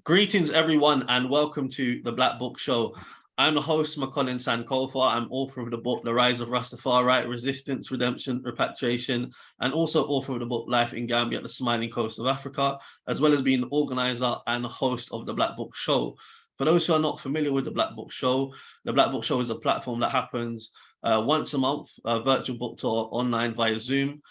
Greetings, everyone, and welcome to the Black Book Show. I'm the host, Makonnen Sankofa. I'm author of the book, The Rise of Rastafari, Resistance, Redemption, Repatriation, and also author of the book, Life in Gambia, the Smiling Coast of Africa, as well as being organizer and host of the Black Book Show. For those who are not familiar with the Black Book Show, the Black Book Show is a platform that happens once a month, a virtual book tour online via Zoom.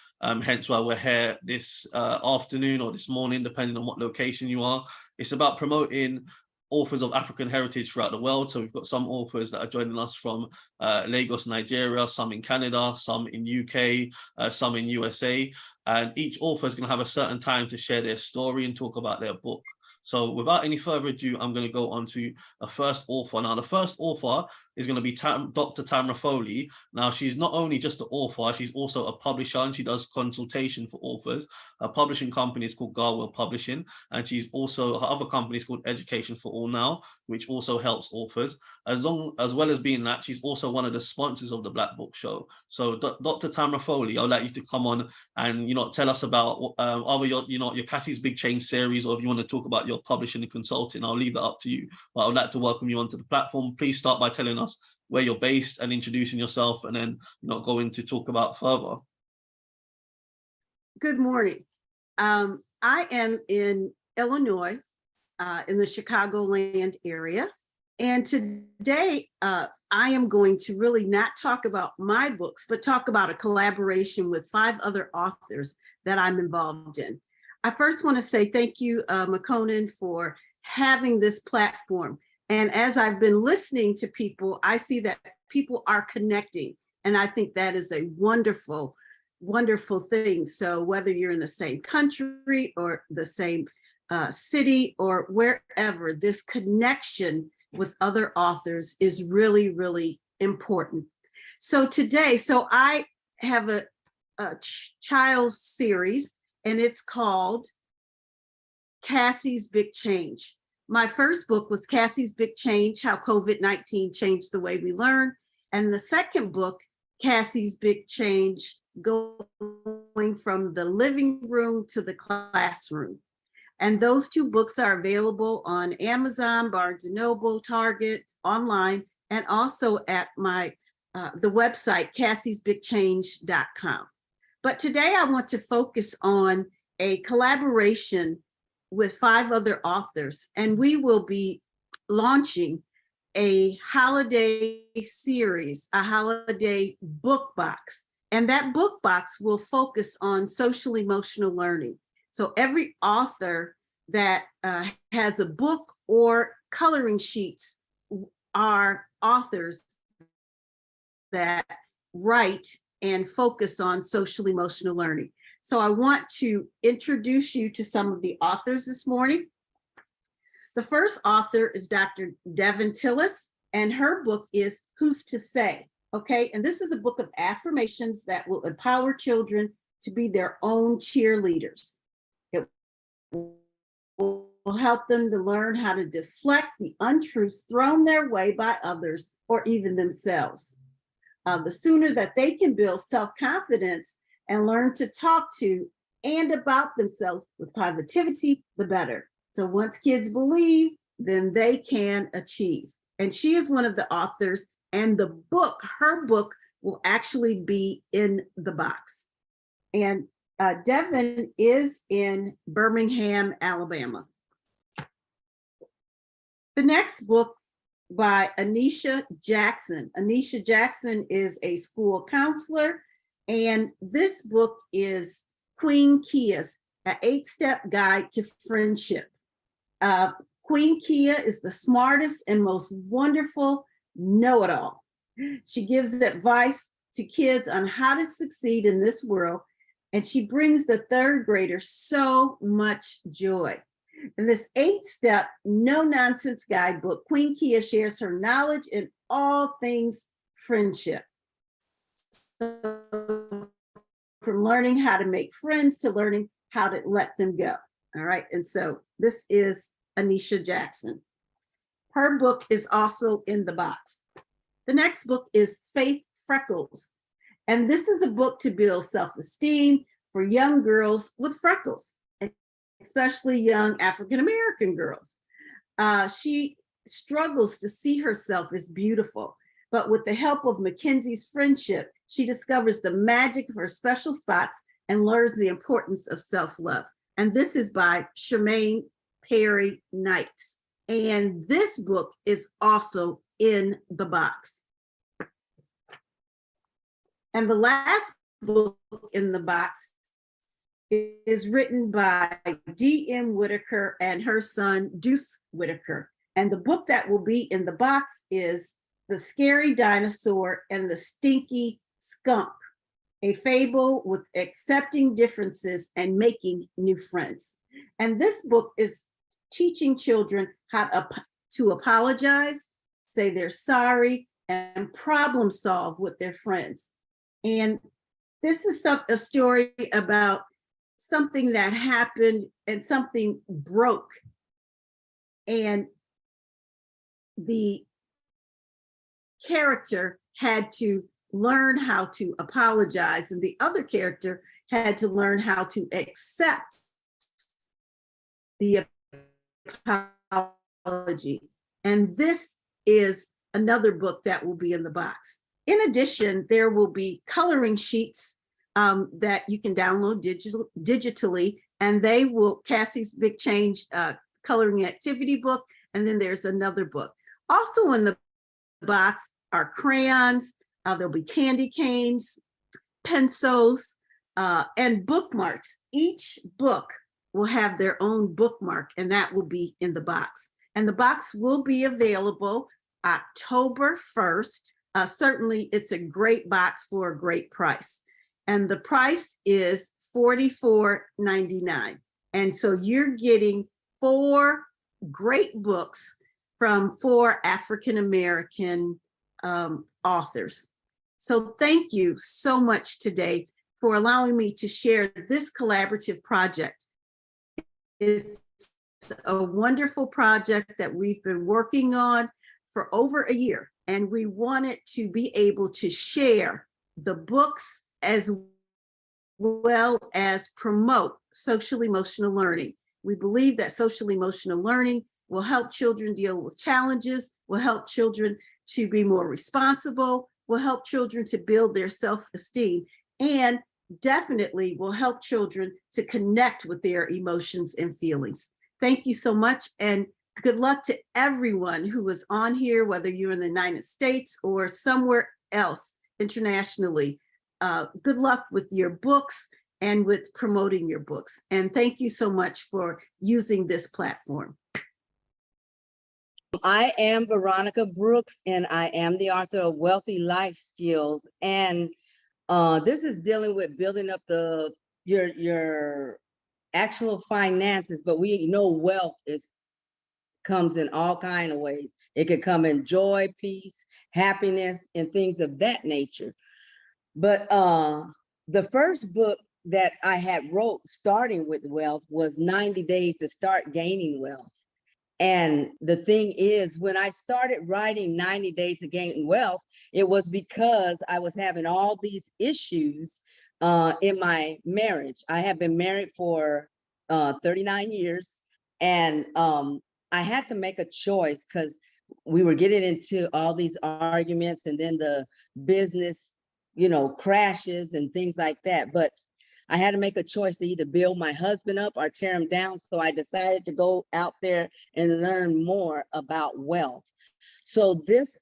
Hence why we're here this afternoon or this morning, depending on what location you are. It's about promoting authors of African heritage throughout the world. So we've got some authors that are joining us from Lagos, Nigeria, some in Canada, some in UK, some in USA. And each author is going to have a certain time to share their story and talk about their book. So without any further ado, I'm going to go on to a first author. Now, the first author is going to be Dr. Tamara Foley. Now, she's not only just an author, she's also a publisher, and she does consultation for authors. Her publishing company is called Garwell Publishing, and she's also, her other company is called Education for All Now, which also helps authors. As well as being that, she's also one of the sponsors of the Black Book Show. So Dr. Tamara Foley, I'd like you to come on and, tell us about either your Cassie's Big Change series, or if you want to talk about your publishing and consulting, I'll leave that up to you. But I would like to welcome you onto the platform. Please start by telling us where you're based and introducing yourself, and then go into talk about further. Good morning. I am in Illinois, in the Chicagoland area. And today, I am going to really not talk about my books, but talk about a collaboration with 5 other authors that I'm involved in. I first want to say thank you, Makonnen, for having this platform. And as I've been listening to people, I see that people are connecting. And I think that is a wonderful, wonderful thing. So whether you're in the same country or the same city or wherever, this connection with other authors is really, really important. So today, I have a child series, and it's called Cassie's Big Change. My first book was Cassie's Big Change, How COVID-19 Changed the Way We Learn. And the second book, Cassie's Big Change, Going from the Living Room to the Classroom. And those 2 books are available on Amazon, Barnes & Noble, Target, online, and also at my the website, cassiesbigchange.com. But today I want to focus on a collaboration with 5 other authors, and we will be launching a holiday series, a holiday book box. And that book box will focus on social emotional learning. So every author that has a book or coloring sheets are authors that write and focus on social emotional learning. So I want to introduce you to some of the authors this morning. The first author is Dr. Devin Tillis, and her book is Who's to Say? Okay, and this is a book of affirmations that will empower children to be their own cheerleaders. It will help them to learn how to deflect the untruths thrown their way by others or even themselves. The sooner that they can build self-confidence and learn to talk to and about themselves with positivity, the better. So once kids believe, then they can achieve. And she is one of the authors, and the book, her book, will actually be in the box. And Devin is in Birmingham, Alabama. The next book by Anisha Jackson. Anisha Jackson is a school counselor, and this book is Queen Kia's, an 8-step guide to friendship. Queen Kia is the smartest and most wonderful know-it-all. She gives advice to kids on how to succeed in this world, and she brings the 3rd graders so much joy. In this 8-step, no-nonsense guidebook, Queen Kia shares her knowledge in all things friendship. So, from learning how to make friends to learning how to let them go. All right, and so this is Anisha Jackson. Her book is also in the box. The next book is Faith Freckles, and this is a book to build self-esteem for young girls with freckles, especially young African-American girls. she struggles to see herself as beautiful. But with the help of Mackenzie's friendship, she discovers the magic of her special spots and learns the importance of self-love. And this is by Charmaine Perry Knight. And this book is also in the box. And the last book in the box is written by D.M. Whitaker and her son, Deuce Whitaker. And the book that will be in the box is The Scary Dinosaur and the Stinky Skunk, a fable with accepting differences and making new friends. And this book is teaching children how to apologize, say they're sorry, and problem solve with their friends. And this is a story about something that happened and something broke. And the character had to learn how to apologize, and the other character had to learn how to accept the apology. And this is another book that will be in the box. In addition, there will be coloring sheets that you can download digitally, and they will, Cassie's Big Change coloring activity book, and then there's another book. Also in the box are crayons, there'll be candy canes, pencils, and bookmarks. Each book will have their own bookmark, and that will be in the box. And the box will be available October 1st. Certainly, it's a great box for a great price. And the price is $44.99. And so you're getting 4 great books from 4 African-American authors. So thank you so much today for allowing me to share this collaborative project. It's a wonderful project that we've been working on for over a year, and we wanted to be able to share the books as well as promote social emotional learning. We believe that social emotional learning will help children deal with challenges, will help children to be more responsible, will help children to build their self-esteem, and definitely will help children to connect with their emotions and feelings. Thank you so much, and good luck to everyone who is on here, whether you're in the United States or somewhere else internationally. Good luck with your books and with promoting your books. And thank you so much for using this platform. I am Veronica Brooks, and I am the author of Wealthy Life Skills. And this is dealing with building up your actual finances, but we know wealth comes in all kinds of ways. It could come in joy, peace, happiness, and things of that nature. But the first book that I had wrote starting with wealth was 90 Days to Start Gaining Wealth. And the thing is, when I started writing 90 Days to Gain Wealth, it was because I was having all these issues in my marriage. I have been married for 39 years, and I had to make a choice because we were getting into all these arguments, and then the business, crashes and things like that. But I had to make a choice to either build my husband up or tear him down. So I decided to go out there and learn more about wealth. So this,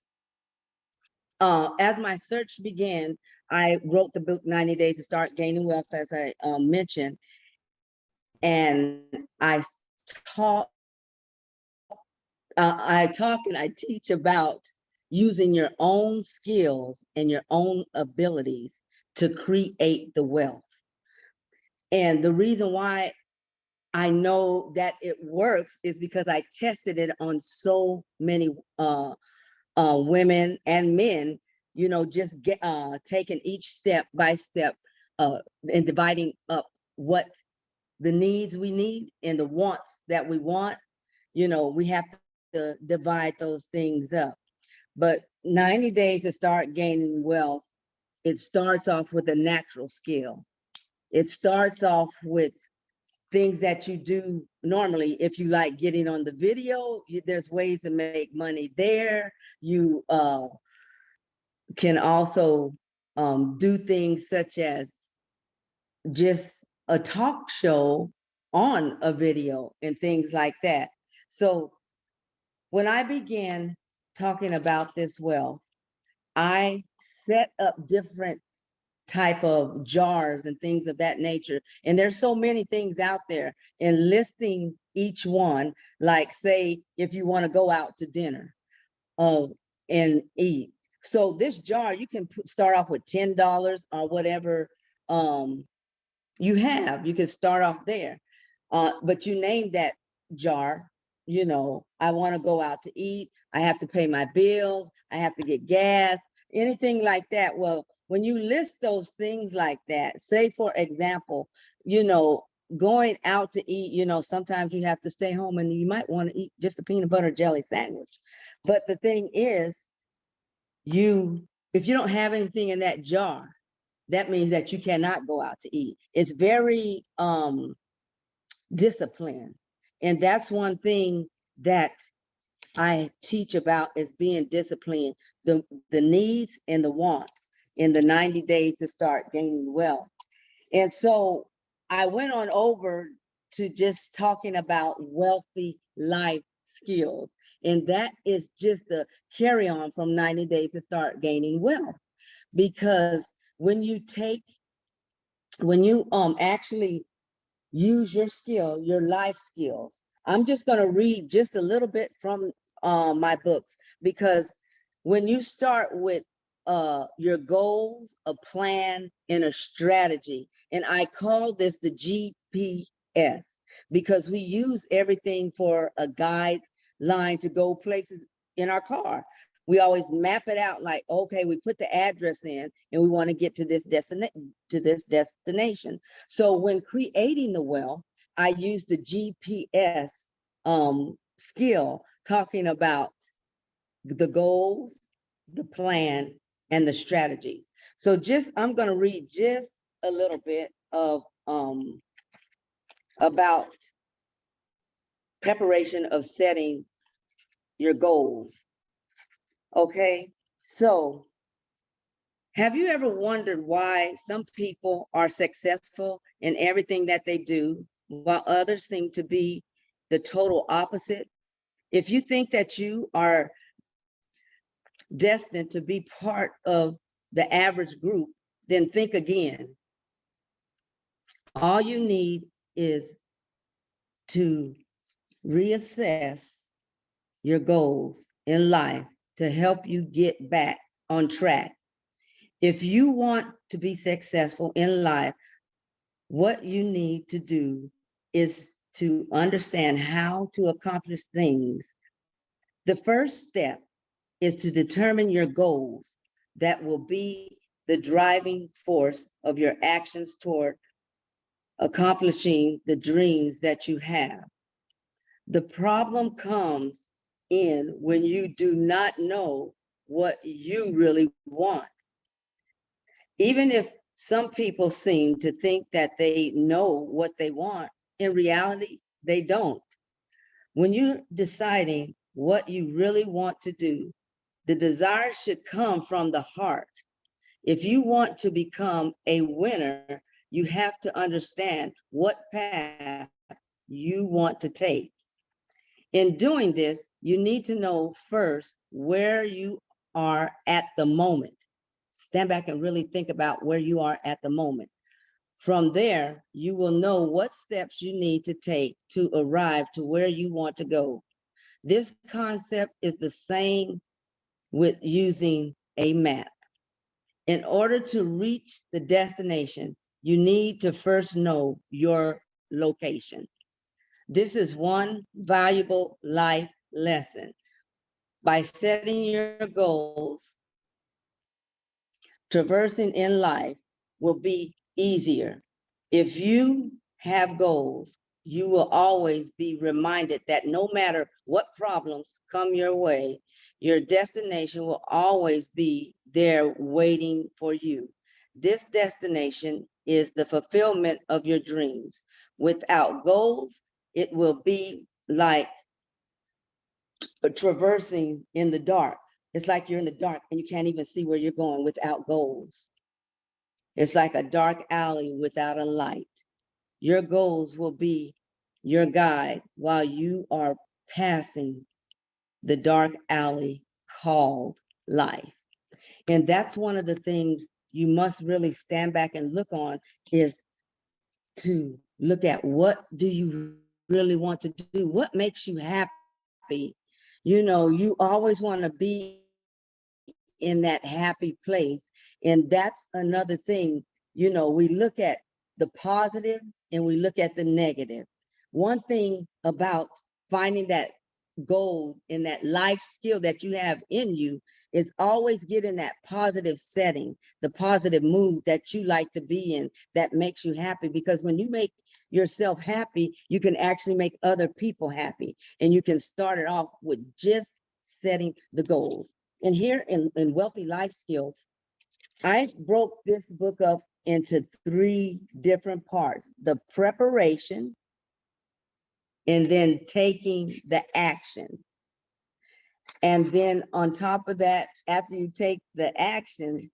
as my search began, I wrote the book 90 Days to Start Gaining Wealth, as I mentioned. And I talk and I teach about using your own skills and your own abilities to create the wealth. And the reason why I know that it works is because I tested it on so many women and men, just taking each step by step and dividing up what the needs we need and the wants that we want. We have to divide those things up. But 90 Days to Start Gaining Wealth, it starts off with a natural skill. It starts off with things that you do normally, if you like getting on the video, there's ways to make money there. You can also do things such as just a talk show on a video and things like that. So when I began talking about this wealth, I set up different type of jars and things of that nature. And there's so many things out there, and listing each one, like say, if you want to go out to dinner and eat. So this jar, you can start off with $10 or whatever you have. You can start off there. But you name that jar, you know, I want to go out to eat. I have to pay my bills. I have to get gas, anything like that. Well, when you list those things like that, say, for example, you know, going out to eat, you know, sometimes you have to stay home and you might want to eat just a peanut butter jelly sandwich. But the thing is, if you don't have anything in that jar, that means that you cannot go out to eat. It's very disciplined. And that's one thing that I teach about, is being disciplined, the needs and the wants in the 90 days to start gaining wealth. And so I went on over to just talking about wealthy life skills. And that is just a carry on from 90 days to start gaining wealth. Because when you actually use your skill, your life skills, I'm just going to read just a little bit from my books, because when you start with your goals, a plan, and a strategy, and I call this the GPS, because we use everything for a guideline to go places in our car. We always map it out, like, okay, we put the address in and we want to get to this destination. So when creating the wealth, I use the GPS skill, talking about the goals, the plan, and the strategies. So I'm going to read just a little bit of about preparation of setting your goals. Okay, so have you ever wondered why some people are successful in everything that they do, while others seem to be the total opposite? If you think that you are destined to be part of the average group, then think again. All you need is to reassess your goals in life to help you get back on track. If you want to be successful in life, what you need to do is to understand how to accomplish things. The first step is to determine your goals that will be the driving force of your actions toward accomplishing the dreams that you have. The problem comes in when you do not know what you really want. Even if some people seem to think that they know what they want, in reality, they don't. When you're deciding what you really want to do, the desire should come from the heart. If you want to become a winner, you have to understand what path you want to take. In doing this, you need to know first where you are at the moment. Stand back and really think about where you are at the moment. From there, you will know what steps you need to take to arrive to where you want to go. This concept is the same with using a map. In order to reach the destination, you need to first know your location. This is one valuable life lesson. By setting your goals, traversing in life will be easier. If you have goals, you will always be reminded that no matter what problems come your way, your destination will always be there waiting for you. This destination is the fulfillment of your dreams. Without goals, it will be like traversing in the dark. It's like you're in the dark and you can't even see where you're going without goals. It's like a dark alley without a light. Your goals will be your guide while you are passing the dark alley called life. And that's one of the things you must really stand back and look on, is to look at, what do you really want to do? What makes you happy? You know, you always want to be in that happy place. And that's another thing, you know, we look at the positive and we look at the negative. One thing about finding that goal in that life skill that you have in you is always get in that positive setting, the positive mood that you like to be in, that makes you happy. Because when you make yourself happy, you can actually make other people happy. And you can start it off with just setting the goals. And here in Wealthy Life Skills, I broke this book up into 3 different parts: the preparation, and then taking the action. And then on top of that, after you take the action,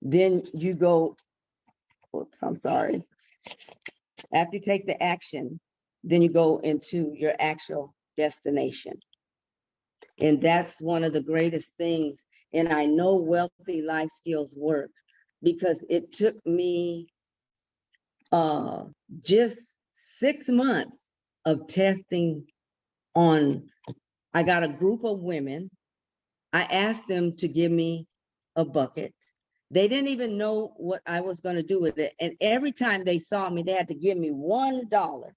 then you go, oops, I'm sorry. After you take the action, then you go into your actual destination. And that's one of the greatest things. And I know Wealthy Life Skills work because it took me just 6 months of testing on. I got a group of women. I asked them to give me a bucket. They didn't even know what I was going to do with it. And every time they saw me, they had to give me $1.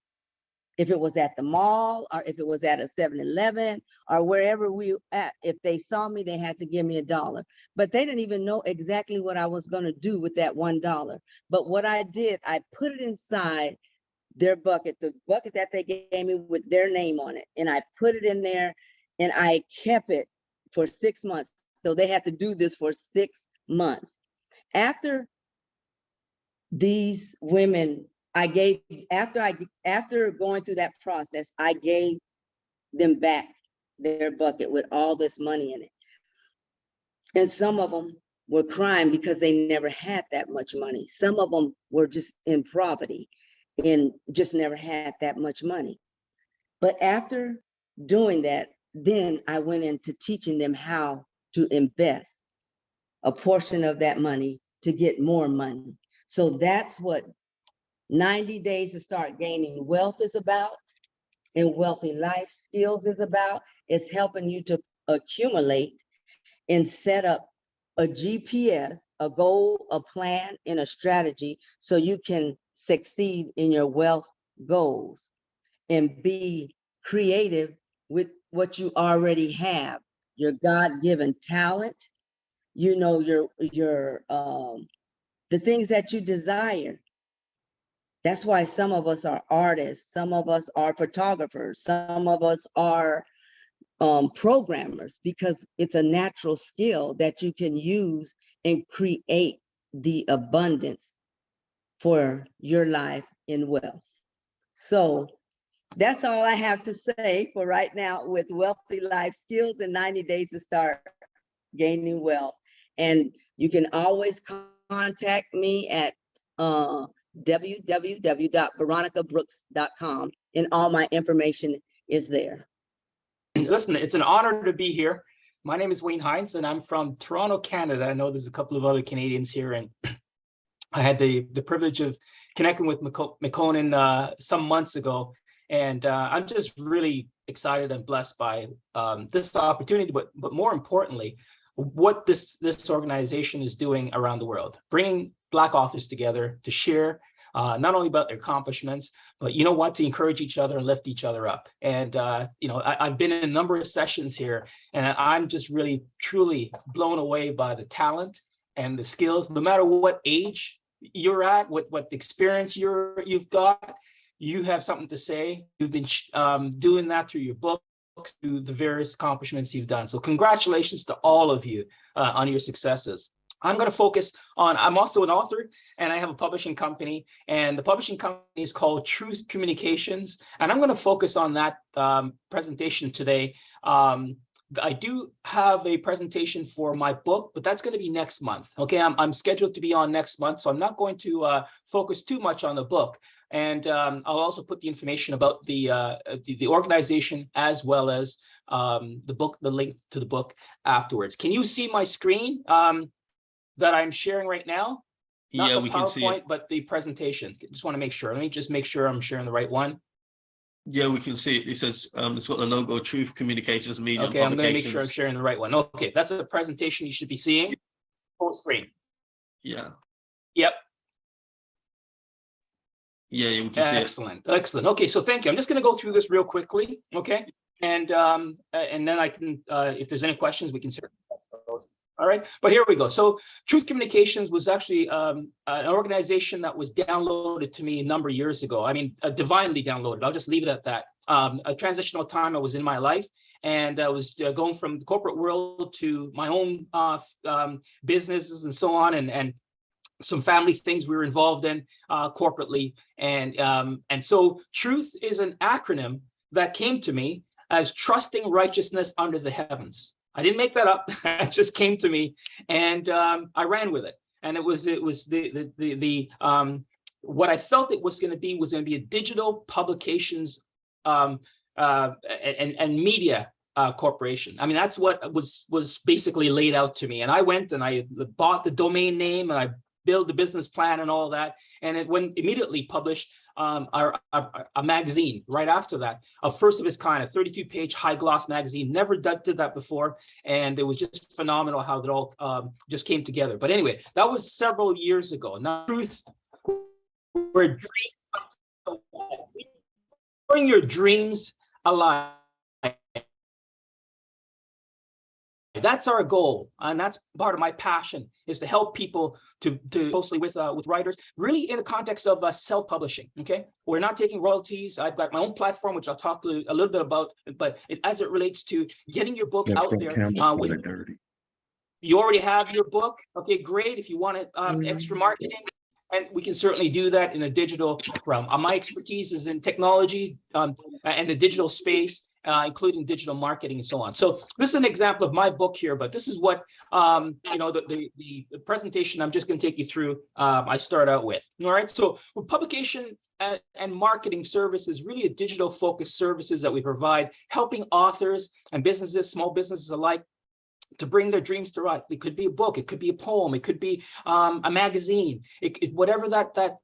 If it was at the mall, or if it was at a 7-Eleven, or wherever we at, if they saw me, they had to give me $1. But they didn't even know exactly what I was going to do with that $1. But what I did, I put it inside their bucket, the bucket that they gave me with their name on it. And I put it in there and I kept it for 6 months. So they had to do this for 6 months. After these women, after going through that process, I gave them back their bucket with all this money in it. And some of them were crying because they never had that much money. Some of them were just in poverty and just never had that much money. But after doing that, then I went into teaching them how to invest a portion of that money to get more money. So that's what 90 Days to Start Gaining Wealth is about, and Wealthy Life Skills is about. It's helping you to accumulate and set up a GPS, a goal, a plan, and a strategy so you can succeed in your wealth goals and be creative with what you already have, your God-given talent, you know, the things that you desire. That's why some of us are artists, some of us are photographers, some of us are programmers, because it's a natural skill that you can use and create the abundance for your life in wealth. So that's all I have to say for right now with Wealthy Life Skills and 90 Days to Start Gaining Wealth. And you can always contact me at www.veronicabrooks.com, and all my information is there. Listen, it's an honor to be here. My name is Hines, and I'm from Toronto, Canada. I know there's a couple of other Canadians here, and I had the privilege of connecting with Makonnen some months ago, and I'm just really excited and blessed by this opportunity, but more importantly, what this organization is doing around the world, bringing Black authors together to share not only about their accomplishments, but you know what, to encourage each other and lift each other up. And you know, I've been in a number of sessions here, and I'm just really, truly blown away by the talent and the skills. No matter what age you're at, what experience you've got, you have something to say. You've been doing that through your books, through the various accomplishments you've done. So congratulations to all of you on your successes. I'm going to focus on, I'm also an author and I have a publishing company, and the publishing company is called Truth Communications. And I'm going to focus on that presentation today. I do have a presentation for my book, but that's going to be next month. Okay, I'm scheduled to be on next month, so I'm not going to focus too much on the book. And I'll also put the information about the organization as well as the book, the link to the book afterwards. Can you see my screen that I'm sharing right now? Not the we can see it. but the presentation. Just want to make sure. Let me just make sure I'm sharing the right one. Yeah, we can see it. It says it's got the logo Truth Communications Media. Okay, I'm going to make sure I'm sharing the right one. Okay, that's a presentation you should be seeing. Full screen. Yeah. Yep. Yeah, we can see it. Excellent, excellent. Okay, so thank you. I'm just going to go through this real quickly. Okay, and then I can, if there's any questions, we can certainly ask those. All right, but here we go. So Truth Communications was actually an organization that was downloaded to me a number of years ago. I mean, divinely downloaded. I'll just leave it at that. A transitional time I was in my life, and I was going from the corporate world to my own businesses and so on, and some family things we were involved in corporately. And so Truth is an acronym that came to me as trusting righteousness under the heavens. I didn't make that up. It just came to me, and I ran with it. And it was what I felt it was going to be a digital publications and media corporation. I mean, that's what was basically laid out to me. And I went and I bought the domain name, and I built the business plan and all that. And it went immediately published a magazine right after that, a first of its kind, a 32-page high gloss magazine. Never did that before, and it was just phenomenal how it all just came together. But anyway, that was several years ago. Now, Truth, we're bring your dreams alive. That's our goal, and that's part of my passion, is to help people to closely with writers, really in the context of self-publishing. Okay, we're not taking royalties. I've got my own platform, which I'll talk a little bit about, but as it relates to getting your book out there. You already have your book. Okay, great. If you want extra marketing, and we can certainly do that in a digital realm. My expertise is in technology and the digital space, including digital marketing and so on. So this is an example of my book here, but this is what, the presentation I'm just going to take you through, I start out with. All right, so publication and marketing services, really a digital focused services that we provide, helping authors and businesses, small businesses alike, to bring their dreams to life. It could be a book, it could be a poem, it could be a magazine, whatever that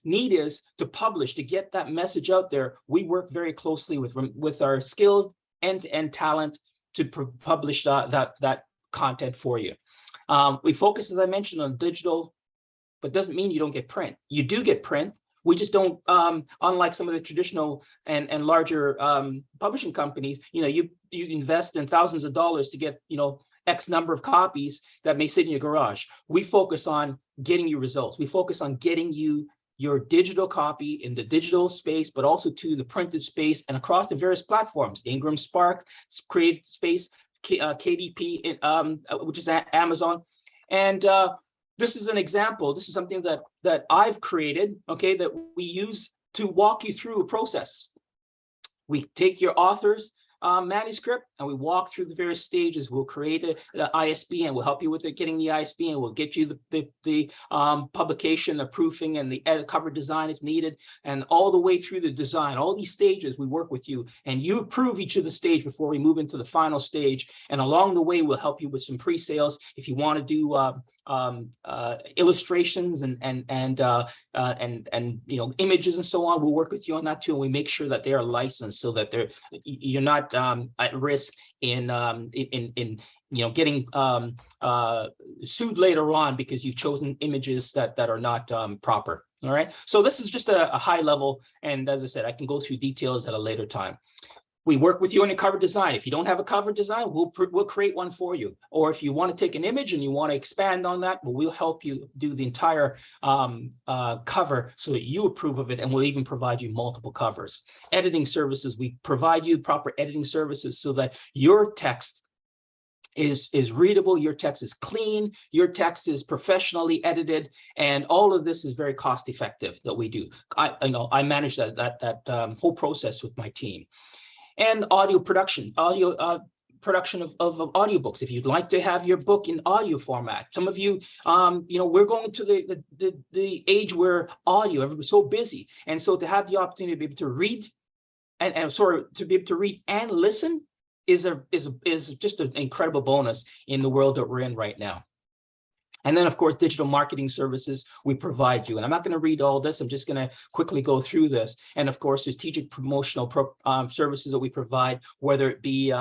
need is to publish, to get that message out there. We work very closely with our skilled end-to-end talent to publish that content for you. We focus, as I mentioned, on digital, but doesn't mean you don't get print. You do get print. We just don't, unlike some of the traditional and larger publishing companies, you invest in thousands of dollars to get, X number of copies that may sit in your garage. We focus on getting you results. We focus on getting you your digital copy in the digital space, but also to the printed space and across the various platforms, Ingram Spark, Creative Space, KDP, which is Amazon. And this is an example. This is something that I've created, okay, that we use to walk you through a process. We take your author's manuscript and we walk through the various stages. We'll create an ISB and we'll help you with it, getting the ISB, and we'll get you the publication, the proofing, and the cover design if needed, and all the way through the design. All these stages we work with you, and you approve each of the stage before we move into the final stage. And along the way, we'll help you with some pre-sales if you want to do illustrations and images and so on. We'll work with you on that too, and we make sure that they are licensed so that you're not at risk in getting sued later on because you've chosen images that are not proper. All right, so this is just a high level, and as I said, I can go through details at a later time. We work with you on a cover design. If you don't have a cover design, we'll create one for you. Or if you want to take an image and you want to expand on that, we'll help you do the entire cover so that you approve of it, and we'll even provide you multiple covers. Editing services, we provide you proper editing services so that your text is readable, your text is clean, your text is professionally edited, and all of this is very cost effective that we do. I manage that whole process with my team. And audio production, production of audiobooks. If you'd like to have your book in audio format, some of you, we're going to the age where audio, everybody's so busy, and so to have the opportunity to be able to read to be able to read and listen is just an incredible bonus in the world that we're in right now. And then, of course, digital marketing services we provide you. And I'm not going to read all this. I'm just going to quickly go through this. And of course, strategic promotional services that we provide, whether it be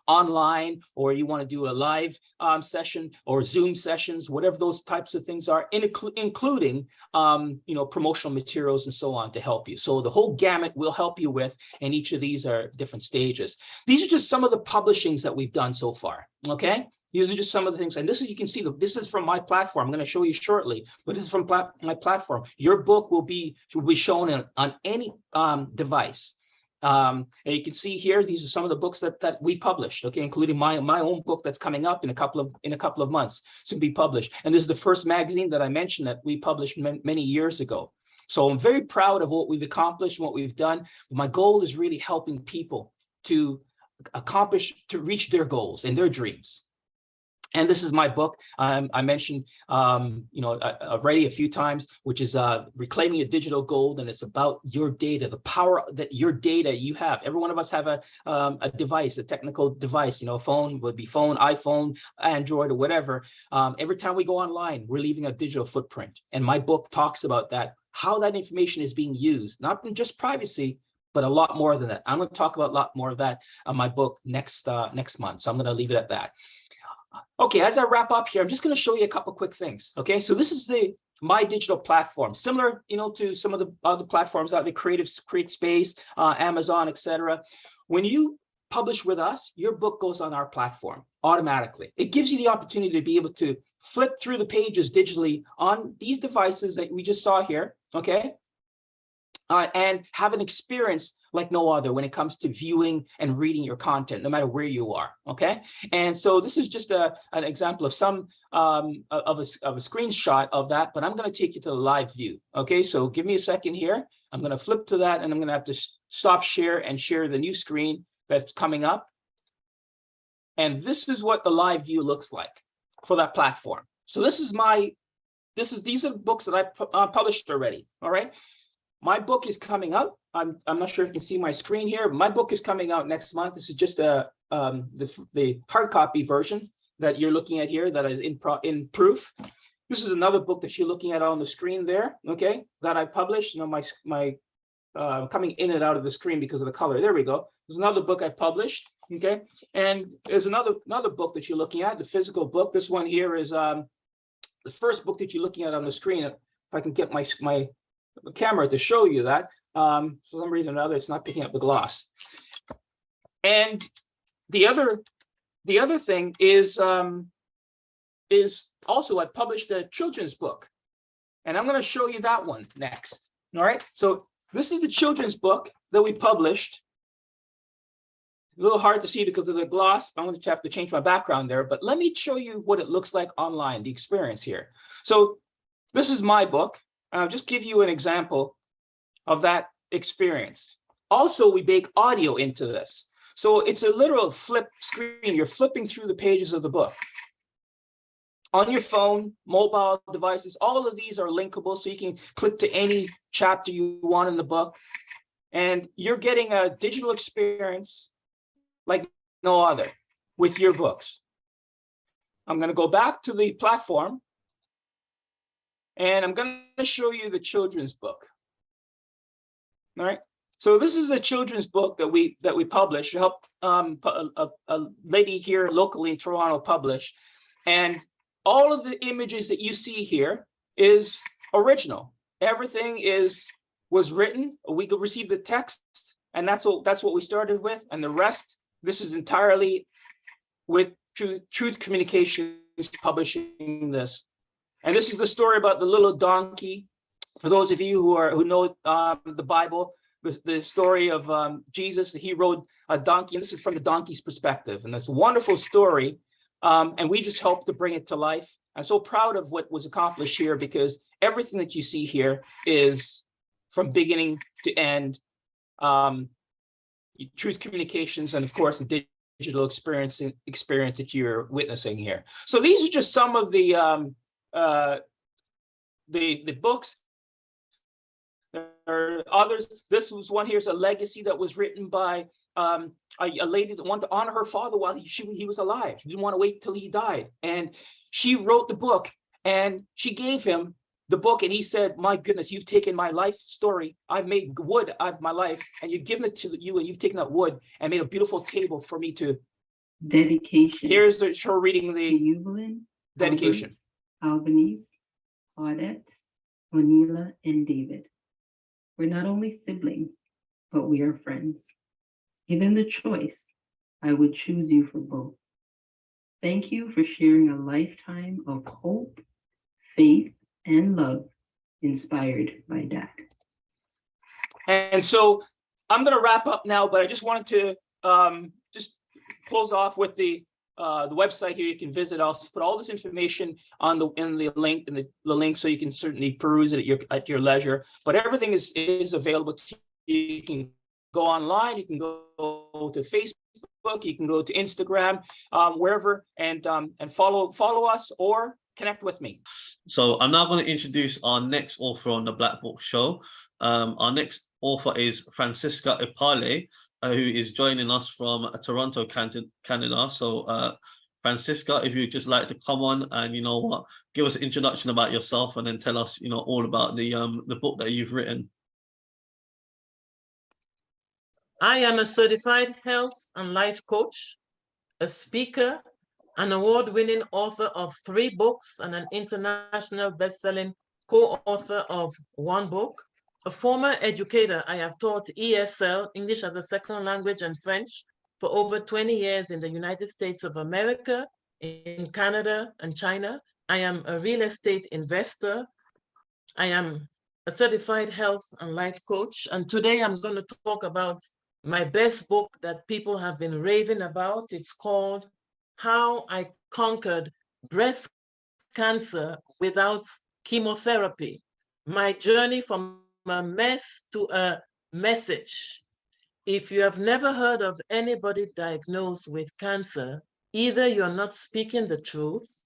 online or you want to do a live session or Zoom sessions, whatever those types of things are, including promotional materials and so on to help you. So the whole gamut we'll help you with, and each of these are different stages. These are just some of the publishings that we've done so far. Okay. These are just some of the things, and this is, you can see, this is from my platform. I'm going to show you shortly, but this is from my platform. Your book will be shown on any device. And you can see here, these are some of the books that we've published, okay, including my own book that's coming up in a couple of months to be published. And this is the first magazine that I mentioned that we published many years ago. So I'm very proud of what we've accomplished and what we've done. My goal is really helping people to reach their goals and their dreams. And this is my book. I mentioned, already a few times, which is Reclaiming a Digital Gold, and it's about your data, the power that your data you have. Every one of us have a device, a technical device. A phone would be phone, iPhone, Android, or whatever. Every time we go online, we're leaving a digital footprint. And my book talks about that, how that information is being used, not in just privacy, but a lot more than that. I'm going to talk about a lot more of that on my book next month. So I'm going to leave it at that. Okay, as I wrap up here, I'm just going to show you a couple quick things. Okay, so this is my digital platform, similar, to some of the other platforms out there, CreateSpace, Amazon, etc. When you publish with us, your book goes on our platform automatically. It gives you the opportunity to be able to flip through the pages digitally on these devices that we just saw here. Okay. And have an experience like no other when it comes to viewing and reading your content, no matter where you are. Okay, and so this is just an example of some of a screenshot of that, but I'm going to take you to the live view. Okay, so give me a second here. I'm going to flip to that, and I'm going to have to stop share and share the new screen that's coming up. And this is what the live view looks like for that platform. So these are the books that I published already. All right. My book is coming out. I'm not sure if you can see my screen here. My book is coming out next month. This is just the hard copy version that you're looking at here that is in proof. This is another book that you're looking at on the screen there, okay, that I published. My coming in and out of the screen because of the color. There we go. There's another book I published, okay? And there's another book that you're looking at, the physical book. This one here is the first book that you're looking at on the screen. If I can get my camera to show you that. For some reason or another, it's not picking up the gloss. And the other thing is also I published a children's book, and I'm going to show you that one next. All right. So this is the children's book that we published. A little hard to see because of the gloss. I'm going to have to change my background there, but let me show you what it looks like online, the experience here. So this is my book. I'll just give you an example of that experience. Also, we bake audio into this. So it's a literal flip screen. You're flipping through the pages of the book. On your phone, mobile devices, all of these are linkable, so you can click to any chapter you want in the book. And you're getting a digital experience like no other with your books. I'm going to go back to the platform. And I'm going to show you the children's book. All right. So this is a children's book that we published. Helped a lady here locally in Toronto publish, and all of the images that you see here is original. Everything was written. We could receive the text, and that's what we started with. And the rest, this is entirely with Truth Communications publishing this. And this is the story about the little donkey. For those of you who know the Bible, the story of Jesus, he rode a donkey, and this is from the donkey's perspective. And it's a wonderful story And we just help to bring it to life. I'm so proud of what was accomplished here, because everything that you see here is from beginning to end, truth communications, and of course the digital experience that you're witnessing here. So these are just some of the books. There are others. This was one. Here's a legacy that was written by a lady that wanted to honor her father while he was alive. She didn't want to wait till he died, and she wrote the book, and she gave him the book, and he said, "My goodness, you've taken my life story. I've made wood out of my life, and you've given it to you, and you've taken that wood and made a beautiful table for me to." Dedication. Here's her reading the Evelyn, dedication. Albanese, Claudette, O'Neilla, and David. We're not only siblings, but we are friends. Given the choice, I would choose you for both. Thank you for sharing a lifetime of hope, faith, and love inspired by Dad. And so I'm going to wrap up now, but I just wanted to just close off with the website here. You can visit. I'll put all this information in the link, so you can certainly peruse it at your leisure. But everything is available to you. You can go online. You can go to Facebook. You can go to Instagram, wherever, and follow us or connect with me. So I'm now going to introduce our next author on the Black Book Show. Our next author is Francisca Epale, who is joining us from Toronto, Canada. So Francisca, if you'd just like to come on and, give us an introduction about yourself, and then tell us, all about the book that you've written. I am a certified health and life coach, a speaker, an award-winning author of 3 books, and an international best-selling co-author of 1 book. A former educator, I have taught ESL, English as a Second Language, and French for over 20 years in the United States of America, in Canada and China. I am a real estate investor. I am a certified health and life coach. And today I'm going to talk about my best book that people have been raving about. It's called How I Conquered Breast Cancer Without Chemotherapy. My journey from a mess to a message. If you have never heard of anybody diagnosed with cancer, either you're not speaking the truth,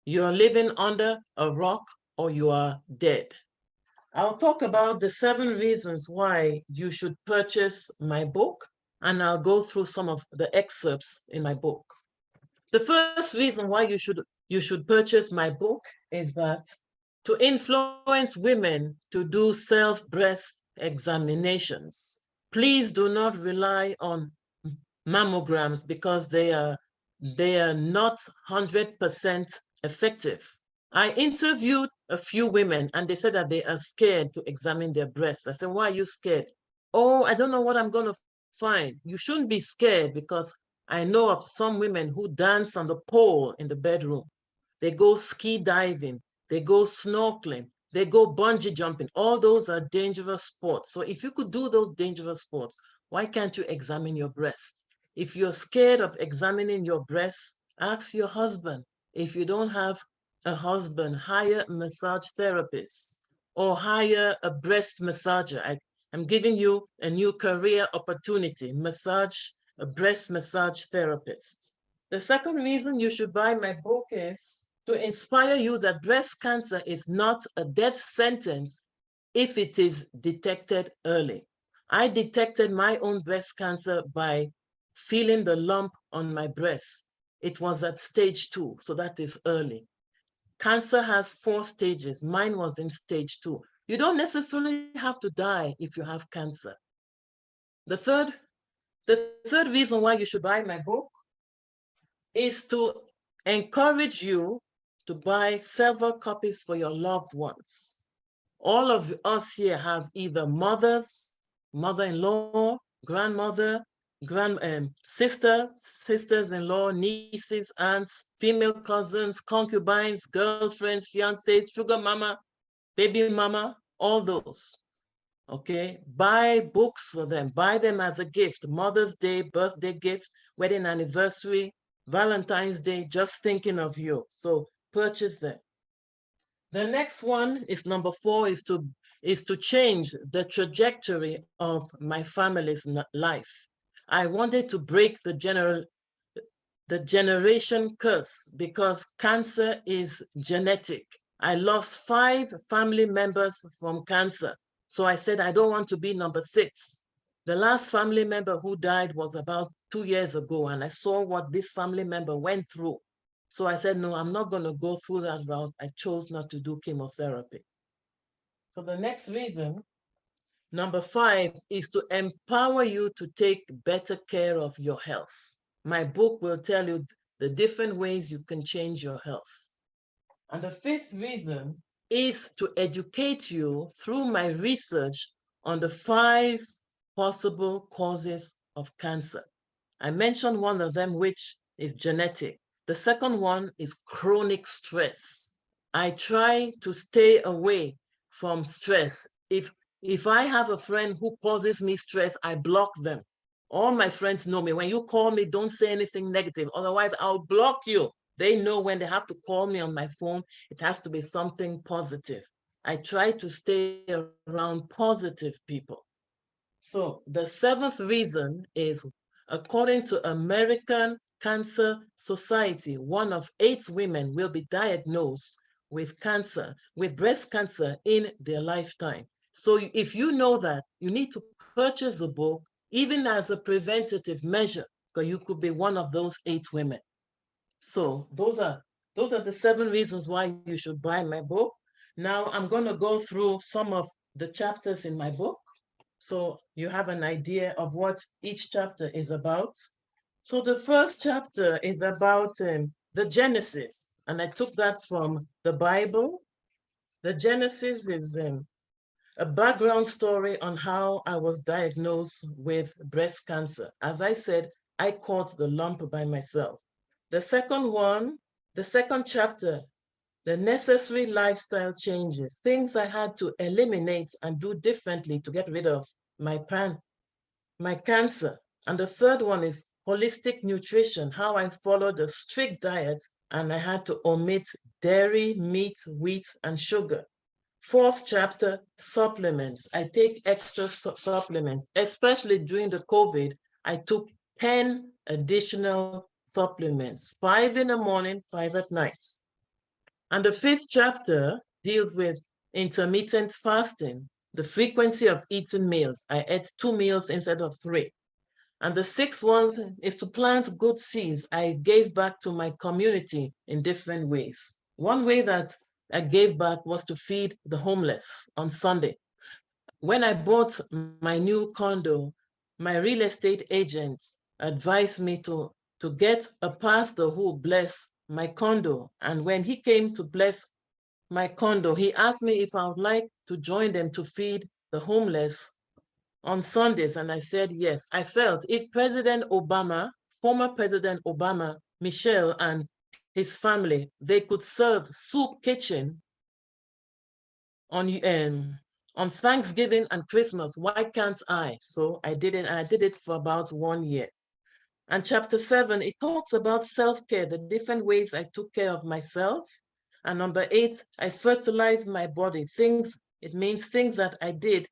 you're living under a rock, or you are dead. I'll talk about the 7 reasons why you should purchase my book, and I'll go through some of the excerpts in my book. The first reason why you should purchase my book is that to influence women to do self-breast examinations. Please do not rely on mammograms, because they are not 100% effective. I interviewed a few women, and they said that they are scared to examine their breasts. I said, why are you scared? Oh, I don't know what I'm going to find. You shouldn't be scared, because I know of some women who dance on the pole in the bedroom. They go ski diving. They go snorkeling. They go bungee jumping. All those are dangerous sports. So if you could do those dangerous sports, why can't you examine your breast? If you're scared of examining your breast, ask your husband. If you don't have a husband, hire a massage therapist or hire a breast massager. I'm giving you a new career opportunity, a breast massage therapist. The second reason you should buy my book is to inspire you that breast cancer is not a death sentence if it is detected early. I detected my own breast cancer by feeling the lump on my breast. It was at stage 2, so that is early. Cancer has 4 stages. Mine was in stage 2. You don't necessarily have to die if you have cancer. The third reason why you should buy my book is to encourage you to buy several copies for your loved ones. All of us here have either mothers, mother-in-law, grandmother, sisters-in-law, nieces, aunts, female cousins, concubines, girlfriends, fiancés, sugar mama, baby mama, all those. Okay, buy books for them. Buy them as a gift. Mother's Day, birthday gift, wedding anniversary. Valentine's Day, just thinking of you. So purchase them. The next one is number 4, is to change the trajectory of my family's life. I wanted to break the generation curse because cancer is genetic. I lost 5 family members from cancer. So I said, I don't want to be number 6. The last family member who died was about 2 years ago, and I saw what this family member went through. So I said, no, I'm not going to go through that route. I chose not to do chemotherapy. So the next reason, number 5, is to empower you to take better care of your health. My book will tell you the different ways you can change your health. And the 5th reason is to educate you through my research on the 5 possible causes of cancer. I mentioned one of them, which is genetic. The second one is chronic stress. I try to stay away from stress. If I have a friend who causes me stress, I block them. All my friends know me. When you call me, don't say anything negative. Otherwise, I'll block you. They know when they have to call me on my phone, it has to be something positive. I try to stay around positive people. So the 7th reason is, according to American Cancer Society, 1 of 8 women will be diagnosed with cancer, with breast cancer in their lifetime. So if you know that, you need to purchase a book, even as a preventative measure, because you could be one of those 8 women. So those are the 7 reasons why you should buy my book. Now I'm going to go through some of the chapters in my book, so you have an idea of what each chapter is about. So the first chapter is about the Genesis, and I took that from the Bible. The Genesis is a background story on how I was diagnosed with breast cancer. As I said, I caught the lump by myself. The second chapter, the necessary lifestyle changes, things I had to eliminate and do differently to get rid of my cancer. And the third one is holistic nutrition, how I followed a strict diet and I had to omit dairy, meat, wheat, and sugar. 4th chapter, supplements. I take extra supplements, especially during the COVID. I took 10 additional supplements, 5 in the morning, 5 at night. And the 5th chapter deals with intermittent fasting, the frequency of eating meals. I ate 2 meals instead of 3. And the 6th one is to plant good seeds. I gave back to my community in different ways. One way that I gave back was to feed the homeless on Sunday. When I bought my new condo, my real estate agent advised me to get a pastor who would bless my condo. And when he came to bless my condo, he asked me if I would like to join them to feed the homeless on Sundays. And I said, yes. I felt if President Obama, former President Obama, Michelle, and his family, they could serve soup kitchen on Thanksgiving and Christmas, why can't I? So I did it, and I did it for about 1 year. And chapter 7, it talks about self-care, the different ways I took care of myself. And number 8, I fertilized my body. It means things that I did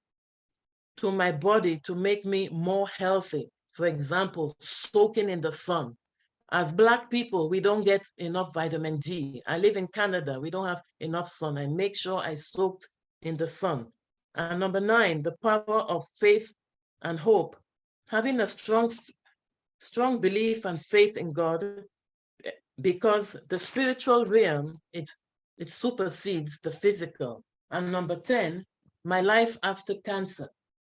to my body to make me more healthy. For example, soaking in the sun. As Black people, we don't get enough vitamin D. I live in Canada, we don't have enough sun. I make sure I soaked in the sun. And number 9, the power of faith and hope. Having a strong belief and faith in God, because the spiritual realm, it supersedes the physical. And number 10, my life after cancer.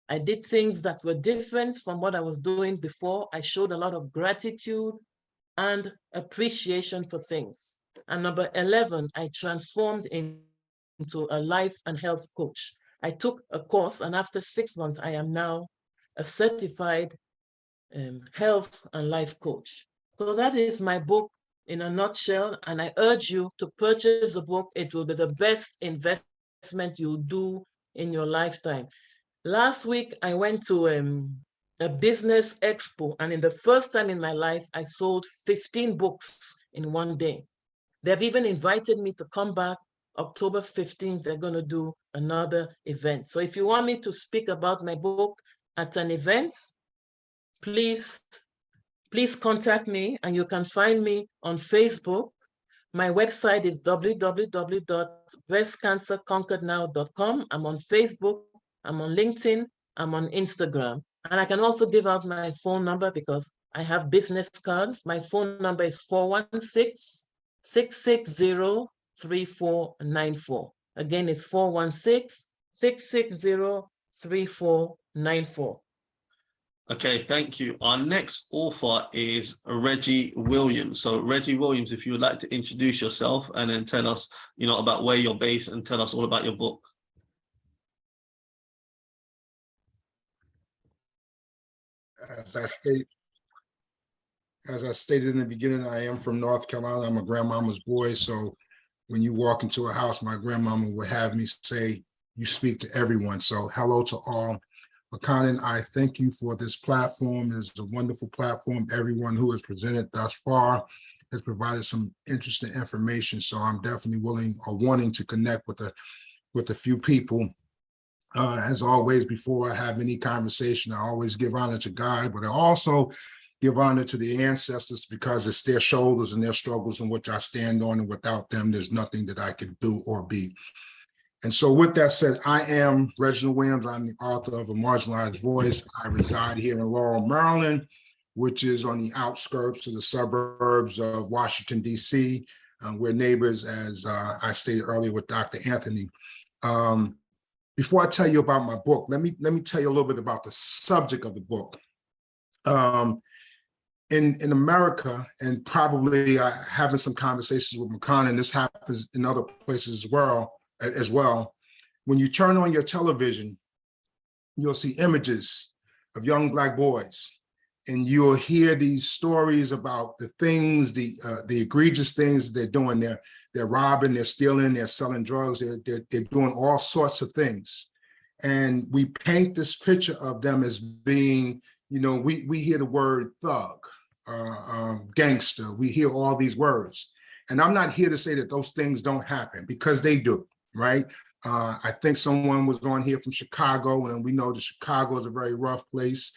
I did things that were different from what I was doing before. I showed a lot of gratitude and appreciation for things. And number 11, I transformed into a life and health coach. I took a course, and after 6 months, I am now a certified health and life coach. So that is my book in a nutshell, and I urge you to purchase the book. It will be the best investment you'll do in your lifetime. Last week, I went to a business expo. And in the first time in my life, I sold 15 books in one day. They've even invited me to come back October 15th. They're going to do another event. So if you want me to speak about my book at an event, please contact me, and you can find me on Facebook. My website is www.breastcancerconquerednow.com. I'm on Facebook, I'm on LinkedIn, I'm on Instagram. And I can also give out my phone number because I have business cards. My phone number is 416-660-3494. Again, it's 416-660-3494. Okay, thank you. Our next author is Reggie Williams. So Reggie Williams, if you would like to introduce yourself and then tell us, about where you're based and tell us all about your book. As I stated in the beginning, I am from North Carolina. I'm a grandmama's boy. So when you walk into a house, my grandmama would have me say, you speak to everyone. So hello to all. Makonnen, I thank you for this platform. It's a wonderful platform. Everyone who has presented thus far has provided some interesting information. So I'm definitely willing or wanting to connect with a few people. As always, before I have any conversation, I always give honor to God, but I also give honor to the ancestors because it's their shoulders and their struggles in which I stand on, and without them, there's nothing that I could do or be. And so with that said, I am Reginald Williams. I'm the author of A Marginalized Voice. I reside here in Laurel, Maryland, which is on the outskirts of the suburbs of Washington, D.C. We're neighbors, as I stated earlier, with Dr. Anthony. Before I tell you about my book, let me tell you a little bit about the subject of the book. In America, and probably having some conversations with Makonnen, this happens in other places as well. When you turn on your television, you'll see images of young Black boys, and you'll hear these stories about the things, the egregious things they're doing. They're robbing, they're stealing, they're selling drugs, they're doing all sorts of things. And we paint this picture of them as being, we hear the word thug, gangster, we hear all these words. And I'm not here to say that those things don't happen, because they do, right? I think someone was on here from Chicago, and we know that Chicago is a very rough place.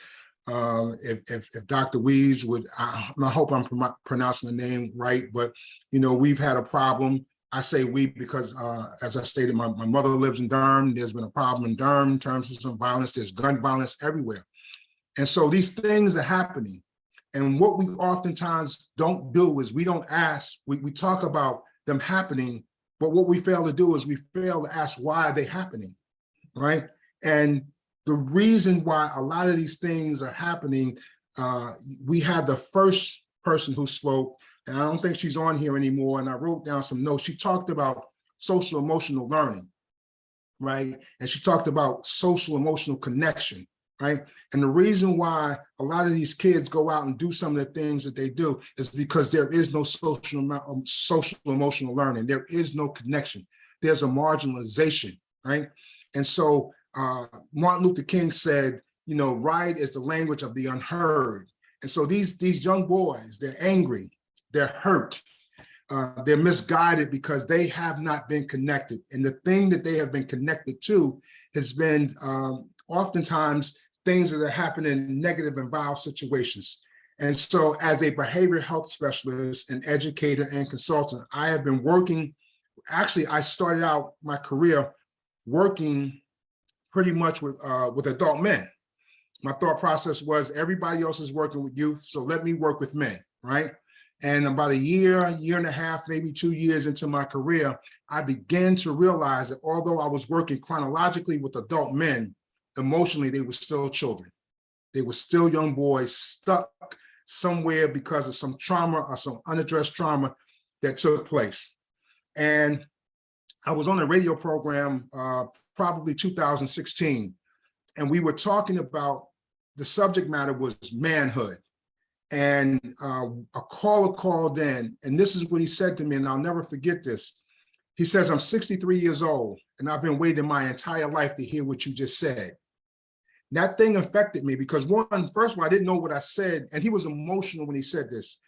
If Dr. Weiss would, I hope I'm pronouncing the name right, but we've had a problem. I say we because, as I stated, my mother lives in Durham. There's been a problem in Durham in terms of some violence. There's gun violence everywhere. And so these things are happening. And what we oftentimes don't do is we don't ask, we talk about them happening, but what we fail to do is we fail to ask why they're happening, right? And the reason why a lot of these things are happening, we had the first person who spoke, and I don't think she's on here anymore, and I wrote down some notes. She talked about social emotional learning, right? And she talked about social emotional connection, right? And the reason why a lot of these kids go out and do some of the things that they do is because there is no social emotional learning. There is no connection. There's a marginalization, right? And so Martin Luther King said, right is the language of the unheard. And so these young boys, they're angry, they're hurt, they're misguided because they have not been connected. And the thing that they have been connected to has been oftentimes things that are happening in negative and vile situations. And so as a behavioral health specialist and educator and consultant, I have been working, actually, I started out my career working pretty much with adult men. My thought process was everybody else is working with youth, so let me work with men, right? And about a year and a half, maybe 2 years into my career, I began to realize that although I was working chronologically with adult men, emotionally, they were still children. They were still young boys stuck somewhere because of some trauma or some unaddressed trauma that took place. And I was on a radio program, probably 2016, and we were talking about, the subject matter was manhood. And a caller called in, and this is what he said to me, and I'll never forget this. He says, I'm 63 years old, and I've been waiting my entire life to hear what you just said. that thing affected me because one, first of all, I didn't know what I said, and he was emotional when he said this.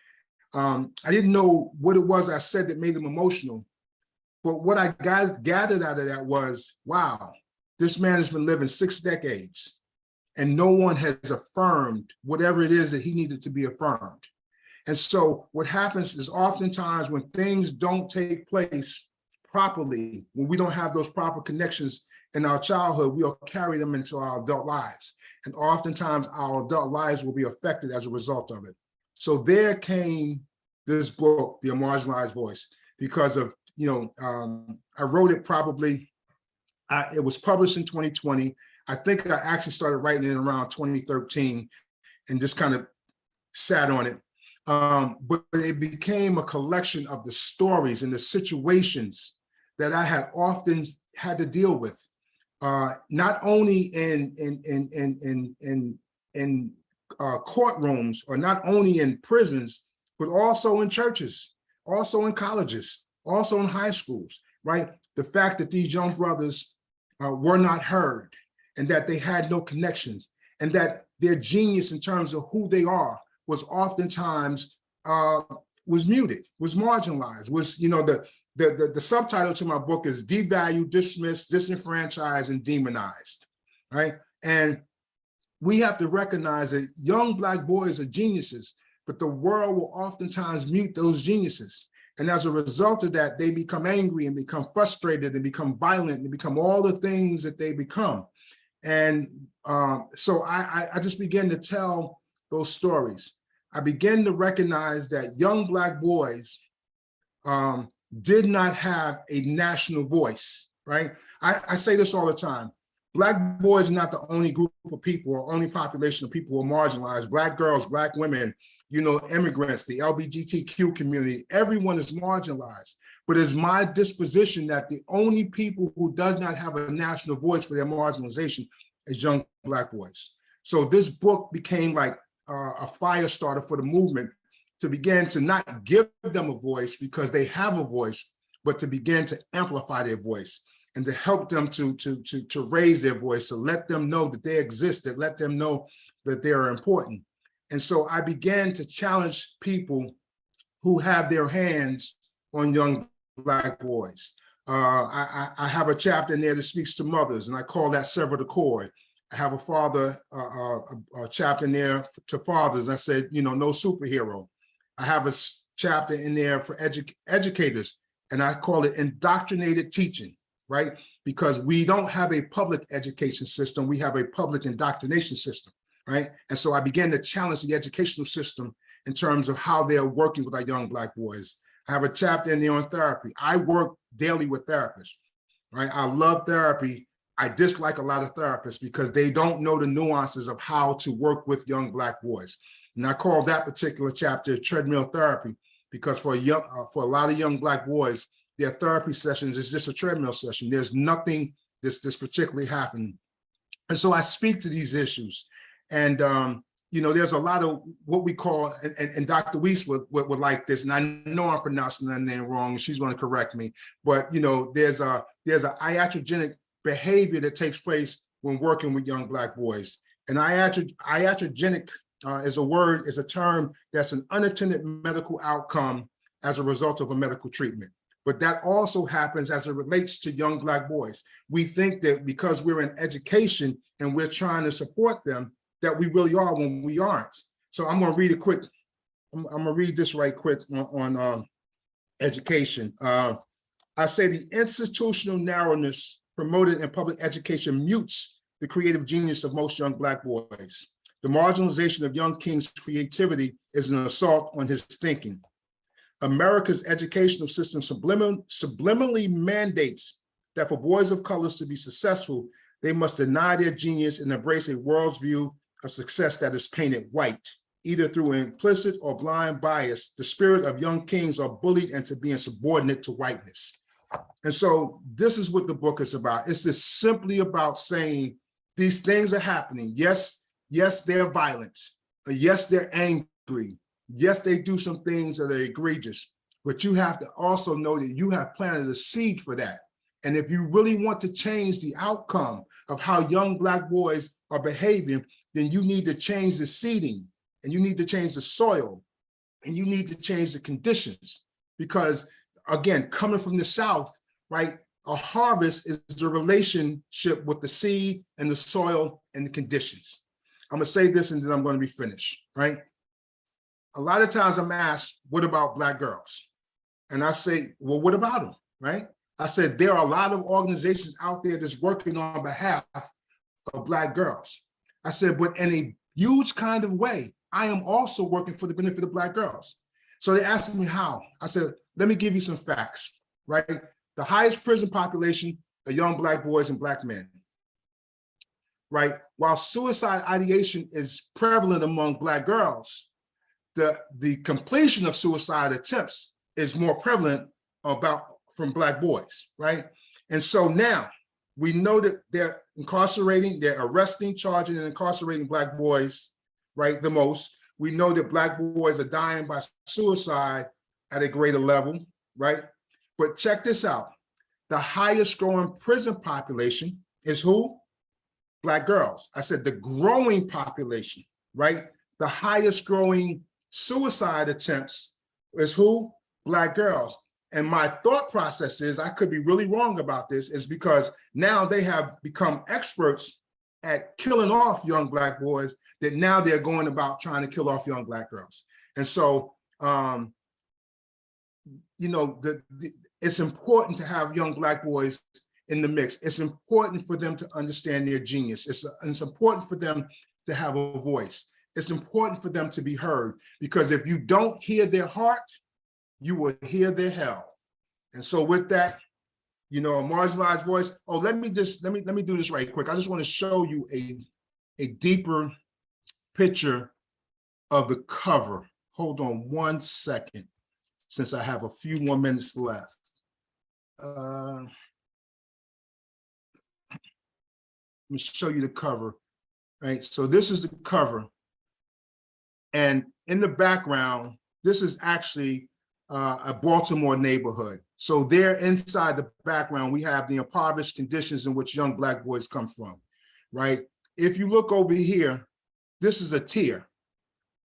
I didn't know what it was I said that made him emotional, but what I gathered out of that was, wow, this man has been living 6 decades and no one has affirmed whatever it is that he needed to be affirmed. And so what happens is oftentimes when things don't take place properly, when we don't have those proper connections in our childhood, we'll carry them into our adult lives. And oftentimes our adult lives will be affected as a result of it. So there came this book, The Marginalized Voice, because of, I wrote it probably, it was published in 2020. I think I actually started writing it around 2013 and just kind of sat on it. But it became a collection of the stories and the situations that I had often had to deal with, not only in courtrooms or not only in prisons, but also in churches, also in colleges, also in high schools, right? The fact that these young brothers were not heard and that they had no connections and that their genius in terms of who they are was oftentimes was muted, was marginalized, was, the subtitle to my book is Devalued, Dismissed, Disenfranchised, and Demonized, right? And we have to recognize that young Black boys are geniuses, but the world will oftentimes mute those geniuses. And as a result of that, they become angry and become frustrated and become violent and become all the things that they become. And so I just began to tell those stories. I began to recognize that young Black boys did not have a national voice, right? I say this all the time. Black boys are not the only group of people or only population of people who are marginalized. Black girls, Black women, immigrants, the LGBTQ community, everyone is marginalized. But it's my disposition that the only people who does not have a national voice for their marginalization is young Black boys. So this book became like a fire starter for the movement to begin to not give them a voice because they have a voice, but to begin to amplify their voice and to help them to raise their voice, to let them know that they exist, to let them know that they are important. And so I began to challenge people who have their hands on young Black boys. I have a chapter in there that speaks to mothers, and I call that Sever the Cord. I have a father, a chapter in there to fathers. I said, no superhero. I have a chapter in there for educators, and I call it indoctrinated teaching, right? Because we don't have a public education system, we have a public indoctrination system, right? And so I began to challenge the educational system in terms of how they're working with our young Black boys. I have a chapter in there on therapy. I work daily with therapists, right? I love therapy. I dislike a lot of therapists because they don't know the nuances of how to work with young Black boys. And I call that particular chapter treadmill therapy because for a lot of young Black boys, their therapy sessions is just a treadmill session. There's nothing this particularly happening. And so I speak to these issues. And there's a lot of what we call, and Dr. Weiss would like this, and I know I'm pronouncing that name wrong, and she's going to correct me, but there's a iatrogenic behavior that takes place when working with young Black boys. And iatrogenic is a term that's an unattended medical outcome as a result of a medical treatment. But that also happens as it relates to young Black boys. We think that because we're in education and we're trying to support them, that we really are when we aren't. So I'm gonna read I'm gonna read this right quick on education. I say the institutional narrowness promoted in public education mutes the creative genius of most young Black boys. The marginalization of young King's creativity is an assault on his thinking. America's educational system subliminally mandates that for boys of colors to be successful, they must deny their genius and embrace a world's view of success that is painted white. Either through implicit or blind bias, the spirit of young kings are bullied into being subordinate to whiteness. And so this is what the book is about. It's just simply about saying these things are happening. Yes, they're violent. Yes, they're angry. Yes, they do some things that are egregious, but you have to also know that you have planted a seed for that. And if you really want to change the outcome of how young Black boys are behaving, then you need to change the seeding, and you need to change the soil, and you need to change the conditions. Because again, coming from the South, right, a harvest is the relationship with the seed and the soil and the conditions. I'm gonna say this and then I'm gonna be finished, right? A lot of times I'm asked, what about Black girls? And I say, well, what about them, right? I said, there are a lot of organizations out there that's working on behalf of Black girls. I said, but in a huge kind of way, I am also working for the benefit of Black girls. So they asked me how. I said, let me give you some facts, right? The highest prison population are young Black boys and Black men, right? While suicide ideation is prevalent among Black girls, the completion of suicide attempts is more prevalent from Black boys, right? And so now we know that they're incarcerating, they're arresting, charging, and incarcerating Black boys, right, the most. We know that Black boys are dying by suicide at a greater level, right? But check this out. The highest growing prison population is who? Black girls. I said the growing population, right? The highest growing suicide attempts is who? Black girls. And my thought process is, I could be really wrong about this, is because now they have become experts at killing off young Black boys, that now they're going about trying to kill off young Black girls. And so, you know, it's important to have young Black boys in the mix. It's important for them to understand their genius. It's important for them to have a voice. It's important for them to be heard, because if you don't hear their heart, you will hear their hell. And so with that, you know, a marginalized voice. Oh, let me do this right quick. I just want to show you a deeper picture of the cover. Hold on 1 second, since I have a few more minutes left. Let me show you the cover, right? So this is the cover. And in the background, this is actually a Baltimore neighborhood. So there inside the background, we have the impoverished conditions in which young Black boys come from, right? If you look over here, this is a tear,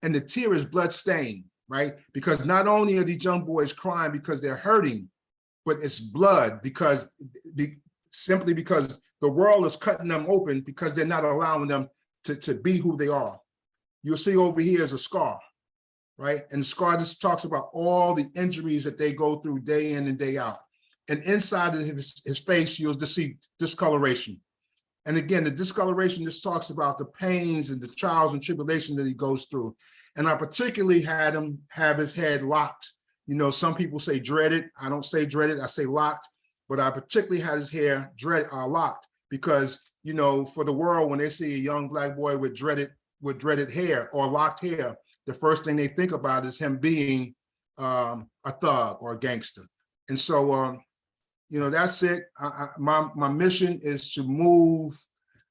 and the tear is blood-stained, right? Because not only are these young boys crying because they're hurting, but it's blood simply because the world is cutting them open because they're not allowing them to be who they are. You'll see over here is a scar, right? And the scar just talks about all the injuries that they go through day in and day out. And inside of his face, you'll just see discoloration. And again, the discoloration just talks about the pains and the trials and tribulations that he goes through. And I particularly had him have his head locked. You know, some people say dreaded. I don't say dreaded, I say locked. But I particularly had his hair locked because, you know, for the world, when they see a young Black boy with dreaded hair or locked hair, the first thing they think about is him being a thug or a gangster. And so, you know, that's it. My mission is to move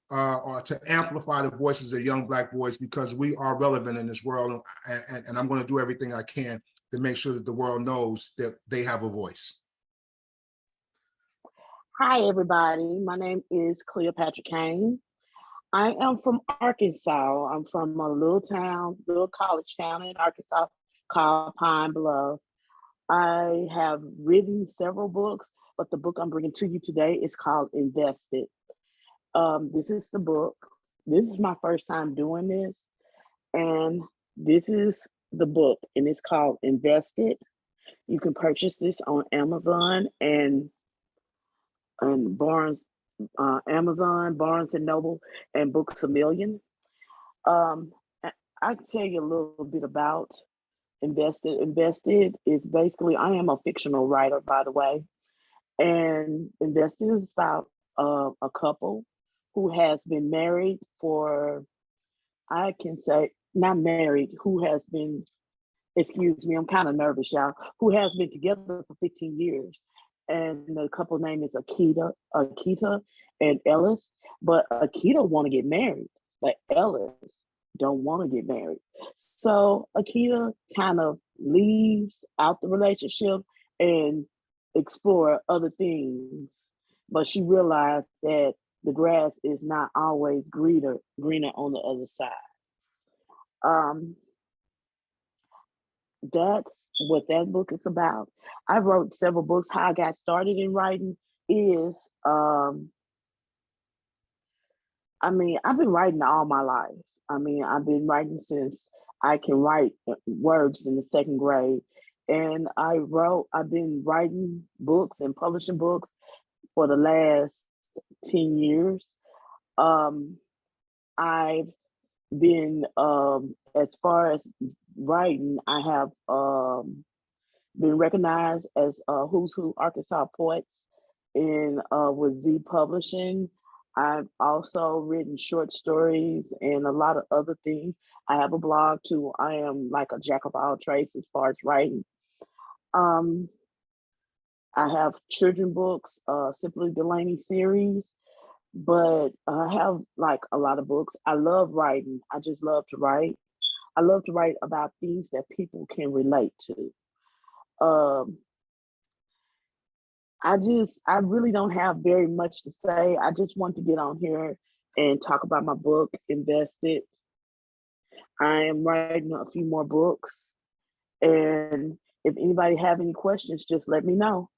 or to amplify the voices of young Black boys, because we are relevant in this world. And I'm going to do everything I can to make sure that the world knows that they have a voice. Hi, everybody. My name is Cleopatra Kane. I am from Arkansas. I'm from a little college town in Arkansas called Pine Bluff. I have written several books, but the book I'm bringing to you today is called Invested. This is the book. This is my first time doing this. And this is the book, and it's called Invested. You can purchase this on Amazon and Barnes, Amazon, Barnes and Noble, and Books A Million. I can tell you a little bit about Invested. Invested is basically, I am a fictional writer, by the way, and Invested is about a couple who has been married for, I can say, not married, who has been, excuse me, I'm kind of nervous, y'all, who has been together for 15 years. And the couple name is Akita and Ellis, but Akita want to get married, but Ellis don't want to get married. So Akita kind of leaves out the relationship and explore other things, but she realized that the grass is not always greener on the other side. That's what that book is about. I wrote several books. How I got started in writing is, I've been writing all my life. I've been writing since I can write words in the second grade. And I've been writing books and publishing books for the last 10 years. I've been, as far as writing, I have been recognized as Who's Who Arkansas Poets with Z Publishing. I've also written short stories and a lot of other things. I have a blog too. I am like a jack of all trades as far as writing. I have children books, Simply Delaney series, but I have like a lot of books. I love writing. I just love to write. I love to write about things that people can relate to. I really don't have very much to say. I just want to get on here and talk about my book, Invested. I am writing a few more books. And if anybody have any questions, just let me know.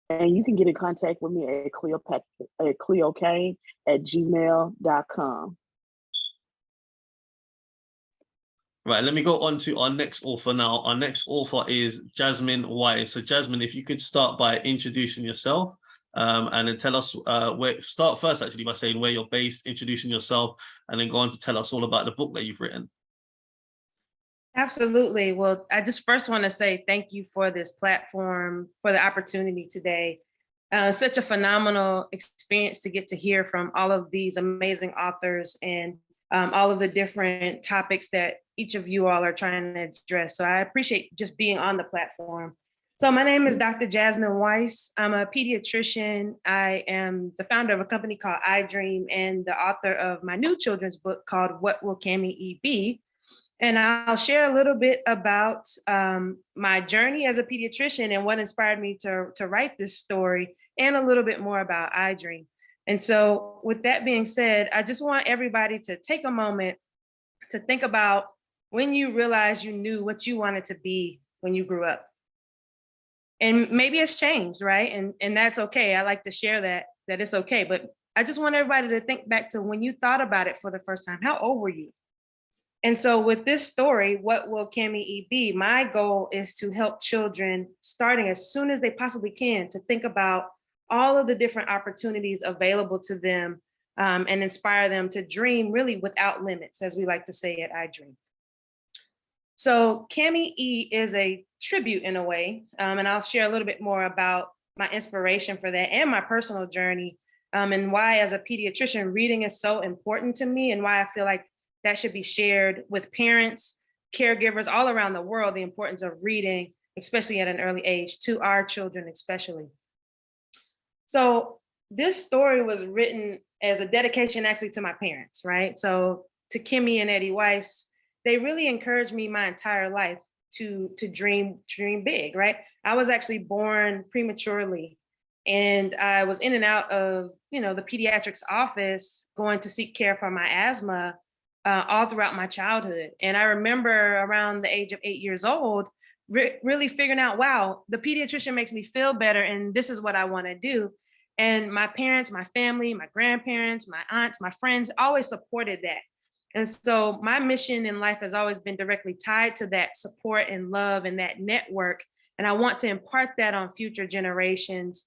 And you can get in contact with me at cleokane@gmail.com. Right, let me go on to our next author now. Our next author is Jasmine Weiss. So Jasmine, if you could start by introducing yourself and then tell us start first actually by saying where you're based, introducing yourself, and then go on to tell us all about the book that you've written. Absolutely. Well, I just first want to say thank you for this platform, for the opportunity today. Such a phenomenal experience to get to hear from all of these amazing authors and all of the different topics that each of you all are trying to address. So I appreciate just being on the platform. So my name is Dr. Jasmine Weiss. I'm a pediatrician. I am the founder of a company called iDream and the author of my new children's book called What Will Cami E Be? And I'll share a little bit about my journey as a pediatrician and what inspired me to write this story, and a little bit more about iDream. And so with that being said, I just want everybody to take a moment to think about when you realized you knew what you wanted to be when you grew up. And maybe it's changed, right? And that's okay. I like to share that it's okay. But I just want everybody to think back to when you thought about it for the first time. How old were you? And so with this story, What Will Cami E Be? My goal is to help children, starting as soon as they possibly can, to think about all of the different opportunities available to them and inspire them to dream really without limits, as we like to say at iDream. So Cami E is a tribute in a way, and I'll share a little bit more about my inspiration for that and my personal journey, and why as a pediatrician, reading is so important to me, and why I feel like that should be shared with parents, caregivers all around the world, the importance of reading, especially at an early age, to our children especially. So this story was written as a dedication actually to my parents, right? So to Kimmy and Eddie Weiss, they really encouraged me my entire life to dream big, right? I was actually born prematurely, and I was in and out of, the pediatrics office going to seek care for my asthma all throughout my childhood. And I remember around the age of 8 years old, really figuring out, wow, the pediatrician makes me feel better, and this is what I want to do. And my parents, my family, my grandparents, my aunts, my friends always supported that. And so my mission in life has always been directly tied to that support and love and that network. And I want to impart that on future generations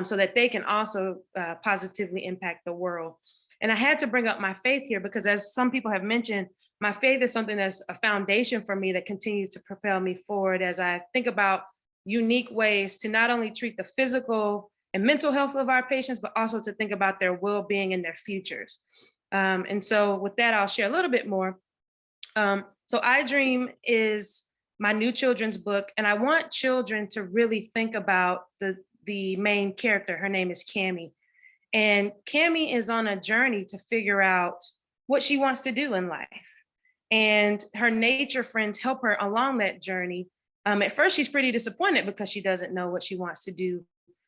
so that they can also positively impact the world. And I had to bring up my faith here because, as some people have mentioned, my faith is something that's a foundation for me that continues to propel me forward as I think about unique ways to not only treat the physical and mental health of our patients, but also to think about their well-being and their futures. And so with that, I'll share a little bit more. So iDream is my new children's book, and I want children to really think about the main character. Her name is Cami. And Cami is on a journey to figure out what she wants to do in life. And her nature friends help her along that journey. At first, she's pretty disappointed because she doesn't know what she wants to do.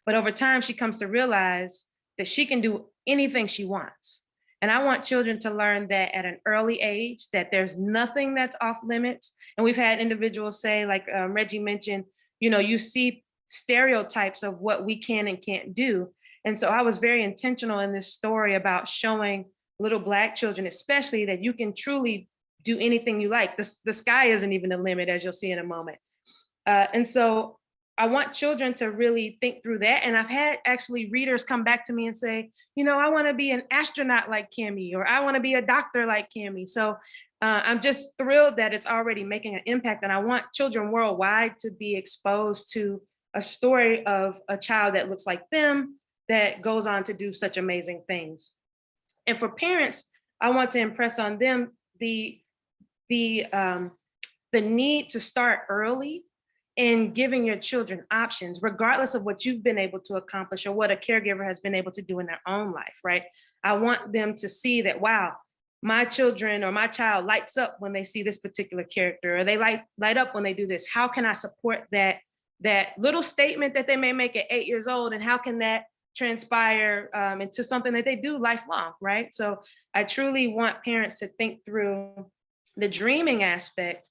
But over time, she comes to realize that she can do anything she wants. And I want children to learn that at an early age, that there's nothing that's off limits. And we've had individuals say, like Reggie mentioned, you know, you see stereotypes of what we can and can't do. And so I was very intentional in this story about showing little Black children, especially, that you can truly do anything you like. The sky isn't even the limit, as you'll see in a moment. And so I want children to really think through that. And I've had actually readers come back to me and say, you know, I want to be an astronaut like Cammie, or I want to be a doctor like Cammie. So I'm just thrilled that it's already making an impact. And I want children worldwide to be exposed to a story of a child that looks like them, that goes on to do such amazing things. And for parents, I want to impress on them the need to start early in giving your children options, regardless of what you've been able to accomplish or what a caregiver has been able to do in their own life, right? I want them to see that, wow, my children or my child lights up when they see this particular character, or they light up when they do this. How can I support that little statement that they may make at 8 years old, and how can that transpire into something that they do lifelong, right? So I truly want parents to think through the dreaming aspect.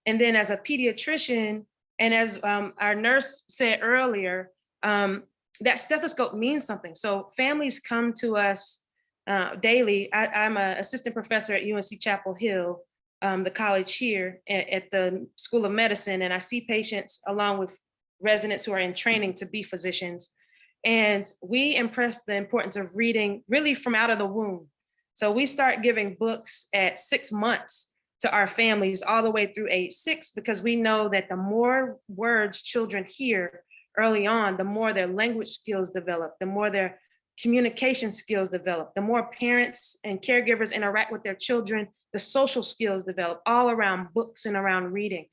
And then as a pediatrician, and as our nurse said earlier, that stethoscope means something. So families come to us daily. I'm an assistant professor at UNC Chapel Hill, the college here at the School of Medicine. And I see patients along with residents who are in training to be physicians. And we impress the importance of reading really from out of the womb. So we start giving books at 6 months to our families all the way through age 6, because we know that the more words children hear early on, the more their language skills develop, the more their communication skills develop, the more parents and caregivers interact with their children, the social skills develop, all around books and around reading.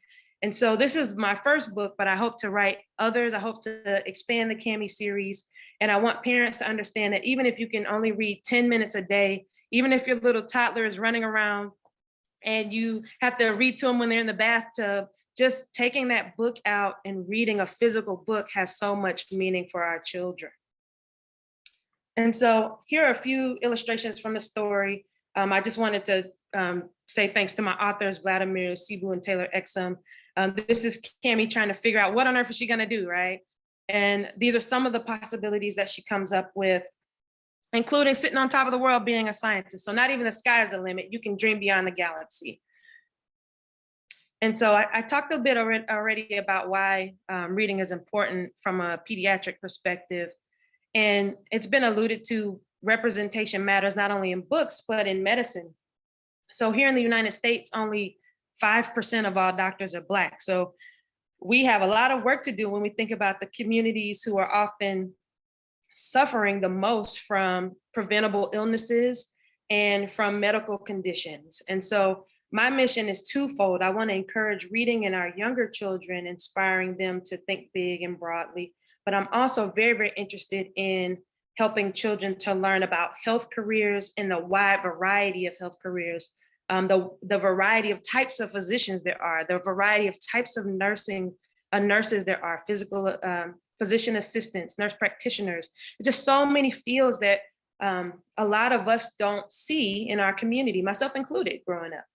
And so this is my first book, but I hope to write others. I hope to expand the Cammie series. And I want parents to understand that even if you can only read 10 minutes a day, even if your little toddler is running around and you have to read to them when they're in the bathtub, just taking that book out and reading a physical book has so much meaning for our children. And so here are a few illustrations from the story. I just wanted to say thanks to my authors, Vladimir, Sibu, and Taylor Exum. This is Cammie trying to figure out what on earth is she gonna do, right? And these are some of the possibilities that she comes up with, including sitting on top of the world being a scientist. So not even the sky is the limit. You can dream beyond the galaxy. And so I talked a bit already about why reading is important from a pediatric perspective. And it's been alluded to, representation matters not only in books, but in medicine. So here in the United States, only 5% of all doctors are Black. So we have a lot of work to do when we think about the communities who are often suffering the most from preventable illnesses and from medical conditions. And so my mission is twofold. I want to encourage reading in our younger children, inspiring them to think big and broadly. But I'm also very, very interested in helping children to learn about health careers and the wide variety of health careers, the variety of types of physicians there are, the variety of types of nurses there are, physical physician assistants, nurse practitioners, just so many fields that a lot of us don't see in our community, myself included, growing up.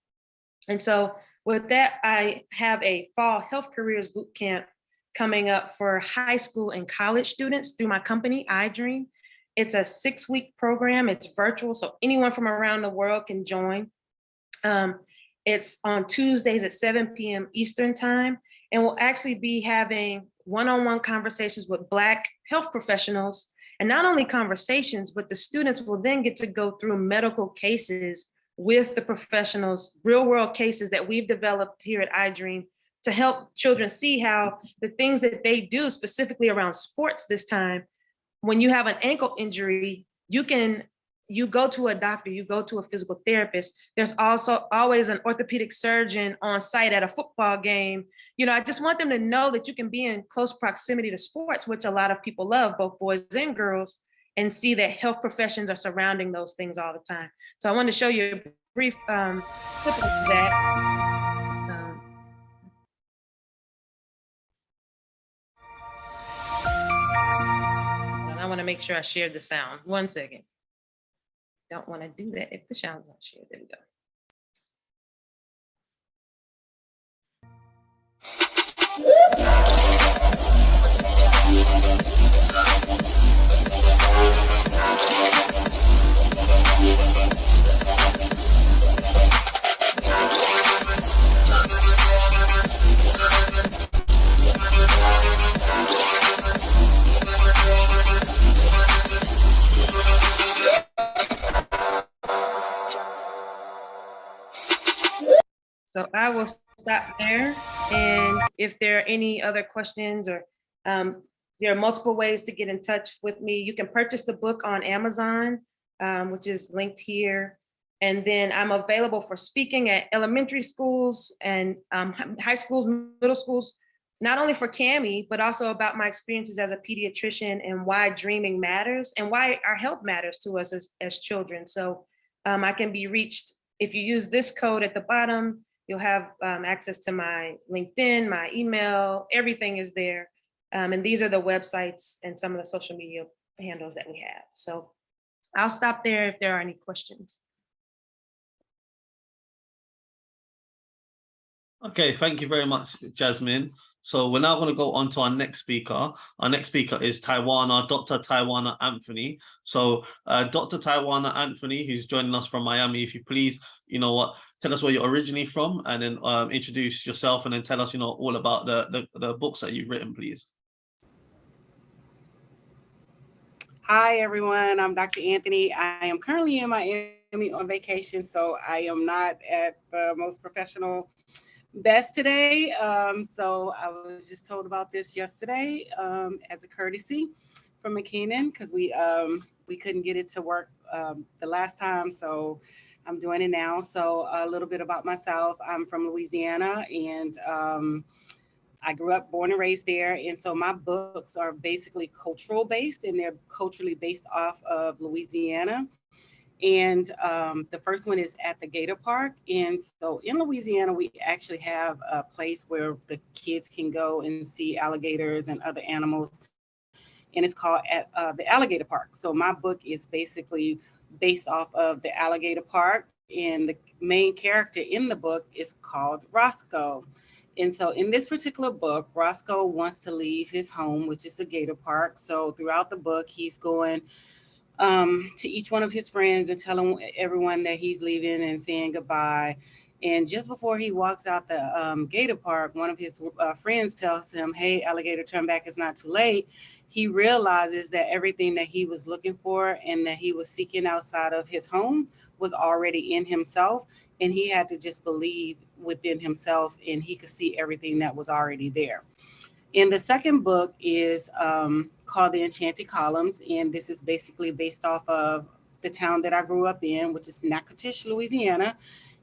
And so with that, I have a fall health careers boot camp coming up for high school and college students through my company, iDream. It's a 6-week program. It's virtual, so anyone from around the world can join. It's on Tuesdays at 7 p.m. Eastern time, and we'll actually be having one-on-one conversations with Black health professionals, and not only conversations, but the students will then get to go through medical cases with the professionals, real-world cases that we've developed here at iDream to help children see how the things that they do, specifically around sports this time, when you have an ankle injury, you go to a doctor, you go to a physical therapist. There's also always an orthopedic surgeon on site at a football game. You know, I just want them to know that you can be in close proximity to sports, which a lot of people love, both boys and girls, and see that health professions are surrounding those things all the time. So I wanted to show you a brief clip of that. I want to make sure I shared the sound. 1 second. don't want to do that if the sound's not shared. There we go. So I will stop there. And if there are any other questions or there are multiple ways to get in touch with me. You can purchase the book on Amazon, which is linked here. And then I'm available for speaking at elementary schools and high schools, middle schools, not only for CAMI, but also about my experiences as a pediatrician and why dreaming matters and why our health matters to us as children. So I can be reached, if you use this code at the bottom, you'll have access to my LinkedIn, my email, everything is there. And these are the websites and some of the social media handles that we have. So I'll stop there if there are any questions. Okay, thank you very much, Jasmine. So we're now going to go on to our next speaker. Our next speaker is Dr. Taiwanna Anthony. So Dr. Taiwanna Anthony, who's joining us from Miami, if you please, tell us where you're originally from and then introduce yourself and then tell us, all about the books that you've written, please. Hi, everyone. I'm Dr. Anthony. I am currently in Miami on vacation, so I am not at the most professional best today. So I was just told about this yesterday as a courtesy from Makonnen because we couldn't get it to work the last time, so I'm doing it now. So a little bit about myself. I'm from Louisiana, and I grew up, born and raised there. And so my books are basically cultural based, and they're culturally based off of Louisiana. And the first one is at the Gator Park. And so in Louisiana, we actually have a place where the kids can go and see alligators and other animals. And it's called the Alligator Park. So my book is basically based off of the Alligator Park. And the main character in the book is called Roscoe. And so in this particular book, Roscoe wants to leave his home, which is the Gator Park. So throughout the book, he's going to each one of his friends and telling everyone that he's leaving and saying goodbye. And just before he walks out the Gator Park, one of his friends tells him, "Hey, alligator, turn back, it's not too late." He realizes that everything that he was looking for and that he was seeking outside of his home was already in himself. And he had to just believe within himself, and he could see everything that was already there. And the second book is called The Enchanted Columns, and this is basically based off of the town that I grew up in, which is Natchitoches, Louisiana,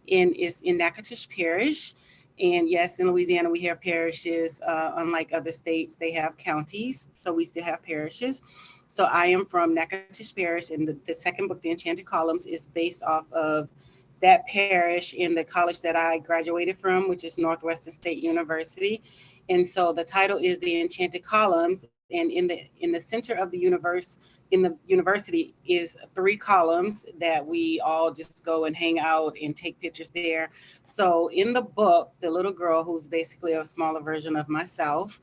and it's in Natchitoches Parish. And yes, in Louisiana, we have parishes. Unlike other states, they have counties, so we still have parishes. So I am from Natchitoches Parish, and the second book, The Enchanted Columns, is based off of that parish in the college that I graduated from, which is Northwestern State University. And so the title is The Enchanted Columns, and in the center of the universe, in the university, is 3 columns that we all just go and hang out and take pictures there. So in the book, the little girl, who's basically a smaller version of myself,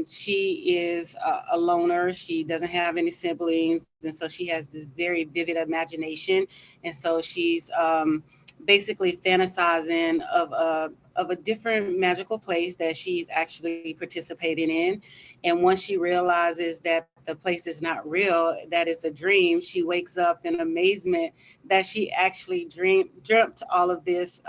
she is a loner. She doesn't have any siblings, and so she has this very vivid imagination. And so she's basically fantasizing of a different magical place that she's actually participating in. And once she realizes that the place is not real, that it's a dream, she wakes up in amazement that she actually dreamt all of this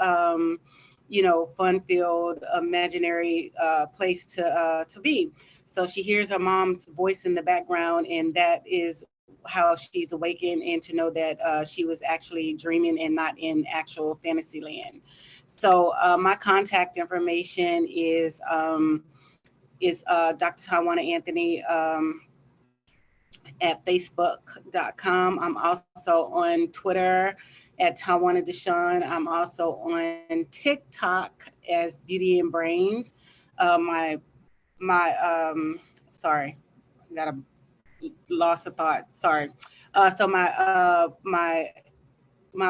fun-filled, imaginary place to be. So she hears her mom's voice in the background, and that is how she's awakened, and to know that she was actually dreaming and not in actual fantasy land. So my contact information is Dr. Taiwanna Anthony at facebook.com. I'm also on Twitter at Taiwanna Deshawn. I'm also on TikTok as Beauty and Brains. Sorry, I gotta lost a thought. Sorry. So my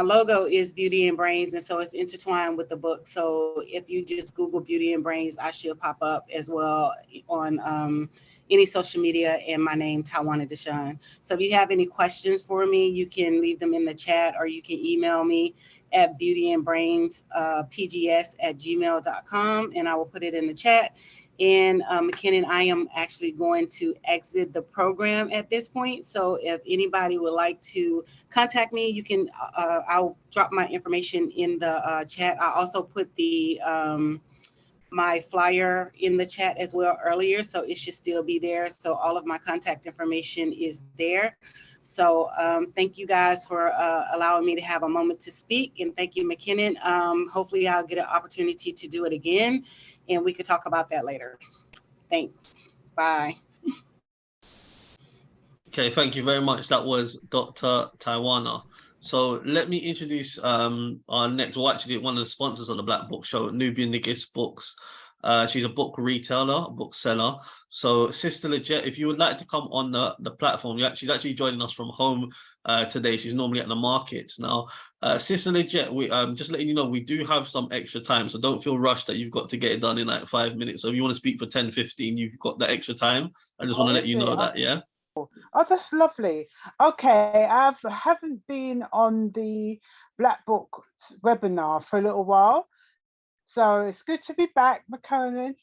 logo is Beauty and Brains, and so it's intertwined with the book. So if you just Google Beauty and Brains, I should pop up as well on any social media, and my name, Taiwanna Deshawn. So if you have any questions for me, you can leave them in the chat, or you can email me at beautyandbrainspgs@gmail.com, and I will put it in the chat. And McKinnon, I am actually going to exit the program at this point. So if anybody would like to contact me, you can, I'll drop my information in the chat. I also put the my flyer in the chat as well earlier, so it should still be there. So all of my contact information is there. So thank you guys for allowing me to have a moment to speak, and thank you, McKinnon. Hopefully I'll get an opportunity to do it again, and we could talk about that later. Thanks. Bye. Okay, thank you very much. That was Dr. Taiwanna. So let me introduce our next, well, actually one of the sponsors on the Black Book Show, Nubian Nigist Books. She's a book retailer, a bookseller. So Sister Lejet, if you would like to come on the platform, she's actually joining us from home today. She's normally at the markets now. Sister Lejet, we just letting you know, we do have some extra time, so don't feel rushed that you've got to get it done in like 5 minutes. So if you want to speak for 10, 15, you've got the extra time. I just want to let you know that, yeah? Oh, that's lovely. Okay, I haven't been on the Black Book webinar for a little while, so it's good to be back, Makonnen.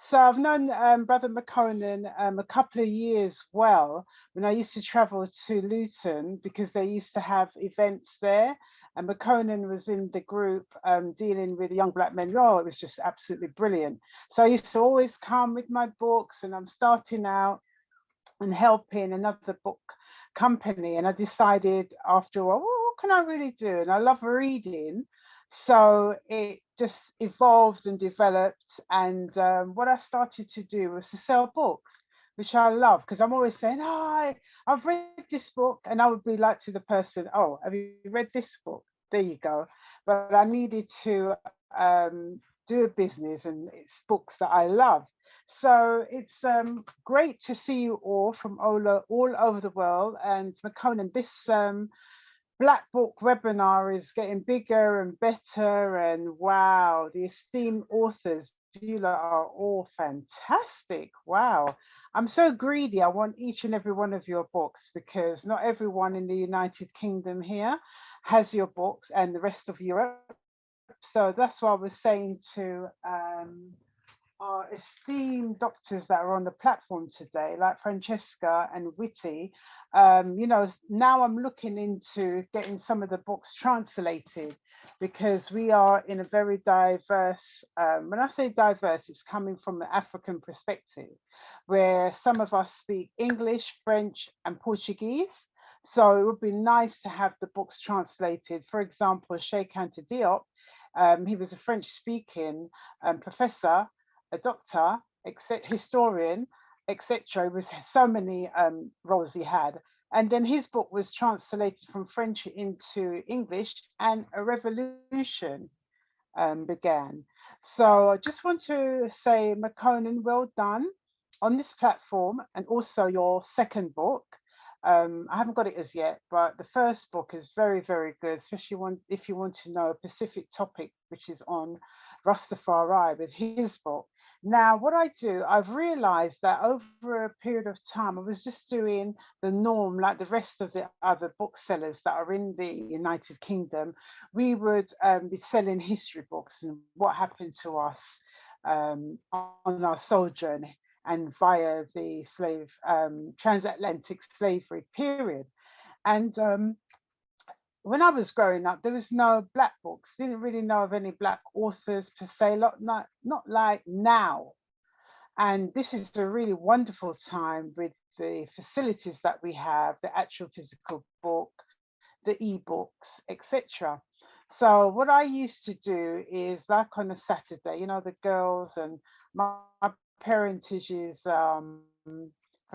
So I've known Brother Makonnen a couple of years well, when I used to travel to Luton because they used to have events there, and Makonnen was in the group dealing with young Black men. Oh, it was just absolutely brilliant. So I used to always come with my books, and I'm starting out and helping another book company, and I decided after a while, what can I really do? And I love reading, so it just evolved and developed, and what I started to do was to sell books, which I love, because I'm always saying, oh, I've read this book, and I would be like to the person, oh, have you read this book? There you go. But I needed to do a business, and it's books that I love. So it's great to see you all from all over the world. And Makonnen, this Black Book webinar is getting bigger and better. And wow, the esteemed authors, you lot are all fantastic. Wow. I'm so greedy. I want each and every one of your books, because not everyone in the United Kingdom here has your books, and the rest of Europe. So that's what I was saying to our esteemed doctors that are on the platform today, like Francesca and Witty. You know, now I'm looking into getting some of the books translated, because we are in a very diverse, when I say diverse, it's coming from the African perspective, where some of us speak English, French, and Portuguese. So it would be nice to have the books translated. For example, Cheikh Anta Diop, he was a French speaking professor, a doctor, historian, etc. It was so many roles he had. And then his book was translated from French into English, and a revolution began. So I just want to say, Makonnen, well done on this platform, and also your second book. I haven't got it as yet, but the first book is very, very good, especially if you want to know a specific topic, which is on Rastafari with his book. Now, what I do, I've realized that over a period of time, I was just doing the norm like the rest of the other booksellers that are in the United Kingdom. We would be selling history books and what happened to us on our sojourn and via the transatlantic slavery period. And when I was growing up, there was no Black books, didn't really know of any Black authors per se, not like now. And this is a really wonderful time with the facilities that we have, the actual physical book, the ebooks, etc. So what I used to do is, like on a Saturday, you know, the girls, and my parentage is from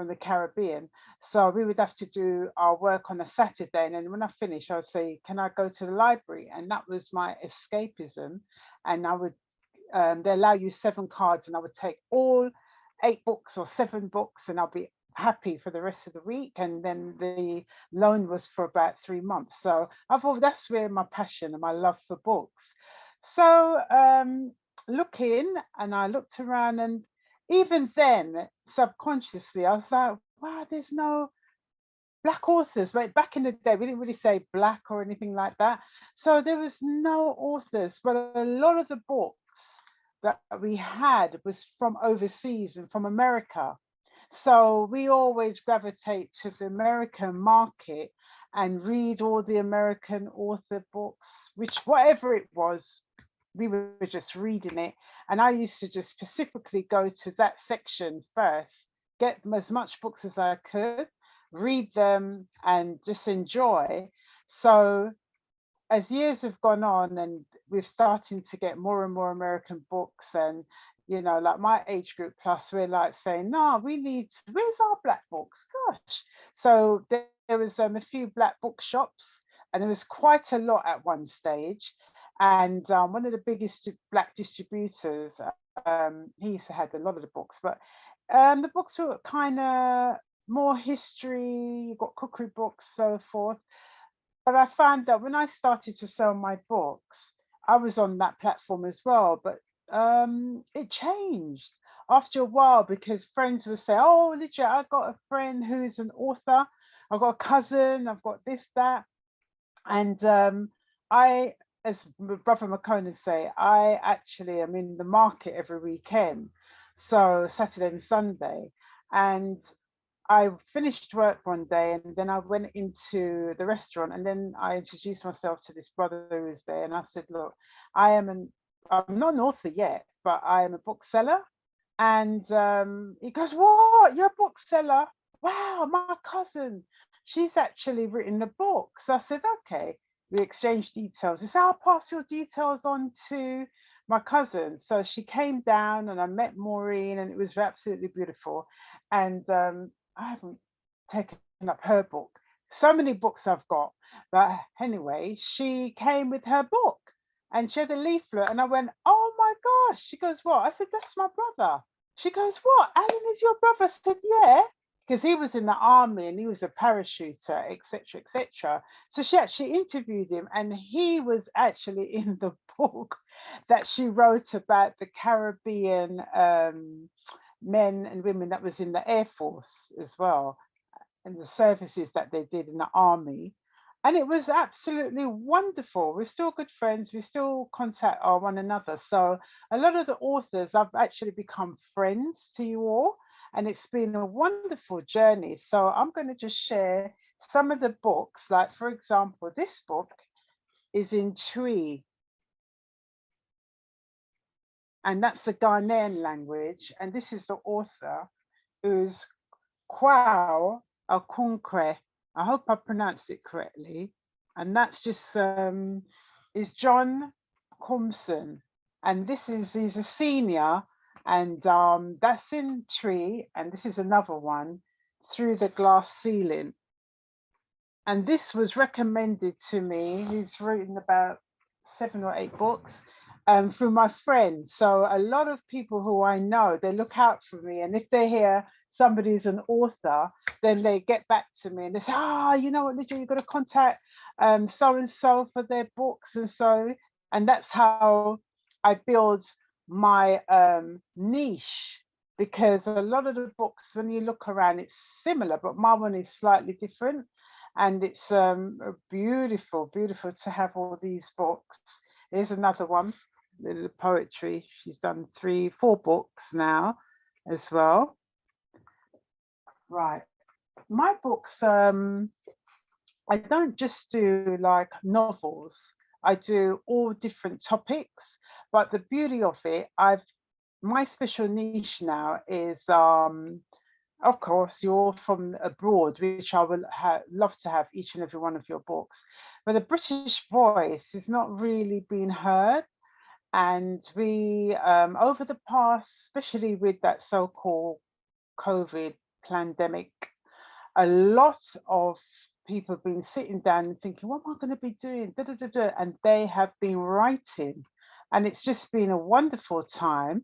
the Caribbean, so we would have to do our work on a Saturday, and then when I finish, I would say, can I go to the library? And that was my escapism. And I would they allow you 7 cards, and I would take all 8 books or 7 books, and I'll be happy for the rest of the week, and then the loan was for about 3 months. So I thought that's where my passion and my love for books. So looking, and I looked around, and even then subconsciously I was like, wow, there's no Black authors. Right, back in the day we didn't really say Black or anything like that, so there was no authors. But a lot of the books that we had was from overseas and from America, so we always gravitate to the American market and read all the American author books, which whatever it was, we were just reading it. And I used to just specifically go to that section first, get as much books as I could, read them and just enjoy. So as years have gone on and we're starting to get more and more American books, and you know, like my age group plus, we're like saying, no, we need, where's our Black books? Gosh. So there was a few Black bookshops, and there was quite a lot at one stage. And one of the biggest Black distributors, he used to have a lot of the books, but the books were kind of more history, you've got cookery books, so forth. But I found that when I started to sell my books, I was on that platform as well, but it changed after a while, because friends would say, oh, Lejet, I've got a friend who's an author, I've got a cousin, I've got this, that. And I, as Brother Makonnen say, I actually am in the market every weekend, so Saturday and Sunday. And I finished work one day, and then I went into the restaurant, and then I introduced myself to this brother who was there, and I said, look, I'm not an author yet, but I am a bookseller. And he goes, what, you're a bookseller? Wow, my cousin, she's actually written a book. So I said, okay. We exchanged details. He said, I'll pass your details on to my cousin. So she came down and I met Maureen, and it was absolutely beautiful. And I haven't taken up her book. So many books I've got. But anyway, she came with her book and she had a leaflet, and I went, oh my gosh. She goes, what? I said, that's my brother. She goes, what? Alan is your brother? I said, yeah. Because he was in the army and he was a parachuter, etc., etc. So she actually interviewed him, and he was actually in the book that she wrote about the Caribbean men and women that was in the Air Force as well, and the services that they did in the army. And it was absolutely wonderful. We're still good friends. We still contact one another. So a lot of the authors, I've actually become friends to you all. And it's been a wonderful journey. So I'm going to just share some of the books. Like, for example, this book is in Twi. And that's the Ghanaian language. And this is the author, who's Kwao Akunkwe. I hope I pronounced it correctly. And that's just is John Compson. And he's a senior. And that's in Twi, and this is another one, Through the Glass Ceiling. And this was recommended to me. He's written about 7 or 8 books through my friends. So a lot of people who I know, they look out for me. And if they hear somebody's an author, then they get back to me and they say, you know what, Lejet, you've got to contact so-and-so for their books. And that's how I build my niche, because a lot of the books, when you look around, it's similar, but my one is slightly different. And it's beautiful to have all these books. Here's another one, the poetry. She's done 3, 4 books now as well. Right, my books, I don't just do like novels. I do all different topics. But the beauty of it, my special niche now is, of course, you're from abroad, which I will love to have each and every one of your books. But the British voice is not really being heard. And we, over the past, especially with that so-called COVID pandemic, a lot of people have been sitting down and thinking, what am I going to be doing? And they have been writing. And it's just been a wonderful time,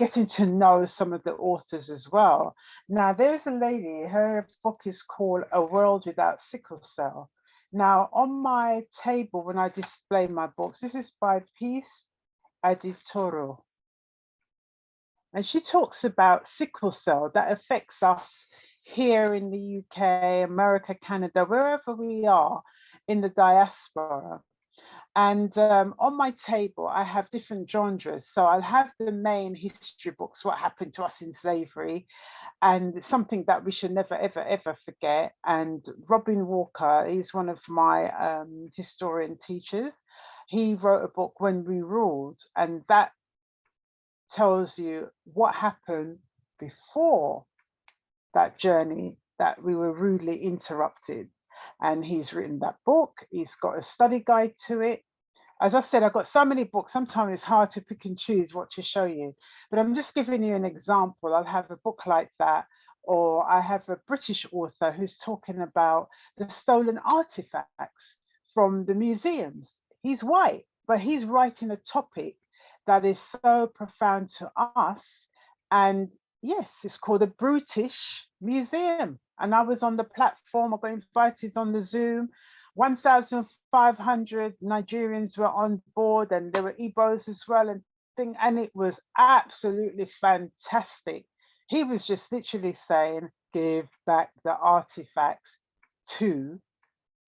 getting to know some of the authors as well. Now, there's a lady, her book is called A World Without Sickle Cell. Now, on my table, when I display my books, this is by Peace Aditoro. And she talks about sickle cell that affects us here in the UK, America, Canada, wherever we are in the diaspora. And on my table, I have different genres. So I'll have the main history books, what happened to us in slavery, and something that we should never, ever, ever forget. And Robin Walker is one of my historian teachers. He wrote a book, When We Ruled, and that tells you what happened before that journey that we were rudely interrupted. And he's written that book. He's got a study guide to it. As I said, I've got so many books, sometimes it's hard to pick and choose what to show you, but I'm just giving you an example. I'll have a book like that, or I have a British author who's talking about the stolen artifacts from the museums. He's white, but he's writing a topic that is so profound to us. And yes, it's called the British Museum. And I was on the platform, I got invited on the Zoom. 1,500 Nigerians were on board, and there were Igbos as well, and it was absolutely fantastic. He was just literally saying, give back the artifacts to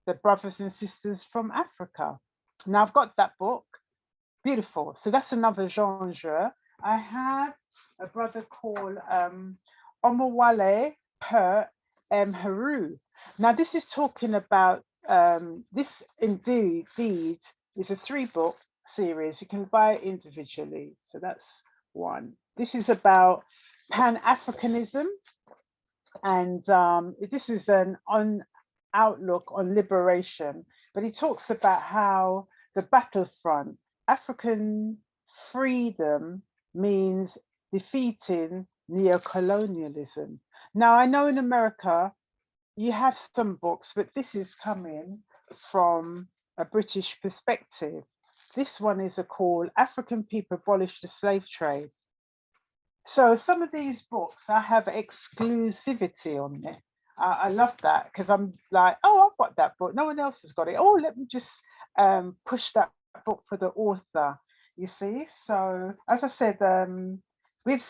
the brothers and sisters from Africa. Now I've got that book, beautiful. So that's another genre. I have a brother called Omowale Per Haru. Now this is talking about this indeed is a 3-book series. You can buy it individually. So that's one. This is about Pan-Africanism, and this is an outlook on liberation, but he talks about how the battlefront, African freedom means defeating neocolonialism. Now, I know in America, you have some books, but this is coming from a British perspective. This one is called African People Abolished the Slave Trade. So some of these books, I have exclusivity on it. I love that, because I'm like, oh, I've got that book. No one else has got it. Oh, let me just push that book for the author, you see? So as I said, with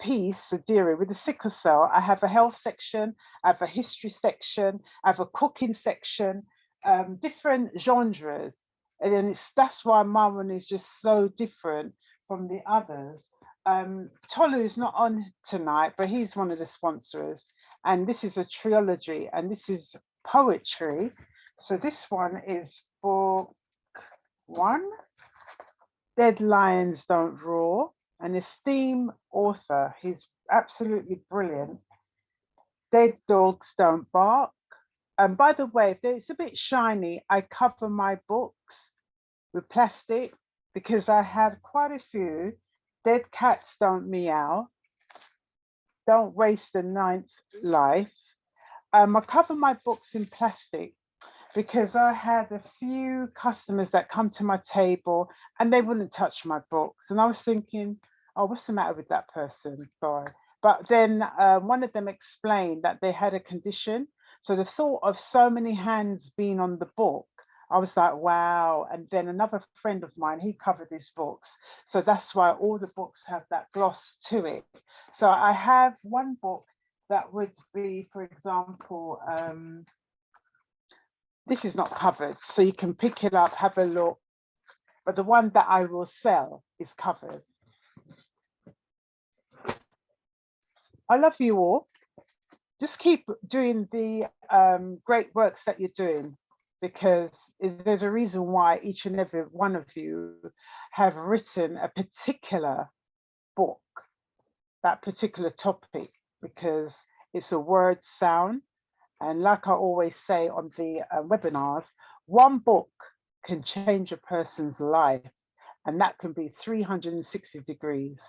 Peace, Adira, with the sickle cell, I have a health section, I have a history section, I have a cooking section, different genres. And then that's why my one is just so different from the others. Tolu is not on tonight, but he's one of the sponsors. And this is a trilogy, and this is poetry. So this one is book 1, Dead Lions Don't Roar. An esteemed author, he's absolutely brilliant. Dead Dogs Don't Bark. And by the way, if it's a bit shiny, I cover my books with plastic because I have quite a few. Dead Cats Don't Meow. Don't Waste the Ninth Life. I cover my books in plastic because I had a few customers that come to my table and they wouldn't touch my books. And I was thinking, oh, what's the matter with that person? Sorry. But then one of them explained that they had a condition. So the thought of so many hands being on the book, I was like, wow. And then another friend of mine, he covered his books. So that's why all the books have that gloss to it. So I have one book that would be, for example, this is not covered, so you can pick it up, have a look. But the one that I will sell is covered. I love you all. Just keep doing the great works that you're doing, because there's a reason why each and every one of you have written a particular book, that particular topic, because it's a word sound. And like I always say on the webinars, one book can change a person's life, and that can be 360 degrees.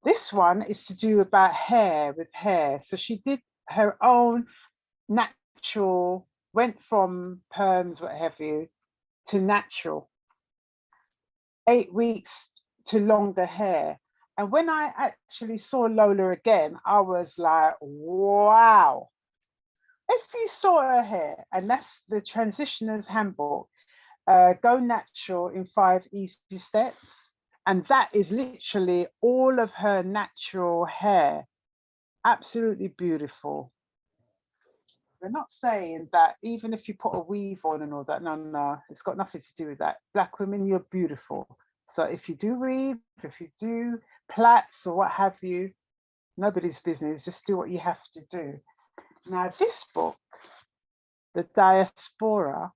This one is to do about hair, with hair. So she did her own natural, went from perms, what have you, to natural. 8 weeks to longer hair. And when I actually saw Lola again, I was like, wow. If you saw her hair, and that's the Transitioner's Handbook, Go Natural in 5 Easy Steps. And that is literally all of her natural hair. Absolutely beautiful. We're not saying that even if you put a weave on and all that, no, it's got nothing to do with that. Black women, you're beautiful. So if you do weave, if you do plaits or what have you, nobody's business, just do what you have to do. Now this book, The Diaspora,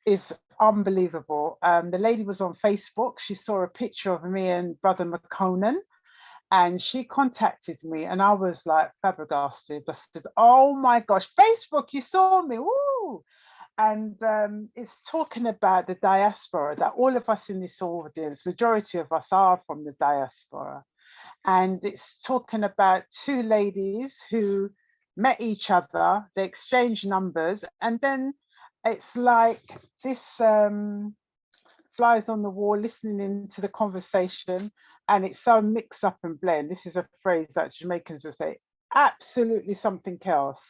is unbelievable. The lady was on Facebook. She saw a picture of me and Brother Makonnen, and she contacted me, and I was like flabbergasted. I said, "Oh my gosh, Facebook, you saw me, woo!" And it's talking about the diaspora, that all of us in this audience, majority of us are from the diaspora. And it's talking about 2 ladies who met each other, they exchanged numbers, and then it's like this flies on the wall listening into the conversation, and it's so mix up and blend. This is a phrase that Jamaicans will say, absolutely something else,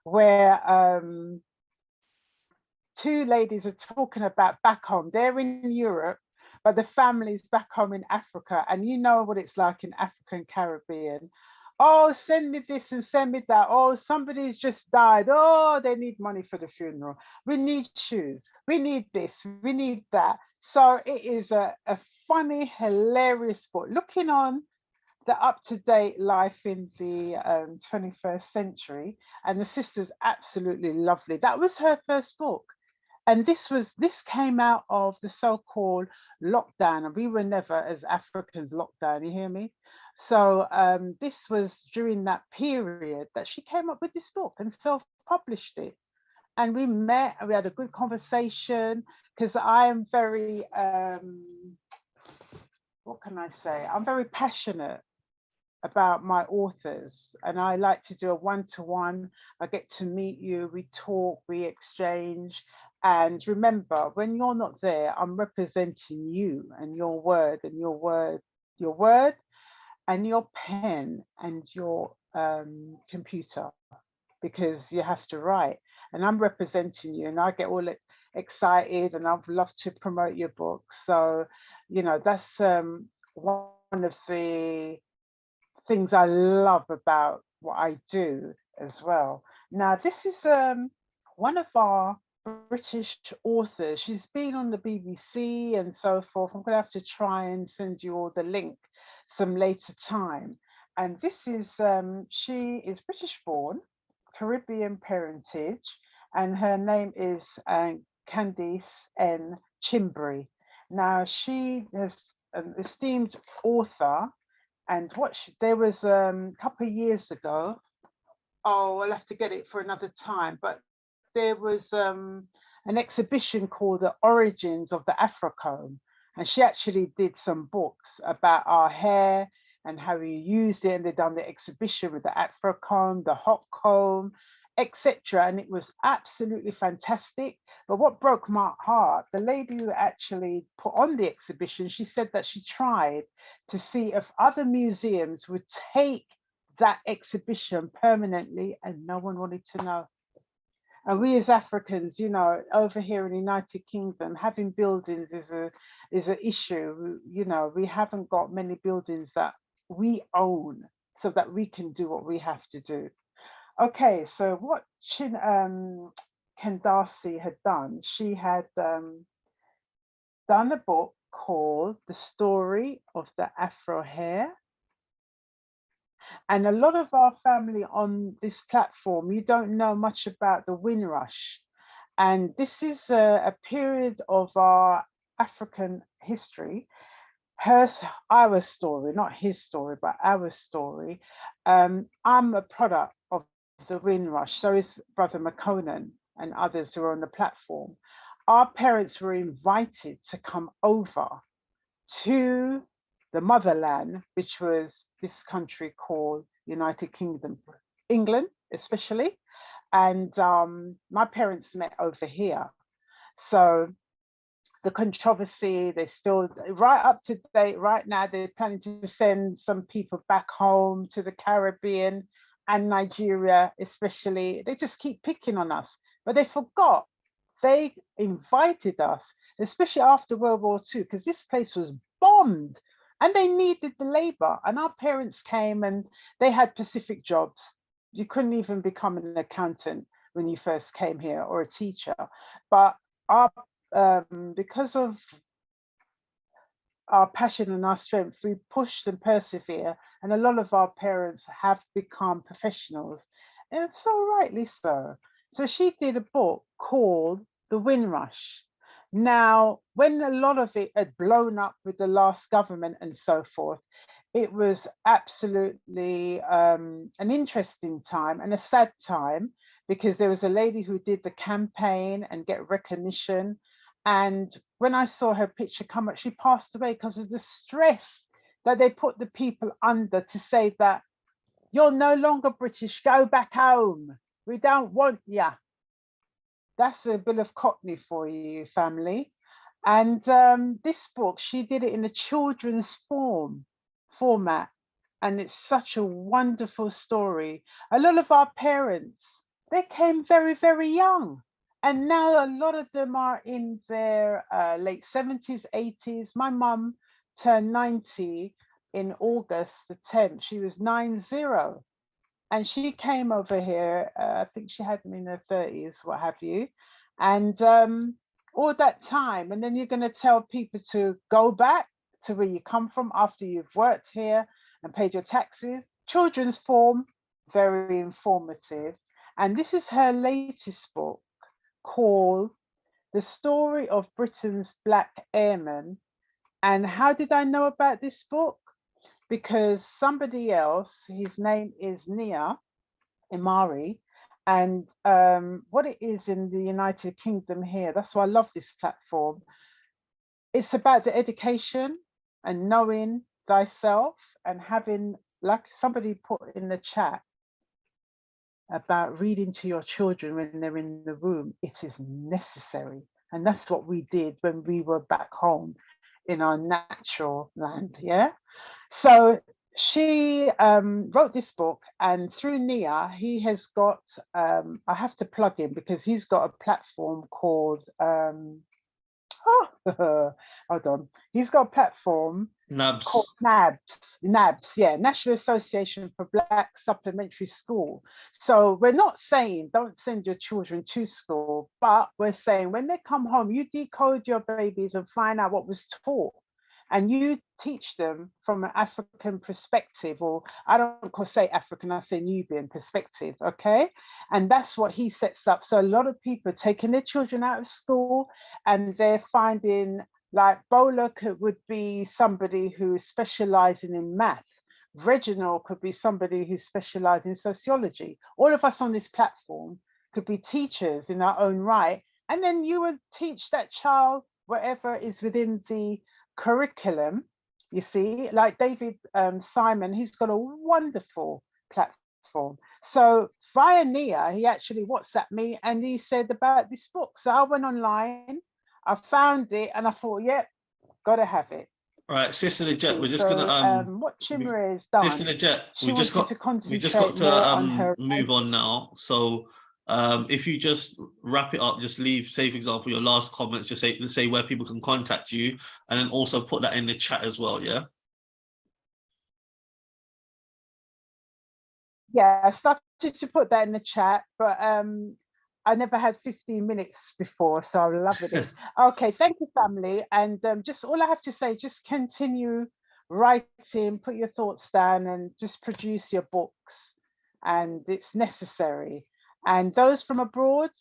where 2 ladies are talking about back home. They're in Europe, but the family's back home in Africa, and you know what it's like in Africa and Caribbean. Oh, send me this and send me that. Oh, somebody's just died. Oh, they need money for the funeral. We need shoes. We need this. We need that. So it is a funny, hilarious book, looking on the up-to-date life in the 21st century. And the sister's absolutely lovely. That was her first book. And this came out of the so-called lockdown, and we were never, as Africans, locked down, you hear me? So this was during that period that she came up with this book and self-published it. And we met and we had a good conversation, because I am very, what can I say? I'm very passionate about my authors, and I like to do a one-to-one. I get to meet you, we talk, we exchange. And remember, when you're not there, I'm representing you and your word and your word and your pen and your computer, because you have to write. And I'm representing you, and I get all excited, and I'd love to promote your book. So, you know, that's one of the things I love about what I do as well. Now, this is one of our British authors. She's been on the BBC and so forth. I'm going to have to try and send you all the link some later time. And this is, she is British born, Caribbean parentage, and her name is Candice N. Chimbry. Now, she is an esteemed author, and there was a couple of years ago, oh, I'll have to get it for another time, but there was an exhibition called The Origins of the Afrocomb, and she actually did some books about our hair and how we used it, and they done the exhibition with the Afrocomb, the hot comb, etc. And it was absolutely fantastic. But what broke my heart, the lady who actually put on the exhibition, she said that she tried to see if other museums would take that exhibition permanently, and no one wanted to know. And we as Africans, you know, over here in the United Kingdom, having buildings is an issue. You know, we haven't got many buildings that we own so that we can do what we have to do. Okay, so what Candace had done, she had done a book called The Story of the Afro Hair. And a lot of our family on this platform, you don't know much about the Windrush. And this is a period of our African history. Our story, not his story, but our story. I'm a product of the Windrush, so is Brother Makonnen and others who are on the platform. Our parents were invited to come over to the motherland, which was this country called United Kingdom, England especially. And my parents met over here. So the controversy. They're still right up to date right now. They're planning to send some people back home to the Caribbean and Nigeria, especially. They just keep picking on us, but they forgot they invited us, especially after World War II, because this place was bombed and they needed the labor. And our parents came and they had specific jobs. You couldn't even become an accountant when you first came here, or a teacher. But our because of our passion and our strength, we pushed and persevere, and a lot of our parents have become professionals, and so rightly so. So she did a book called The Windrush. Now, when a lot of it had blown up with the last government and so forth, it was absolutely an interesting time and a sad time, because there was a lady who did the campaign and get recognition. And when I saw her picture come up, she passed away because of the stress that they put the people under to say that you're no longer British, go back home. We don't want ya. That's a bit of Cockney for you, family. And this book, she did it in a children's format. And it's such a wonderful story. A lot of our parents, they came very, very young. And now a lot of them are in their late 70s, 80s. My mum turned 90 in August the 10th. She was 90. And she came over here, I think she had them in her 30s, what have you. And all that time, and then you're going to tell people to go back to where you come from after you've worked here and paid your taxes. Children's form, very informative. And this is her latest book, called The Story of Britain's Black Airmen. And how did I know about this book? Because somebody else, his name is Nia Imari, and what it is in the United Kingdom here, that's why I love this platform. It's about the education and knowing thyself, and having, like somebody put in the chat, about reading to your children when they're in the room. It is necessary. And that's what we did when we were back home in our natural land, yeah? So she wrote this book, and through Nia, he has got, I have to plug him because he's got a platform called, hold on. He's got a platform called NABS, yeah, National Association for Black Supplementary School. So we're not saying don't send your children to school, but we're saying when they come home, you decode your babies and find out what was taught. And you teach them from an African perspective, or I don't say African, I say Nubian perspective, okay? And that's what he sets up. So a lot of people are taking their children out of school, and they're finding, like Bola would be somebody who is specializing in math. Reginald could be somebody who's specialized in sociology. All of us on this platform could be teachers in our own right. And then you would teach that child whatever is within the curriculum, you see, like David Simon, he's got a wonderful platform. So via Nia, he actually WhatsApped me and he said about this book. So I went online, I found it, and I thought, yep, gotta have it. All right, Sister Lejet, we're just gonna what Chimera has done. Sister Lejet, we just got to on move on now. So if you just wrap it up, just leave, say for example, your last comments, just say where people can contact you, and then also put that in the chat as well, yeah? Yeah, I started to put that in the chat, but I never had 15 minutes before, so I'm loving it. Okay, thank you, family. And just all I have to say is just continue writing, put your thoughts down, and just produce your books. And it's necessary. And those from abroad,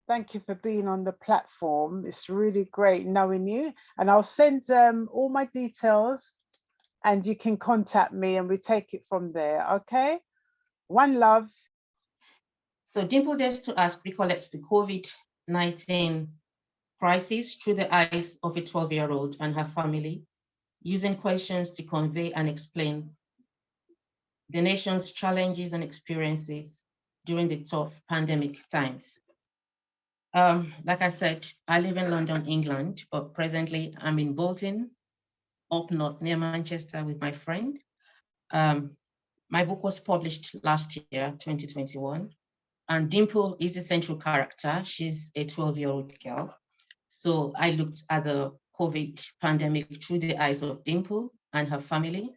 thank you for being on the platform. It's really great knowing you. And I'll send all my details, and you can contact me and we take it from there, okay? One love. So Dimple just to ask recollects the COVID-19 crisis through the eyes of a 12-year-old and her family, using questions to convey and explain the nation's challenges and experiences during the tough pandemic times. Like I said, I live in London, England, but presently I'm in Bolton, up north near Manchester with my friend. My book was published last year, 2021, and Dimple is the central character. She's a 12-year-old girl. So I looked at the COVID pandemic through the eyes of Dimple and her family.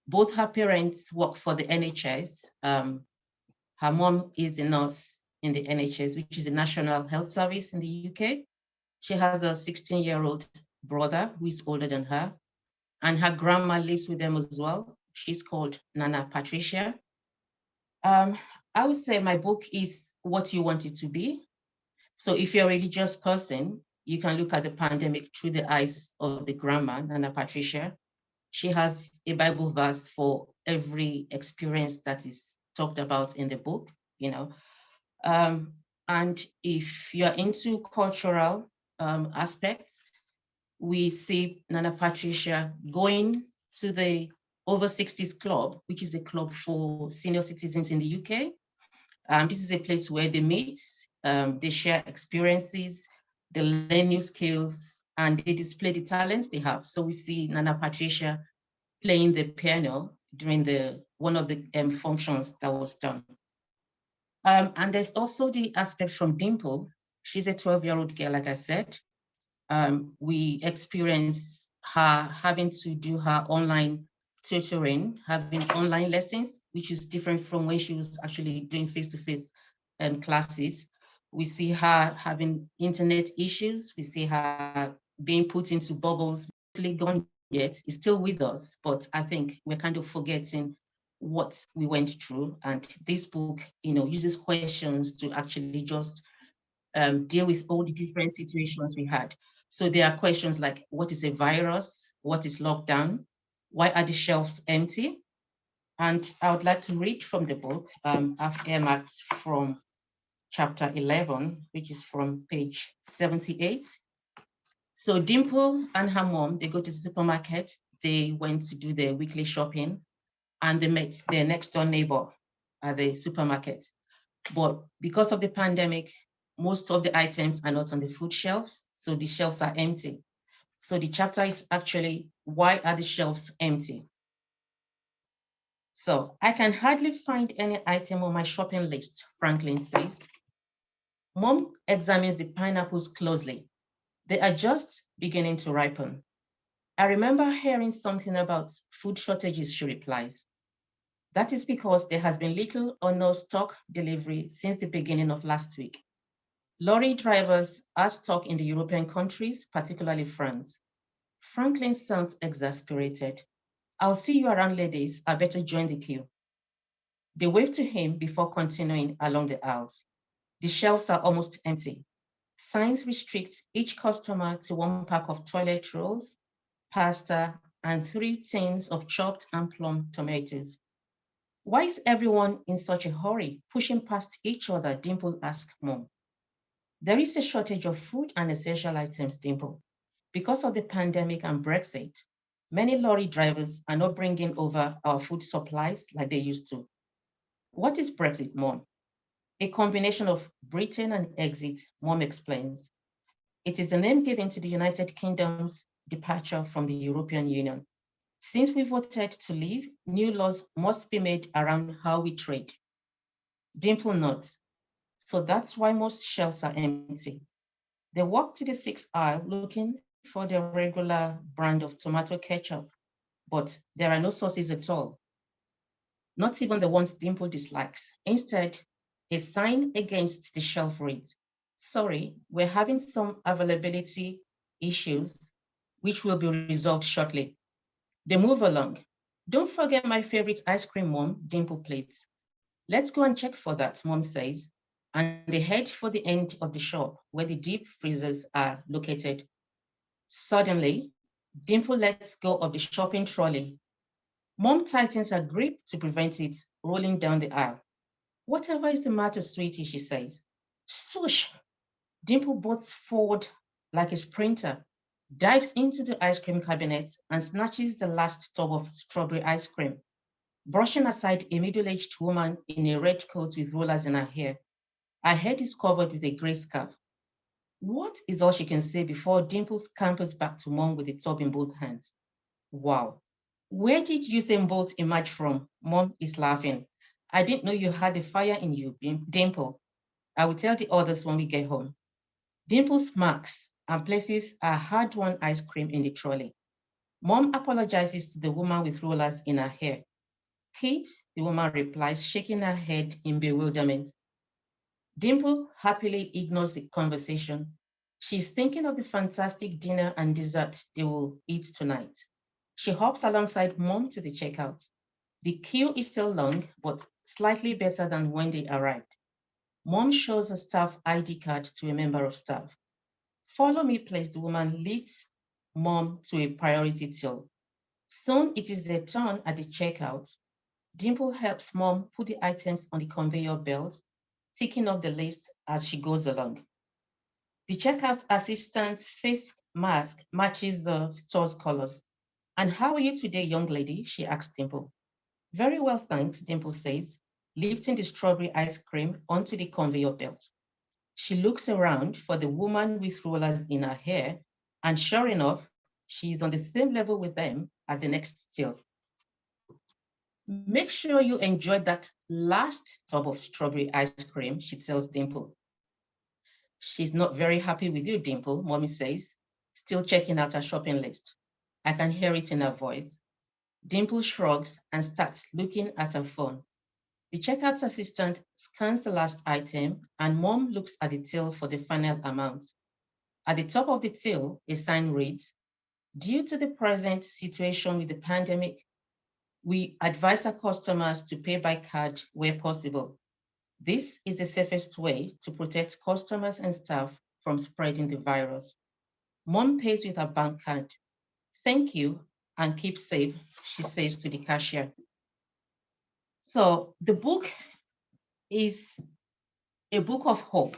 Both her parents work for the NHS. Her mom is a nurse in the NHS, which is the National Health Service in the UK. She has a 16-year-old brother who is older than her, and her grandma lives with them as well. She's called Nana Patricia. I would say my book is what you want it to be. So if you're a religious person, you can look at the pandemic through the eyes of the grandma, Nana Patricia. She has a Bible verse for every experience that is talked about in the book, you know. And if you're into cultural aspects, we see Nana Patricia going to the Over 60s Club, which is a club for senior citizens in the UK. This is a place where they meet, they share experiences, they learn new skills, and they display the talents they have. So we see Nana Patricia playing the piano during one of the functions that was done. And there's also the aspects from Dimple. She's a 12-year-old girl, like I said. We experience her having to do her online tutoring, having online lessons, which is different from when she was actually doing face-to-face classes. We see her having internet issues. We see her being put into bubbles. Gone yet, is still with us, but I think we're kind of forgetting what we went through. And this book, you know, uses questions to actually just deal with all the different situations we had. So there are questions like, what is a virus? What is lockdown? Why are the shelves empty? And I would like to read from the book. I've earmarked from chapter 11, which is from page 78. So Dimple and her mom, they go to the supermarket. They went to do their weekly shopping, and they met their next door neighbor at the supermarket. But because of the pandemic, most of the items are not on the food shelves, so the shelves are empty. So the chapter is actually, why are the shelves empty? So I can hardly find any item on my shopping list, Franklin says. Mom examines the pineapples closely. They are just beginning to ripen. I remember hearing something about food shortages, she replies. That is because there has been little or no stock delivery since the beginning of last week. Lorry drivers are stuck in the European countries, particularly France. Franklin sounds exasperated. I'll see you around, ladies. I better join the queue. They wave to him before continuing along the aisles. The shelves are almost empty. Signs restrict each customer to 1 pack of toilet rolls, pasta, and 3 tins of chopped and plum tomatoes. Why is everyone in such a hurry, pushing past each other? Dimple asked Mom. There is a shortage of food and essential items, Dimple. Because of the pandemic and Brexit, many lorry drivers are not bringing over our food supplies like they used to. What is Brexit, Mom? A combination of Britain and exit, Mom explains. It is the name given to the United Kingdom's departure from the European Union. Since we voted to leave, new laws must be made around how we trade. Dimple nods. So that's why most shelves are empty. They walk to the 6th aisle looking for their regular brand of tomato ketchup, but there are no sauces at all. Not even the ones Dimple dislikes. Instead, a sign against the shelf reads, sorry, we're having some availability issues, which will be resolved shortly. They move along. Don't forget my favorite ice cream, Mom, Dimple pleads. Let's go and check for that, Mom says, and they head for the end of the shop where the deep freezers are located. Suddenly, Dimple lets go of the shopping trolley. Mom tightens her grip to prevent it rolling down the aisle. Whatever is the matter, sweetie, she says. Swoosh! Dimple bots forward like a sprinter, dives into the ice cream cabinet and snatches the last tub of strawberry ice cream, brushing aside a middle-aged woman in a red coat with rollers in her hair. Her head is covered with a gray scarf. What is all she can say before Dimple scampers back to Mom with the tub in both hands? Wow. Where did Usain Bolt emerge from? Mom is laughing. I didn't know you had a fire in you, Dimple. I will tell the others when we get home. Dimple smirks and places a hard-won ice cream in the trolley. Mom apologizes to the woman with rollers in her hair. Kate, the woman replies, shaking her head in bewilderment. Dimple happily ignores the conversation. She's thinking of the fantastic dinner and dessert they will eat tonight. She hops alongside Mom to the checkout. The queue is still long, but slightly better than when they arrived. Mom shows a staff ID card to a member of staff. Follow me, please. The woman leads Mom to a priority till. Soon it is their turn at the checkout. Dimple helps Mom put the items on the conveyor belt, ticking off the list as she goes along. The checkout assistant's face mask matches the store's colors. And how are you today, young lady? She asks Dimple. Very well, thanks, Dimple says, lifting the strawberry ice cream onto the conveyor belt. She looks around for the woman with rollers in her hair, and sure enough, she's on the same level with them at the next till. Make sure you enjoyed that last tub of strawberry ice cream, she tells Dimple. She's not very happy with you, Dimple, Mommy says, still checking out her shopping list. I can hear it in her voice. Dimple shrugs and starts looking at her phone. The checkout assistant scans the last item and Mom looks at the till for the final amount. At the top of the till, a sign reads, due to the present situation with the pandemic, we advise our customers to pay by card where possible. This is the safest way to protect customers and staff from spreading the virus. Mom pays with her bank card. Thank you and keep safe, she says to the cashier. So the book is a book of hope.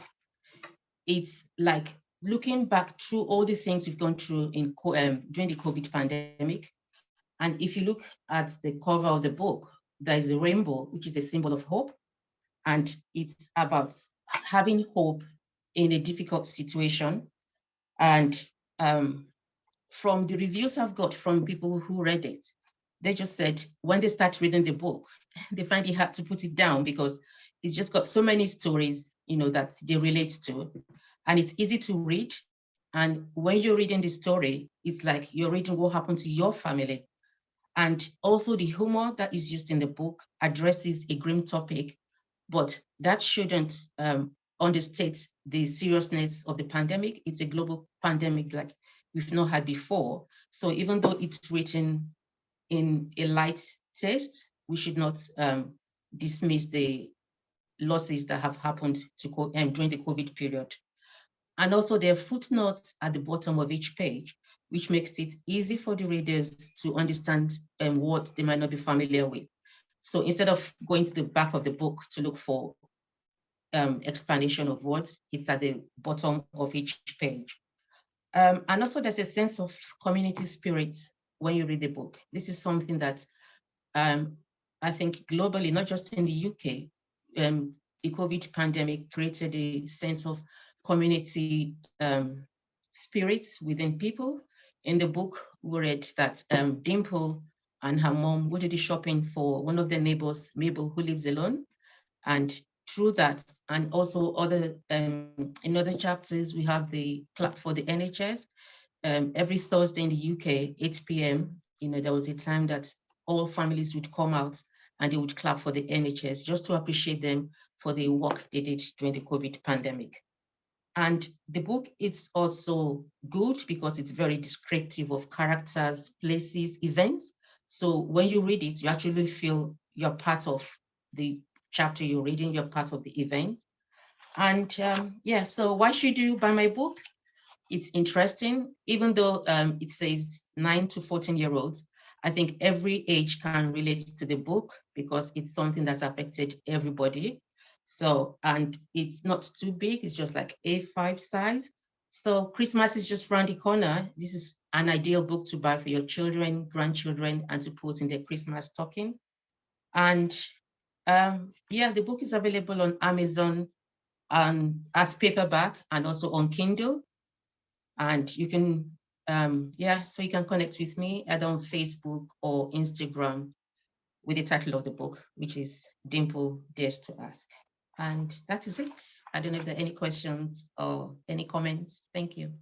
It's like looking back through all the things we've gone through during the COVID pandemic. And if you look at the cover of the book, there is a rainbow, which is a symbol of hope. And it's about having hope in a difficult situation. And from the reviews I've got from people who read it, they just said when they start reading the book, they find it hard to put it down because it's just got so many stories, that they relate to. And it's easy to read. And when you're reading the story, it's like you're reading what happened to your family. And also the humor that is used in the book addresses a grim topic, but that shouldn't understate the seriousness of the pandemic. It's a global pandemic like we've not had before. So even though it's written in a light taste, we should not dismiss the losses that have happened during the COVID period. And also there are footnotes at the bottom of each page, which makes it easy for the readers to understand what they might not be familiar with. So instead of going to the back of the book to look for explanation of words, it's at the bottom of each page. And also there's a sense of community spirit when you read the book. This is something that I think globally, not just in the UK, the COVID pandemic created a sense of community spirit within people. In the book, we read that Dimple and her mom go to the shopping for one of their neighbors, Mabel, who lives alone. And through that, and also other in other chapters, we have the clap for the NHS. Every Thursday in the UK, 8 p.m., there was a time that all families would come out and they would clap for the NHS just to appreciate them for the work they did during the COVID pandemic. And the book is also good because it's very descriptive of characters, places, events. So when you read it, you actually feel you're part of the chapter you're reading, you're part of the event. And so why should you buy my book? It's interesting, even though it says 9 to 14-year-olds, I think every age can relate to the book because it's something that's affected everybody. So, and it's not too big, it's just like A5 size. So Christmas is just around the corner. This is an ideal book to buy for your children, grandchildren, and to put in their Christmas stocking. And the book is available on Amazon, as paperback and also on Kindle. And you can, so you can connect with me either on Facebook or Instagram with the title of the book, which is Dimple Dares to Ask. And that is it. I don't know if there are any questions or any comments. Thank you.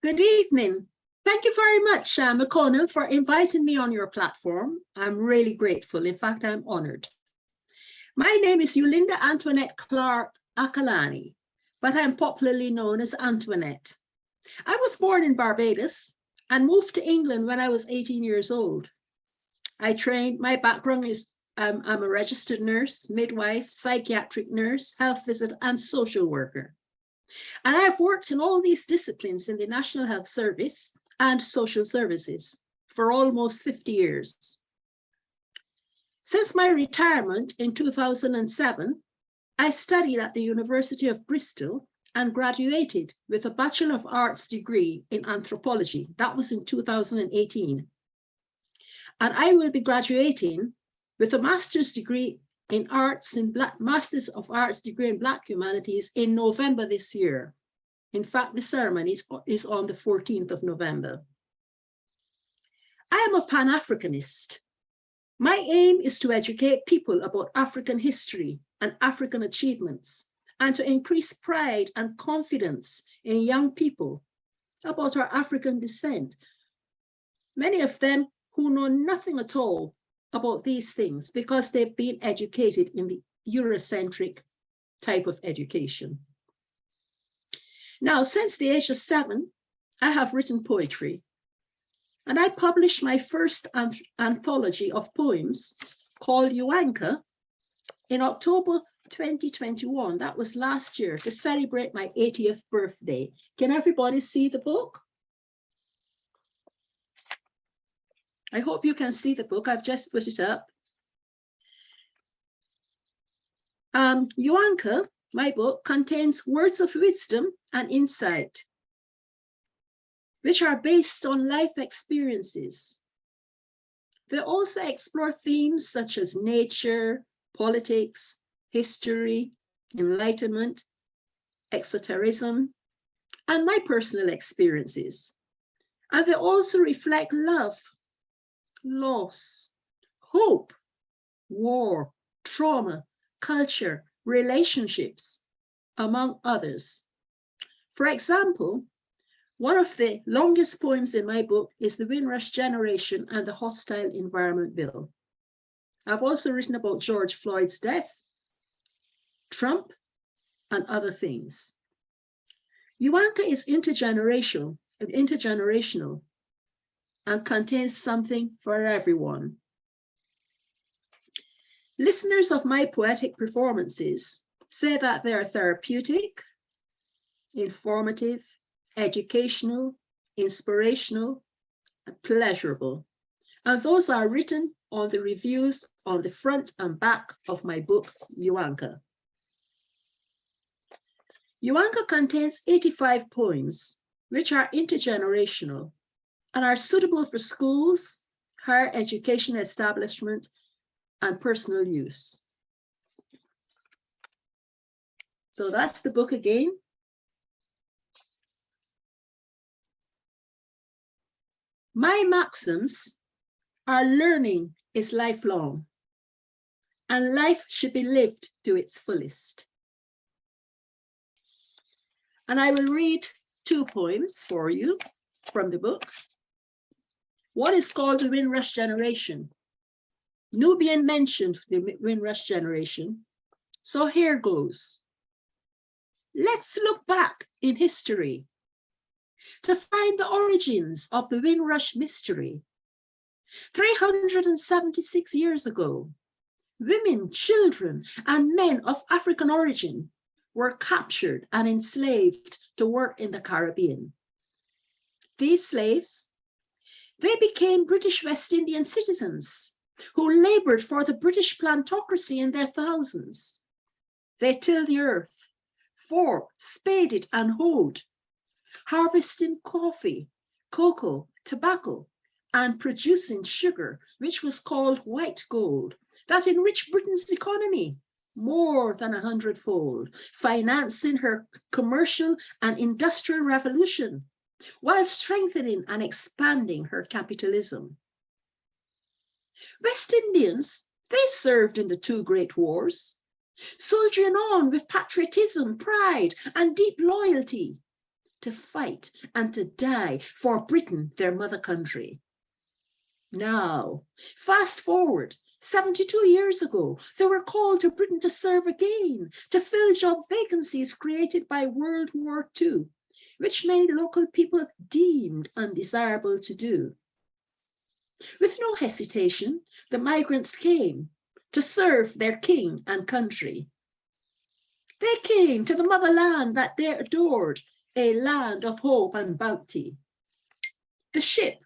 Good evening. Thank you very much, Makonnen, for inviting me on your platform. I'm really grateful. In fact, I'm honored. My name is Eulinda Antoinette Clarke-Akalanne, but I'm popularly known as Antoinette. I was born in Barbados and moved to England when I was 18 years old. My background is I'm a registered nurse, midwife, psychiatric nurse, health visitor, and social worker. And I've worked in all these disciplines in the National Health Service and social services for almost 50 years. Since my retirement in 2007, I studied at the University of Bristol and graduated with a Bachelor of Arts degree in anthropology. That was in 2018. And I will be graduating with a master's degree in Masters of Arts degree in Black Humanities in November this year. In fact, the ceremony is on the 14th of November. I am a Pan-Africanist. My aim is to educate people about African history and African achievements, and to increase pride and confidence in young people about our African descent. Many of them who know nothing at all about these things because they've been educated in the Eurocentric type of education. Now, since the age of 7, I have written poetry, and I published my first anthology of poems called Yuanka in October 2021. That was last year to celebrate my 80th birthday. Can everybody see the book? I hope you can see the book. I've just put it up. Yuanka, my book, contains words of wisdom and insight, which are based on life experiences. They also explore themes such as nature, politics, history, enlightenment, exoterism, and my personal experiences. And they also reflect love, loss, hope, war, trauma, culture, relationships, among others. For example, one of the longest poems in my book is The Windrush Generation and the Hostile Environment Bill. I've also written about George Floyd's death, Trump, and other things. Yuanka is intergenerational and contains something for everyone. Listeners of my poetic performances say that they are therapeutic, informative, educational, inspirational, and pleasurable. And those are written on the reviews on the front and back of my book, Yuanka. Yuanka contains 85 poems, which are intergenerational and are suitable for schools, higher education establishment, and personal use. So that's the book again. My maxims are: learning is lifelong, and life should be lived to its fullest. And I will read 2 poems for you from the book. One is called The Windrush Generation. Nubian mentioned the Windrush Generation, so here goes. Let's look back in history to find the origins of the Windrush mystery. 376 years ago, women, children, and men of African origin were captured and enslaved to work in the Caribbean. These slaves, they became British West Indian citizens who labored for the British plantocracy in their thousands. They tilled the earth, forked, spaded, and hoed, harvesting coffee, cocoa, tobacco, and producing sugar, which was called white gold, that enriched Britain's economy more than 100-fold, financing her commercial and industrial revolution while strengthening and expanding her capitalism. West Indians, they served in the two great wars, soldiering on with patriotism, pride, and deep loyalty to fight and to die for Britain, their mother country. Now, fast forward 72 years ago, they were called to Britain to serve again, to fill job vacancies created by World War II, which many local people deemed undesirable to do. With no hesitation, the migrants came to serve their king and country. They came to the motherland that they adored, a land of hope and bounty. The ship,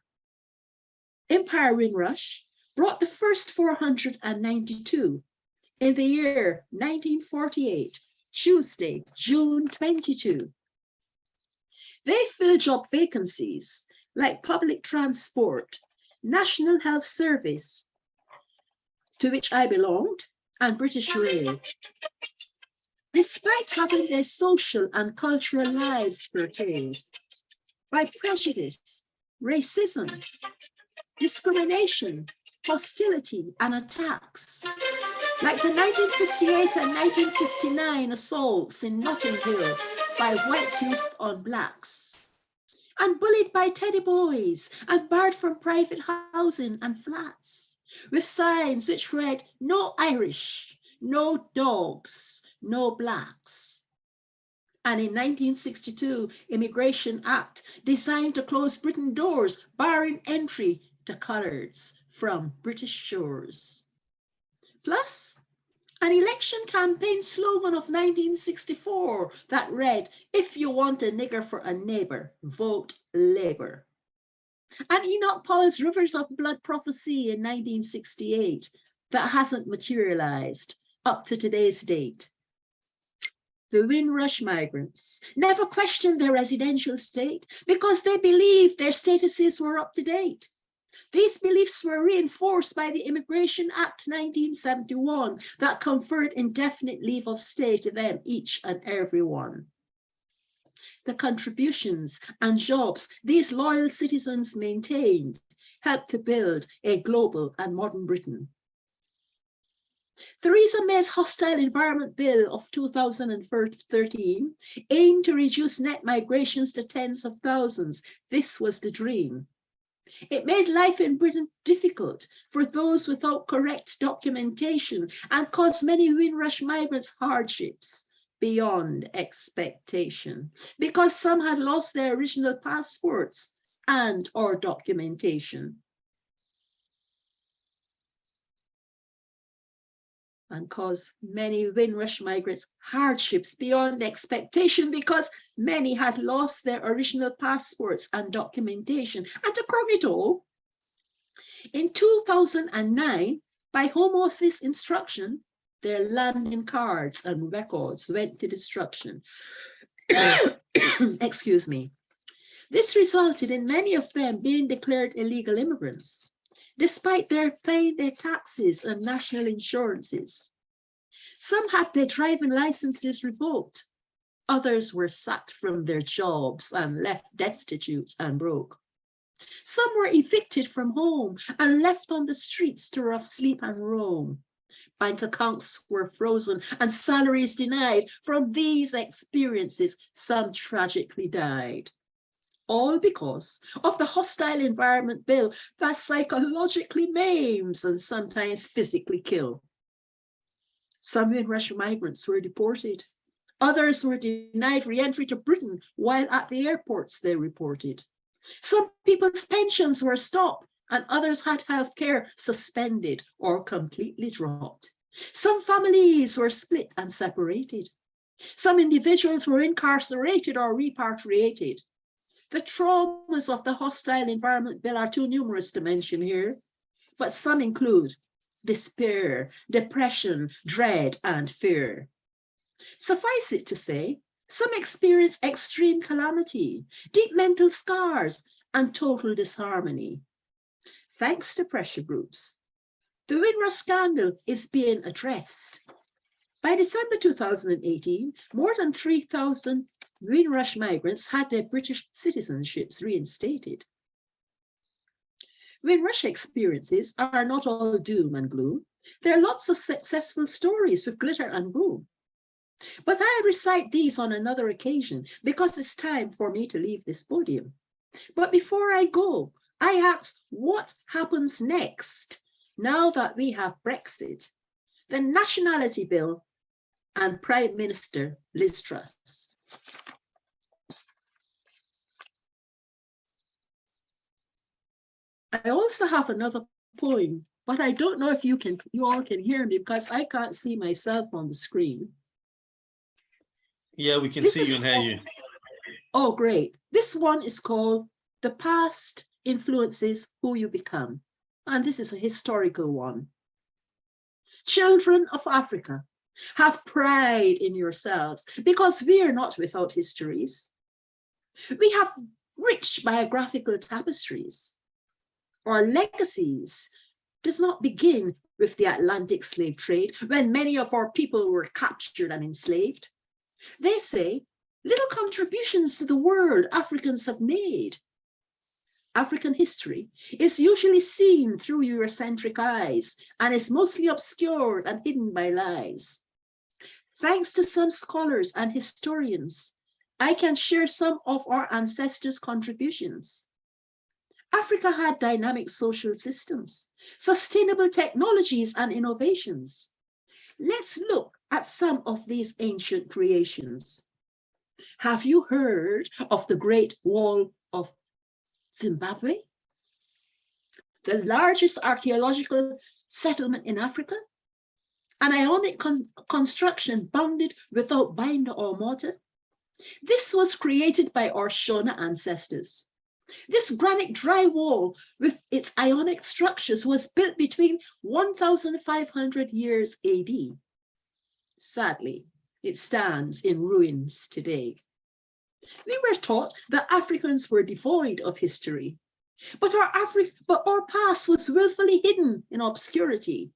Empire Windrush, brought the first 492 in the year 1948, Tuesday, June 22. They filled job vacancies like public transport, National Health Service, to which I belonged, and British Rail. Despite having their social and cultural lives curtailed by prejudice, racism, discrimination, hostility, and attacks, like the 1958 and 1959 assaults in Notting Hill by white youth on blacks, and bullied by teddy boys and barred from private housing and flats, with signs which read, "No Irish, no dogs, no blacks." And in 1962, Immigration Act designed to close Britain doors, barring entry to coloureds from British shores. Plus, an election campaign slogan of 1964 that read, "If you want a nigger for a neighbour, vote Labour." And Enoch Powell's Rivers of Blood prophecy in 1968 that hasn't materialised up to today's date. The Windrush migrants never questioned their residential state because they believed their statuses were up to date. These beliefs were reinforced by the Immigration Act 1971 that conferred indefinite leave of stay to them, each and every one. The contributions and jobs these loyal citizens maintained helped to build a global and modern Britain. Theresa May's Hostile Environment Bill of 2013 aimed to reduce net migrations to tens of thousands. This was the dream. It made life in Britain difficult for those without correct documentation and caused many Windrush migrants hardships beyond expectation because some had lost their original passports and or documentation. And caused many Windrush migrants hardships beyond expectation because many had lost their original passports and documentation. And to crown it all, in 2009, by Home Office instruction, their landing cards and records went to destruction. Excuse me. This resulted in many of them being declared illegal immigrants, despite their paying their taxes and national insurances. Some had their driving licenses revoked. Others were sacked from their jobs and left destitute and broke. Some were evicted from home and left on the streets to rough sleep and roam. Bank accounts were frozen and salaries denied. From these experiences, some tragically died. All because of the Hostile Environment Bill that psychologically maims and sometimes physically kills. Some Windrush migrants were deported. Others were denied re-entry to Britain while at the airports they reported. Some people's pensions were stopped and others had health care suspended or completely dropped. Some families were split and separated. Some individuals were incarcerated or repatriated. The traumas of the Hostile Environment Bill are too numerous to mention here, but some include despair, depression, dread, and fear. Suffice it to say, some experience extreme calamity, deep mental scars, and total disharmony. Thanks to pressure groups, The Windrush scandal is being addressed. By December 2018, more than 3,000 Windrush migrants had their British citizenships reinstated. Windrush experiences are not all doom and gloom. There are lots of successful stories with glitter and boom. But I recite these on another occasion because it's time for me to leave this podium. But before I go, I ask what happens next now that we have Brexit, the Nationality Bill, and Prime Minister Liz Truss. I also have another poem, but I don't know if you all can hear me because I can't see myself on the screen. Yeah, we can see you and hear you. Oh, great. This one is called The Past Influences Who You Become. And this is a historical one. Children of Africa, have pride in yourselves because we are not without histories. We have rich biographical tapestries. Our legacies does not begin with the Atlantic slave trade when many of our people were captured and enslaved. They say little contributions to the world Africans have made. African history is usually seen through Eurocentric eyes and is mostly obscured and hidden by lies. Thanks to some scholars and historians, I can share some of our ancestors' contributions. Africa had dynamic social systems, sustainable technologies and innovations. Let's look at some of these ancient creations. Have you heard of the Great Wall of Zimbabwe? The largest archaeological settlement in Africa? An ionic construction bounded without binder or mortar? This was created by our Shona ancestors. This granite dry wall with its ionic structures was built between 1,500 years AD. Sadly, it stands in ruins today. We were taught that Africans were devoid of history, but our past was willfully hidden in obscurity.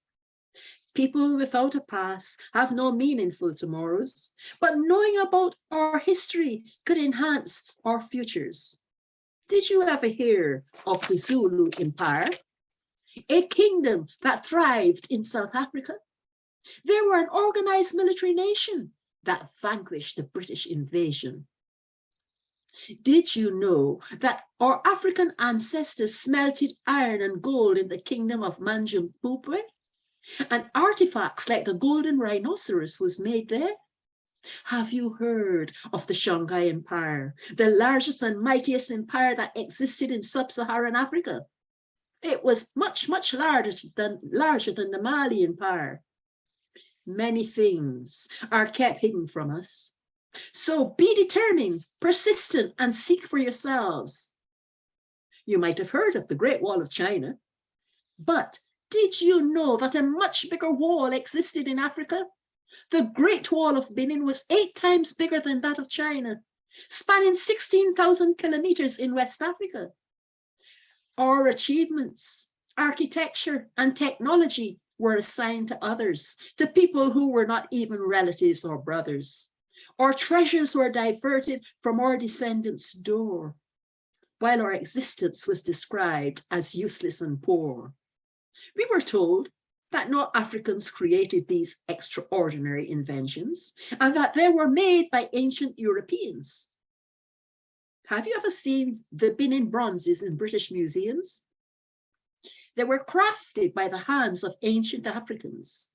People without a past have no meaningful tomorrows, but knowing about our history could enhance our futures. Did you ever hear of the Zulu Empire? A kingdom that thrived in South Africa? They were an organized military nation that vanquished the British invasion. Did you know that our African ancestors smelted iron and gold in the kingdom of Manjumpupe? And artifacts like the golden rhinoceros was made there? Have you heard of the Shanghai Empire, the largest and mightiest empire that existed in sub-Saharan Africa? It was much, much larger than the Mali Empire. Many things are kept hidden from us. So be determined, persistent, and seek for yourselves. You might have heard of the Great Wall of China, but did you know that a much bigger wall existed in Africa? The Great Wall of Benin was 8 times bigger than that of China, spanning 16,000 kilometers in West Africa. Our achievements, architecture, and technology were assigned to others, to people who were not even relatives or brothers. Our treasures were diverted from our descendants' door, while our existence was described as useless and poor. We were told that no Africans created these extraordinary inventions and that they were made by ancient Europeans. Have you ever seen the Benin bronzes in British museums? They were crafted by the hands of ancient Africans.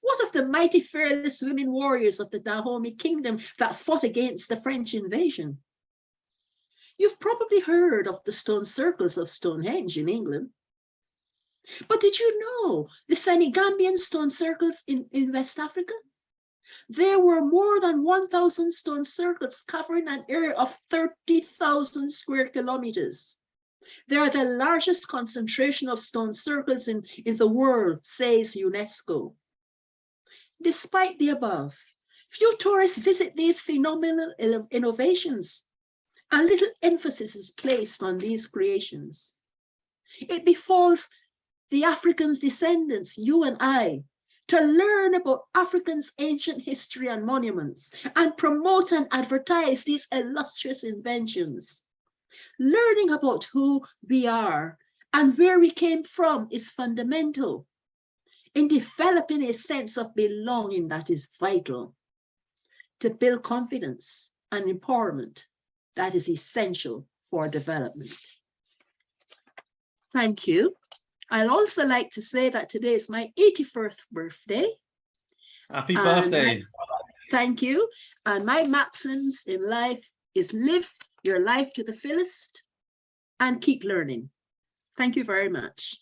What of the mighty fearless women warriors of the Dahomey Kingdom that fought against the French invasion? You've probably heard of the stone circles of Stonehenge in England. But did you know the Senegambian stone circles in West Africa? There were more than 1,000 stone circles covering an area of 30,000 square kilometers. They are the largest concentration of stone circles in the world, says UNESCO. Despite the above, few tourists visit these phenomenal innovations, and little emphasis is placed on these creations. It befalls the Africans' descendants, you and I, to learn about Africans' ancient history and monuments and promote and advertise these illustrious inventions. Learning about who we are and where we came from is fundamental in developing a sense of belonging that is vital to build confidence and empowerment that is essential for development. Thank you. I'd also like to say that today is my 81st birthday. Happy birthday. Thank you. And my maxims in life is live your life to the fullest and keep learning. Thank you very much.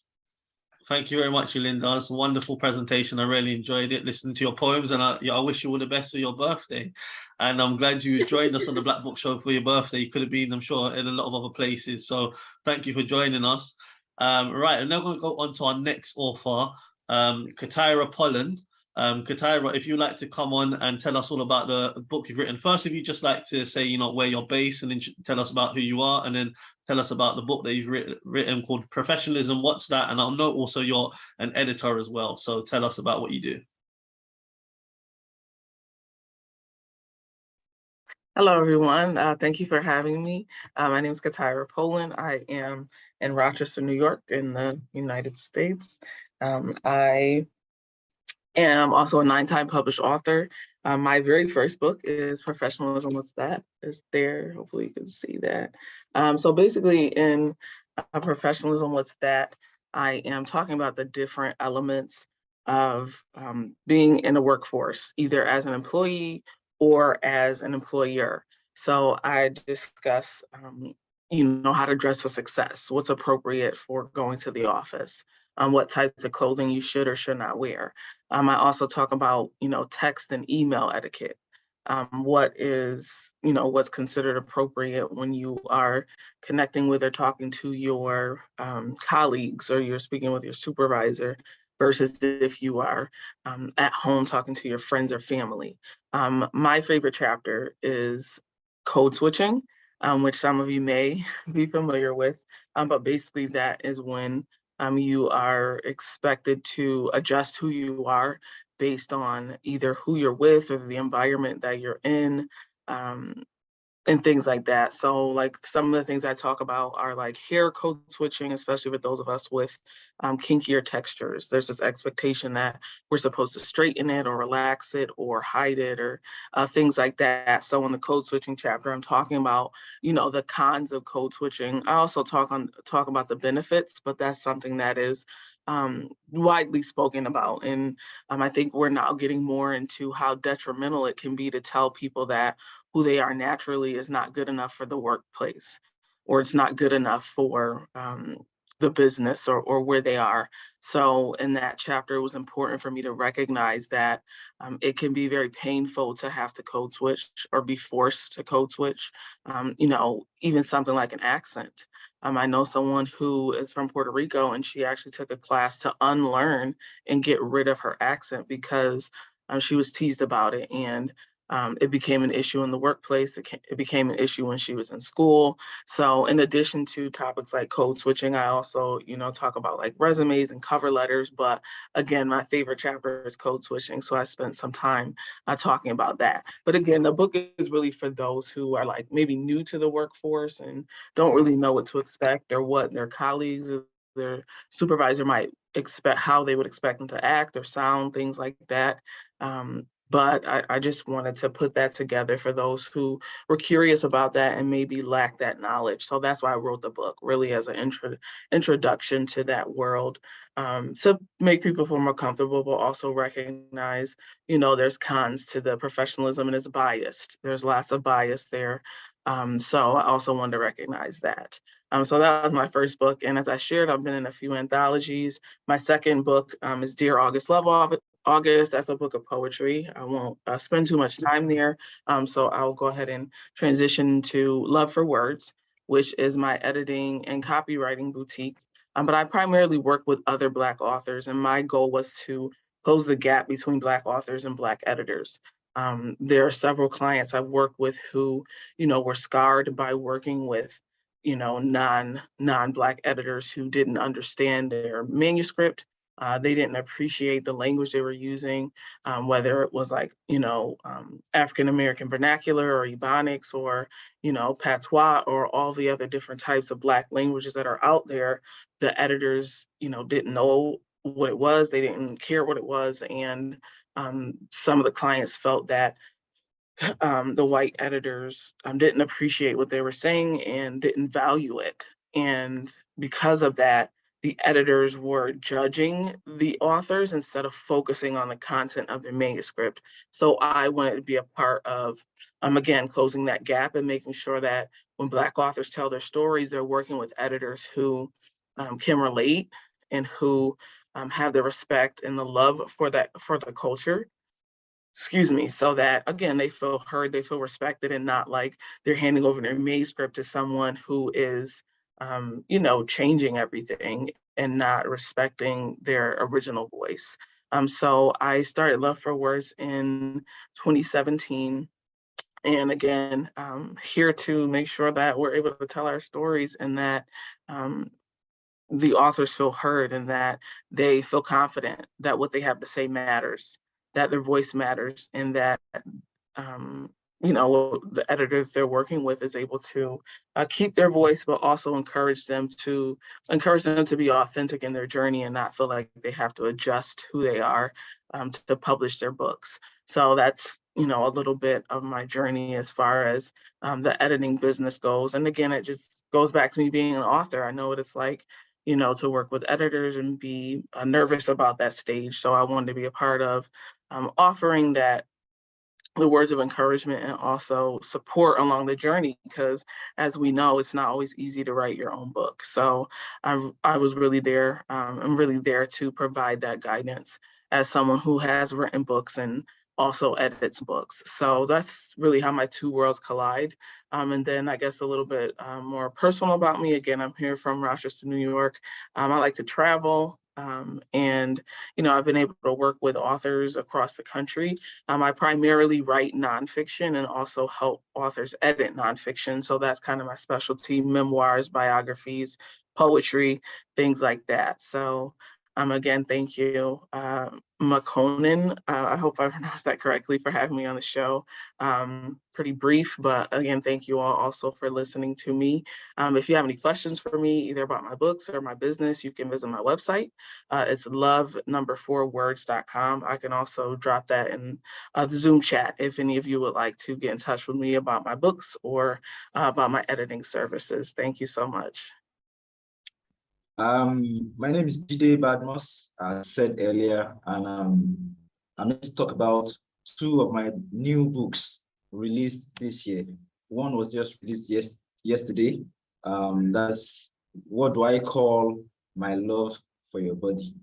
Thank you very much, Eulinda. It's a wonderful presentation. I really enjoyed it, listening to your poems, and I wish you all the best for your birthday. And I'm glad you joined us on the Black Book Show for your birthday. You could have been, I'm sure, in a lot of other places. So thank you for joining us. Right, and now we're going to go on to our next author, CaTyra Polland. CaTyra, if you'd like to come on and tell us all about the book you've written. First, if you'd just like to say, you know, where you're based, and then tell us about who you are, and then tell us about the book that you've written called Professionalism. What's that? And I'll know also you're an editor as well. So tell us about what you do. Hello, everyone. Thank you for having me. My name is CaTyra Polland. I am in Rochester, New York, in the United States. I am also a 9-time published author. My very first book is Professionalism. What's that? It's there. Hopefully you can see that. So basically in Professionalism, What's That? I am talking about the different elements of being in the workforce, either as an employee or as an employer. So I discuss, you know, how to dress for success, what's appropriate for going to the office, what types of clothing you should or should not wear. I also talk about, you know, text and email etiquette. What is, you know, what's considered appropriate when you are connecting with or talking to your colleagues, or you're speaking with your supervisor, versus if you are at home talking to your friends or family. My favorite chapter is code switching, which some of you may be familiar with, but basically that is when you are expected to adjust who you are based on either who you're with or the environment that you're in, and things like that. So like some of the things I talk about are like hair code switching, especially with those of us with kinkier textures. There's this expectation that we're supposed to straighten it or relax it or hide it or things like that. So in the code switching chapter, I'm talking about, you know, the cons of code switching. I also talk about the benefits, but that's something that is widely spoken about. And I think we're now getting more into how detrimental it can be to tell people that who they are naturally is not good enough for the workplace, or it's not good enough for the business or where they are. So in that chapter, it was important for me to recognize that it can be very painful to have to code switch or be forced to code switch, you know, even something like an accent. I know someone who is from Puerto Rico, and she actually took a class to unlearn and get rid of her accent because she was teased about it. And it became an issue in the workplace. It became an issue when she was in school. So in addition to topics like code switching, I also, you know, talk about like resumes and cover letters. But again, my favorite chapter is code switching. So I spent some time talking about that. But again, the book is really for those who are like maybe new to the workforce and don't really know what to expect or what their colleagues or their supervisor might expect, how they would expect them to act or sound, things like that. But I just wanted to put that together for those who were curious about that and maybe lack that knowledge. So that's why I wrote the book, really as an introduction to that world, to make people feel more comfortable, but also recognize, you know, there's cons to the professionalism and it's biased. There's lots of bias there. So I also wanted to recognize that. So that was my first book. And as I shared, I've been in a few anthologies. My second book is Dear August, Love August. That's a book of poetry. I won't spend too much time there. So I'll go ahead and transition to Love for Words, which is my editing and copywriting boutique. But I primarily work with other Black authors, and my goal was to close the gap between Black authors and Black editors. There are several clients I've worked with who, you know, were scarred by working with non-Black editors who didn't understand their manuscript. They didn't appreciate the language they were using, whether it was like, African-American vernacular or Ebonics or, Patois or all the other different types of Black languages that are out there. The editors, didn't know what it was. They didn't care what it was. And some of the clients felt that the white editors didn't appreciate what they were saying and didn't value it. And because of that, the editors were judging the authors instead of focusing on the content of their manuscript. So I wanted to be a part of, again, closing that gap and making sure that when Black authors tell their stories, they're working with editors who can relate and who have the respect and the love for the culture. So that, again, they feel heard, they feel respected, and not like they're handing over their manuscript to someone who is, changing everything and not respecting their original voice. So I started Love for Words in 2017. And again, here to make sure that we're able to tell our stories and that the authors feel heard and that they feel confident that what they have to say matters, that their voice matters, and that the editors they're working with is able to keep their voice, but also encourage them to be authentic in their journey and not feel like they have to adjust who they are to publish their books. So that's a little bit of my journey as far as the editing business goes. And again, it just goes back to me being an author. I know what it's like, to work with editors and be nervous about that stage. So I wanted to be a part of offering that, the words of encouragement and also support along the journey, because as we know, it's not always easy to write your own book. So I was really there. I'm really there to provide that guidance as someone who has written books and also edits books. So that's really how my two worlds collide. And then I guess a little bit more personal about me. Again, I'm here from Rochester, New York. I like to travel. And I've been able to work with authors across the country. I primarily write nonfiction and also help authors edit nonfiction. So that's kind of my specialty: memoirs, biographies, poetry, things like that. So again, thank you, Makonnen. I hope I pronounced that correctly, for having me on the show. Pretty brief, but again, thank you all also for listening to me. If you have any questions for me, either about my books or my business, you can visit my website. It's love4words.com. I can also drop that in the Zoom chat if any of you would like to get in touch with me about my books or about my editing services. Thank you so much. My name is Jide Badmus, as said earlier, and I'm going to talk about two of my new books released this year. One was just released yesterday. That's What Do I Call My Love for Your Body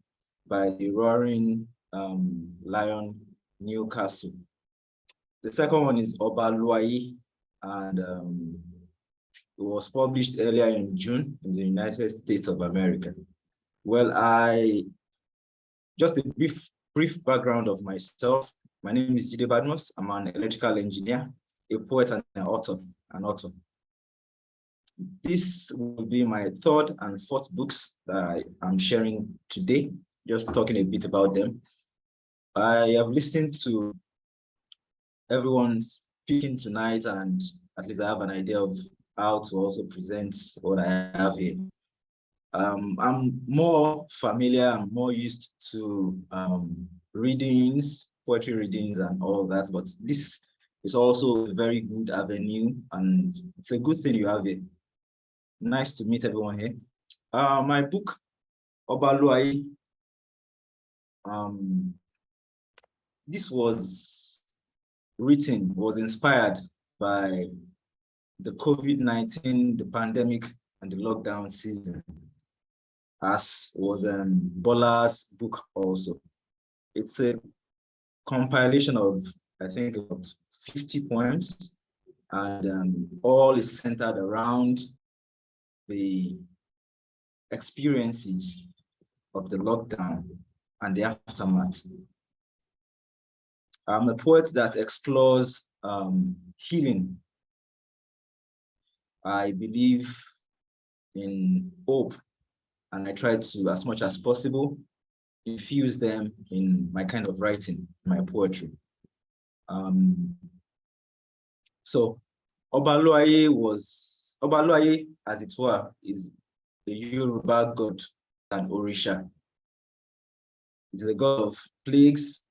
by the Roaring Lion, Newcastle. The second one is Obaluayi, and it was published earlier in June in the United States of America. Well, just a brief background of myself. My name is Jide Badmus. I'm an electrical engineer, a poet, and an author. This will be my third and fourth books that I'm sharing today, just talking a bit about them. I have listened to everyone speaking tonight, and at least I have an idea of how to also present what I have here. I'm more familiar and more used to readings, poetry readings and all that, but this is also a very good avenue, and it's a good thing you have it. Nice to meet everyone here. My book, Obaluayi, this was inspired by the COVID-19, the pandemic, and the lockdown season, as was Bola's book also. It's a compilation of, I think, about 50 poems, and all is centered around the experiences of the lockdown and the aftermath. I'm a poet that explores healing. I believe in hope, and I try to, as much as possible, infuse them in my kind of writing, my poetry. So Obaloaye, as it were, is the Yoruba god and Orisha. It's the god of plagues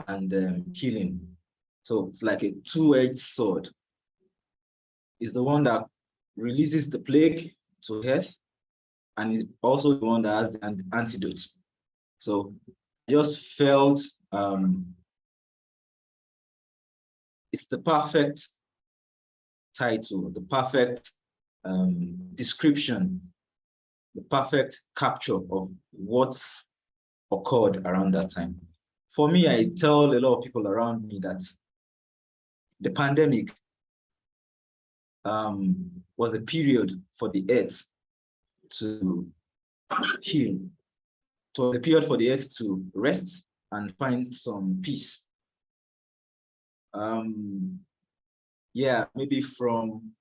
and healing. So it's like a two-edged sword. It's the one that releases the plague to earth, and is also the one that has the antidote. So I just felt it's the perfect title, the perfect description, the perfect capture of what's occurred around that time. For me, I tell a lot of people around me that the pandemic was a period for the earth to heal. It was a period for the earth to rest and find some peace. Yeah, maybe from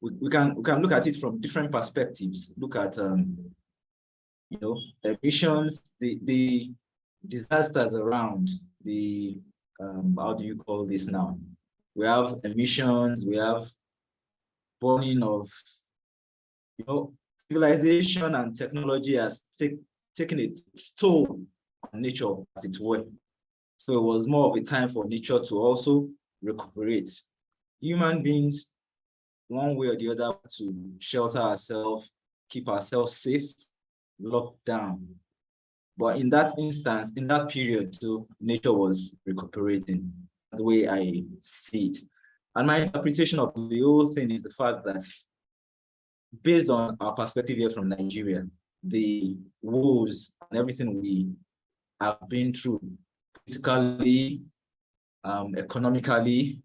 we can look at it from different perspectives. Look at you know, emissions, the disasters around the how do you call this now? We have emissions, we have burning of, you know, civilization and technology has taken its toll on nature, as it were. So it was more of a time for nature to also recuperate. Human beings, one way or the other, to shelter ourselves, keep ourselves safe, locked down. But in that instance, in that period too, nature was recuperating. That's the way I see it. And my interpretation of the whole thing is the fact that, based on our perspective here from Nigeria, the woes and everything we have been through, politically, economically,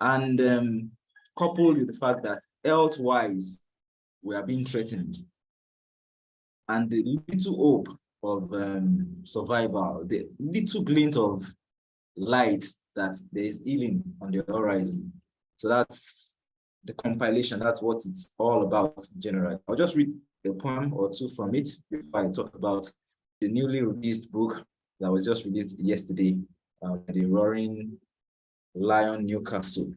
and coupled with the fact that health-wise, we are being threatened. And the little hope of survival, the little glint of light that there is healing on the horizon. So that's the compilation, that's what it's all about generally. I'll just read a poem or two from it before I talk about the newly released book that was just released yesterday, The Roaring Lion Newcastle.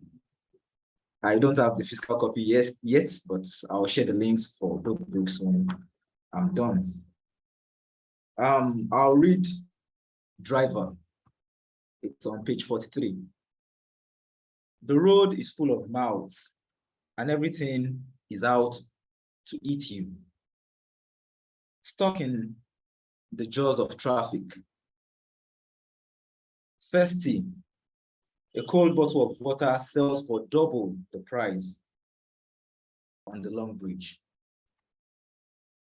I don't have the physical copy yet, but I'll share the links for both books when I'm done. I'll read Driver. It's on page 43. The road is full of mouths, and everything is out to eat you. Stuck in the jaws of traffic. Thirsty, a cold bottle of water sells for double the price on the long bridge.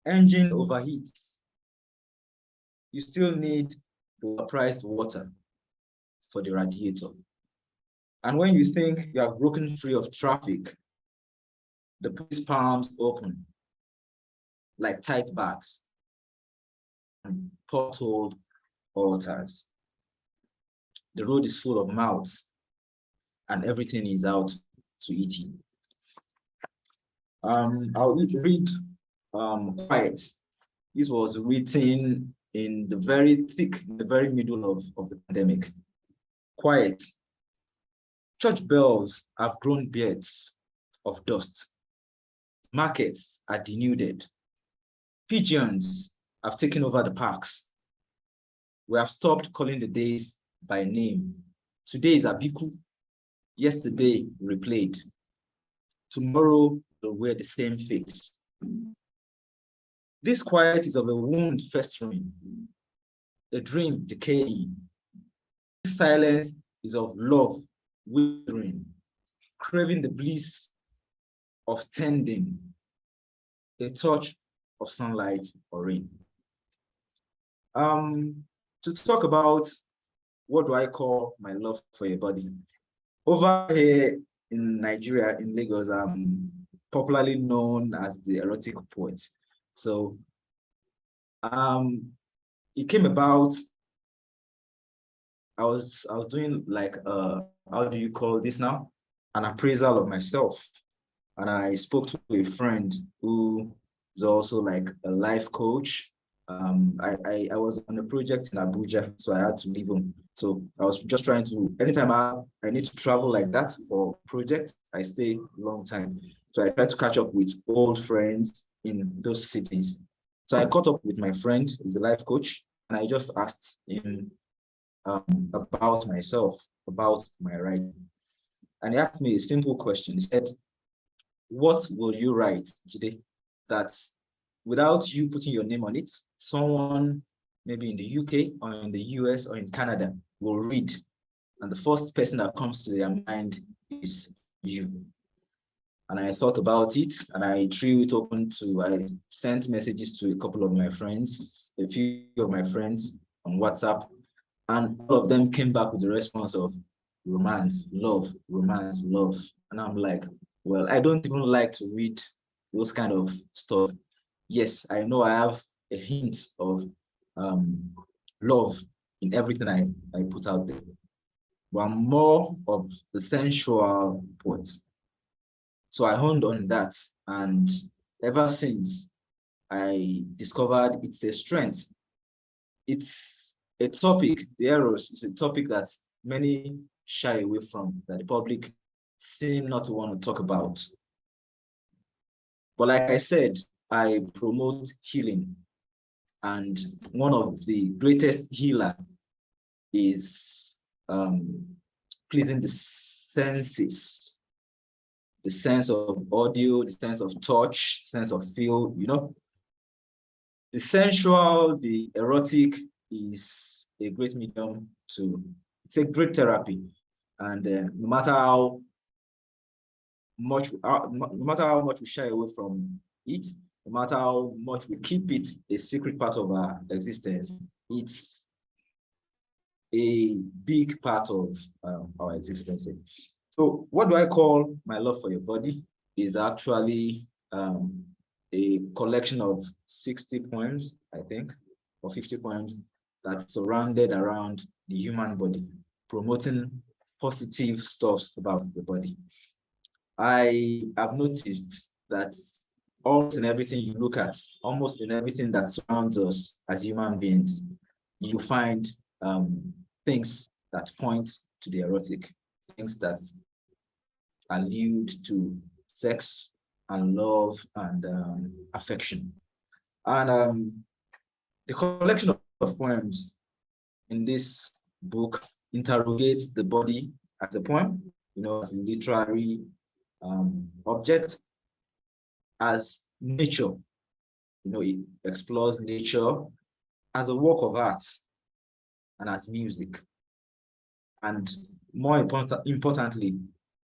Engine overheats. You still need the priced water for the radiator. And when you think you have broken free of traffic, the police palms open like tight bags and potholed altars. The road is full of mouths and everything is out to eat you. I'll read Quiet. This was written in the very middle of the pandemic. Quiet. Church bells have grown beards of dust. Markets are denuded. Pigeons have taken over the parks. We have stopped calling the days by name. Today is Abiku. Yesterday replayed. Tomorrow they'll wear the same face. This quiet is of a wound festering, a dream decaying. This silence is of love withering, craving the bliss of tending, a touch of sunlight or rain. To talk about what do I call my love for your body. Over here in Nigeria, in Lagos, I'm popularly known as the erotic poet. So it came about, I was doing like how do you call this now? An appraisal of myself. And I spoke to a friend who is also like a life coach. I was on a project in Abuja, so I had to leave home. So I was just trying to, anytime I need to travel like that for projects, I stay a long time. So I try to catch up with old friends in those cities. So I caught up with my friend, who's a life coach, and I just asked him about myself, about my writing. And he asked me a simple question. He said, what will you write, Jide, that without you putting your name on it, someone maybe in the UK or in the US or in Canada will read, and the first person that comes to their mind is you? And I thought about it, and I threw it open to, I sent messages to a couple of my friends, a few of my friends on WhatsApp, and all of them came back with the response of romance, love, romance, love. And I'm like, well, I don't even like to read those kind of stuff. Yes, I know I have a hint of love in everything I put out there, but I'm more of the sensual poet. So I honed on that, and ever since I discovered it's a strength. It's a topic, the Eros is a topic that many shy away from, that the public seem not to want to talk about. But like I said, I promote healing, and one of the greatest healer is pleasing the senses, the sense of audio, the sense of touch, sense of feel, you know. The sensual, the erotic is a great medium to, it's a great therapy. And no matter how much we shy away from it, no matter how much we keep it a secret part of our existence, it's a big part of our existence. So what do I call my love for your body is actually a collection of 60 poems, I think, or 50 poems that's surrounded around the human body, promoting positive stuffs about the body. I have noticed that almost in everything you look at, almost in everything that surrounds us as human beings, you find things that point to the erotic, things that allude to sex and love and affection. And the collection of poems in this book interrogates the body as a poem, you know, as a literary object, as nature, you know, it explores nature as a work of art and as music. And more importantly,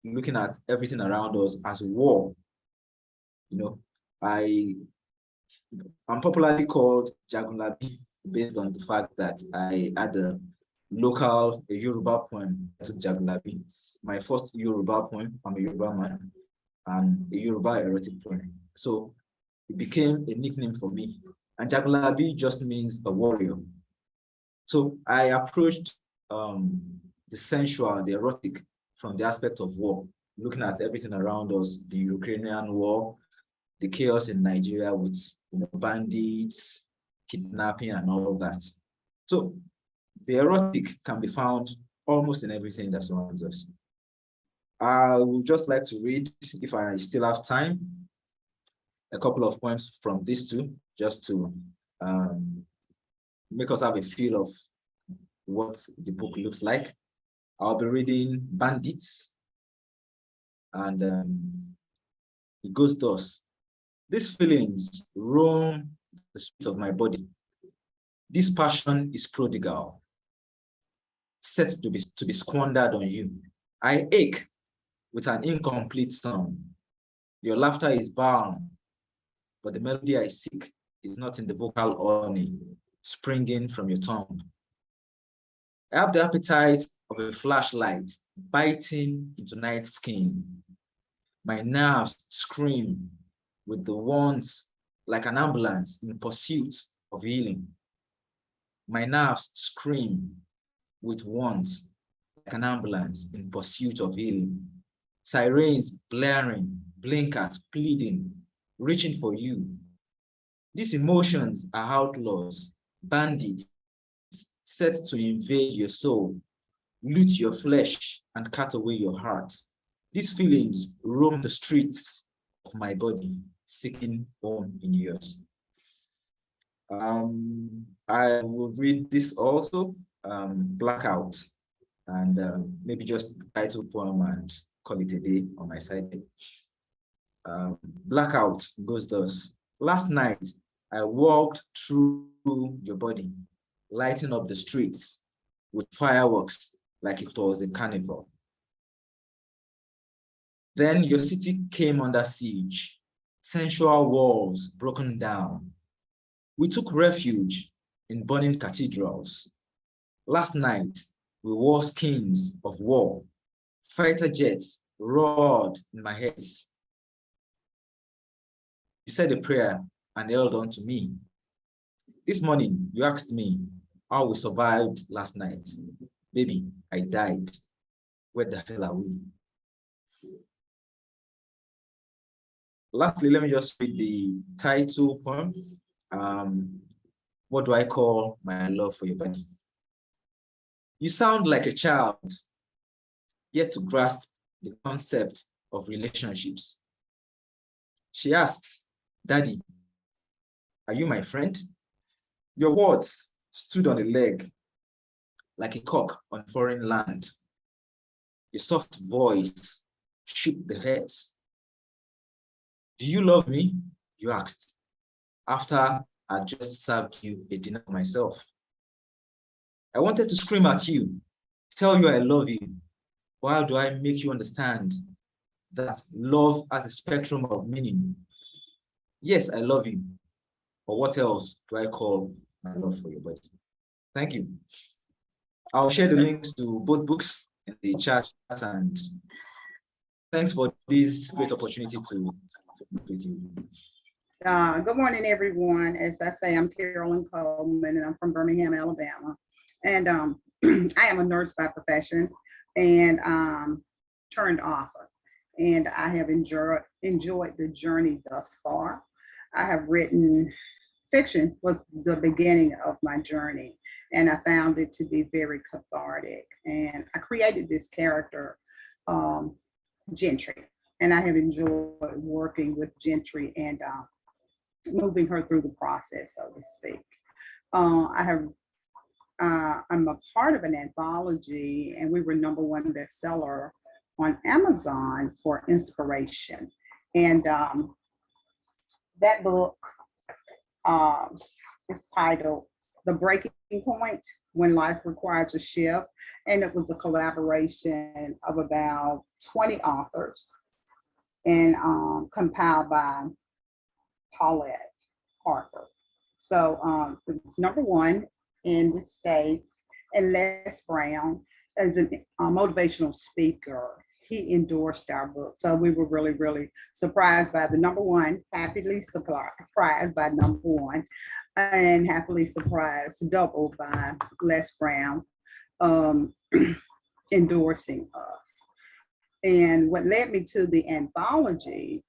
looking at everything around us as war. You know, I'm popularly called Jagunlabi based on the fact that I had a local Yoruba poem to Jagunlabi. It's my first Yoruba poem. I'm a Yoruba man, and a Yoruba erotic poem. So it became a nickname for me. And Jagunlabi just means a warrior. So I approached the sensual, the erotic, from the aspect of war, looking at everything around us, the Ukrainian war, the chaos in Nigeria with, you know, bandits, kidnapping and all of that. So the erotic can be found almost in everything that surrounds us. I would just like to read, if I still have time, a couple of poems from these two, just to make us have a feel of what the book looks like. I'll be reading Bandits, and it goes thus. These feelings roam the streets of my body. This passion is prodigal, set to be squandered on you. I ache with an incomplete song. Your laughter is balm, but the melody I seek is not in the vocal honey springing from your tongue. I have the appetite of a flashlight biting into night skin. My nerves scream with the wants like an ambulance in pursuit of healing. My nerves scream with wants like an ambulance in pursuit of healing. Sirens blaring blinkers, pleading, reaching for you. These emotions are outlaws, bandits, set to invade your soul, loot your flesh, and cut away your heart. These feelings roam the streets of my body, seeking home in yours. I will read this also, Blackout, and maybe just title poem and call it a day on my side. Blackout goes thus. Last night, I walked through your body, lighting up the streets with fireworks like it was a carnival. Then your city came under siege, sensual walls broken down. We took refuge in burning cathedrals. Last night, we wore skins of war. Fighter jets roared in my head. You said a prayer and held on to me. This morning, you asked me how we survived last night. Baby, I died. Where the hell are we? Lastly, let me just read the title poem. What do I call my love for your body? You sound like a child, yet to grasp the concept of relationships. She asks, Daddy, are you my friend? Your words stood on a leg like a cock on foreign land. Your soft voice shook the heads. Do you love me? You asked, after I just served you a dinner myself. I wanted to scream at you, tell you I love you. Why do I make you understand that love has a spectrum of meaning? Yes, I love you, but what else do I call my love for your body? Thank you. I'll share the links to both books in the chat, and thanks for this great opportunity to meet with you. Good morning, everyone. As I say, I'm Carolyn Coleman, and I'm from Birmingham, Alabama. And I am a nurse by profession and turned author. And I have enjoyed the journey thus far. I have written fiction, was the beginning of my journey, and I found it to be very cathartic. And I created this character, Gentry, and I have enjoyed working with Gentry and moving her through the process, so to speak. I'm a part of an anthology, and we were #1 bestseller on Amazon for inspiration. And that book is titled The Breaking Point, When Life Requires a Shift. And it was a collaboration of about 20 authors and compiled by Paulette Parker. So it's #1 in the States, and Les Brown, as a motivational speaker, he endorsed our book. So we were really, really surprised by the #1, happily surprised by #1, and happily surprised double by Les Brown endorsing us. And what led me to the anthology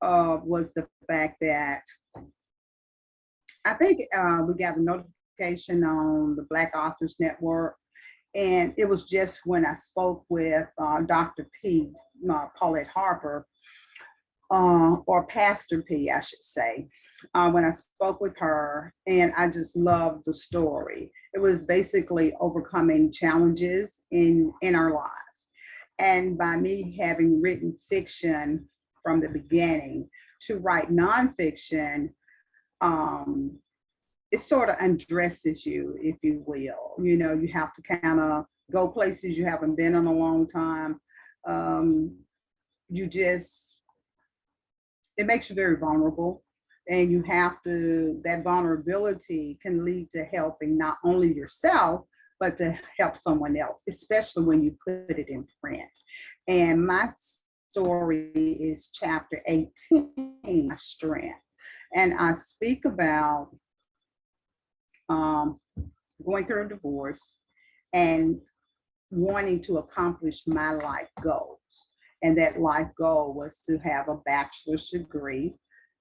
was the fact that I think we got a notification on the Black Authors Network, and it was just when I spoke with Dr. P, Paulette Harper, or Pastor P, I should say, when I spoke with her, and I just loved the story. It was basically overcoming challenges in our lives. And by me having written fiction from the beginning to write nonfiction, it sort of undresses you, if you will. You know, you have to kind of go places you haven't been in a long time. It makes you very vulnerable, and you have to, that vulnerability can lead to helping not only yourself, but to help someone else, especially when you put it in print. And my story is chapter 18, My Strength. And I speak about going through a divorce and wanting to accomplish my life goals. and that life goal was to have a bachelor's degree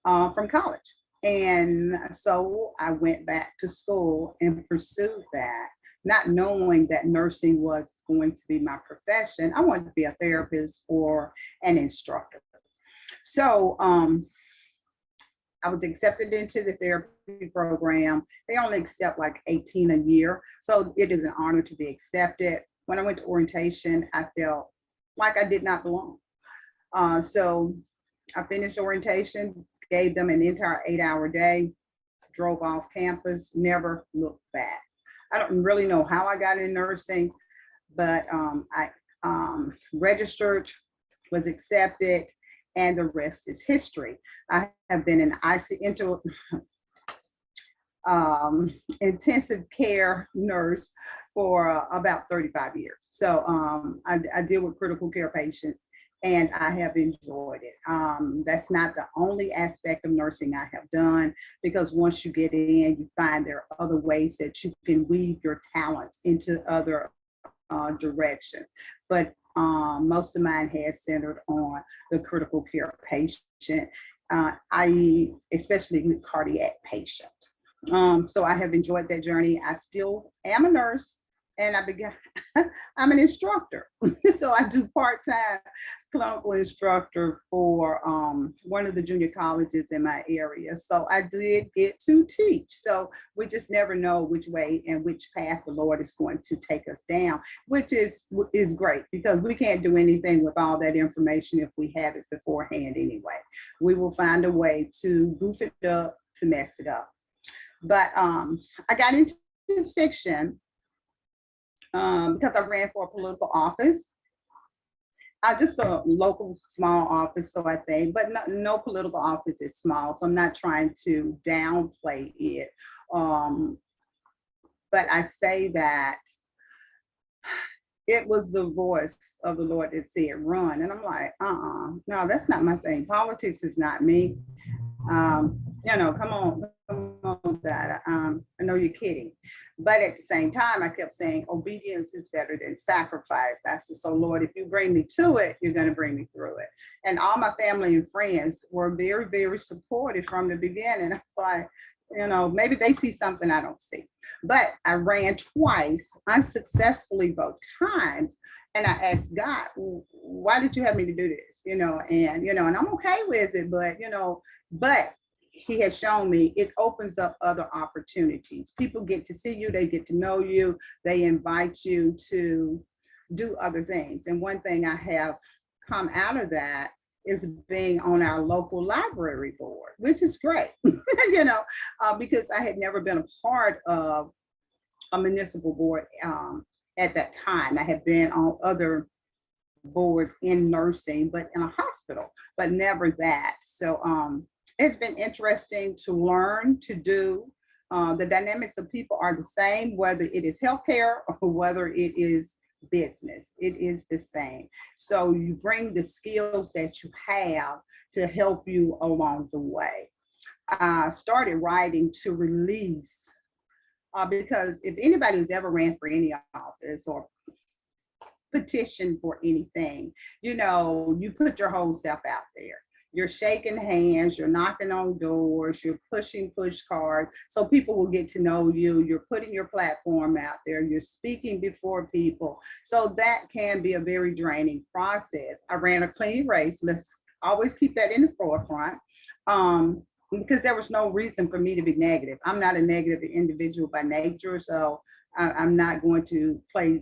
from college. And so I went back to school and pursued that, not knowing that nursing was going to be my profession. I wanted to be a therapist or an instructor. So I was accepted into the therapy program. They only accept like 18 a year. So it is an honor to be accepted. When I went to orientation, I felt like I did not belong. So I finished orientation, gave them an entire 8-hour day, drove off campus, never looked back. I don't really know how I got in nursing, but I registered, was accepted, and the rest is history. I have been an intensive care nurse for about 35 years. So I deal with critical care patients, and I have enjoyed it. That's not the only aspect of nursing I have done, because once you get in, you find there are other ways that you can weave your talents into other directions. But most of mine has centered on the critical care patient, i.e., especially cardiac patient. So I have enjoyed that journey. I still am a nurse, and I'm an instructor. So I do part-time clinical instructor for one of the junior colleges in my area. So I did get to teach. So we just never know which way and which path the Lord is going to take us down, which is great, because we can't do anything with all that information if we have it beforehand anyway. We will find a way to goof it up, to mess it up. But I got into fiction because I ran for a political office. Just a local small office, so I think, but no political office is small, so I'm not trying to downplay it. But I say that it was the voice of the Lord that said run, and I'm like, no, that's not my thing. Politics is not me. Come on, Dada. I know you're kidding. But at the same time, I kept saying obedience is better than sacrifice. I said, so Lord, if you bring me to it, you're going to bring me through it. And all my family and friends were very, very supportive from the beginning. I'm like, maybe they see something I don't see. But I ran twice, unsuccessfully both times. And I asked God, why did you have me to do this? And I'm okay with it, but he has shown me it opens up other opportunities. People get to see you, they get to know you, they invite you to do other things. And one thing I have come out of that is being on our local library board, which is great, because I had never been a part of a municipal board at that time. I had been on other boards in nursing, but in a hospital, but never that. So it's been interesting to learn to do. The dynamics of people are the same, whether it is healthcare or whether it is business, it is the same. So you bring the skills that you have to help you along the way. I started writing to release, because if anybody has ever ran for any office or petition for anything, you put your whole self out there. You're shaking hands, you're knocking on doors, you're pushing push cards so people will get to know you. You're putting your platform out there, you're speaking before people. So that can be a very draining process. I ran a clean race. Let's always keep that in the forefront, because there was no reason for me to be negative. I'm not a negative individual by nature, so I'm not going to play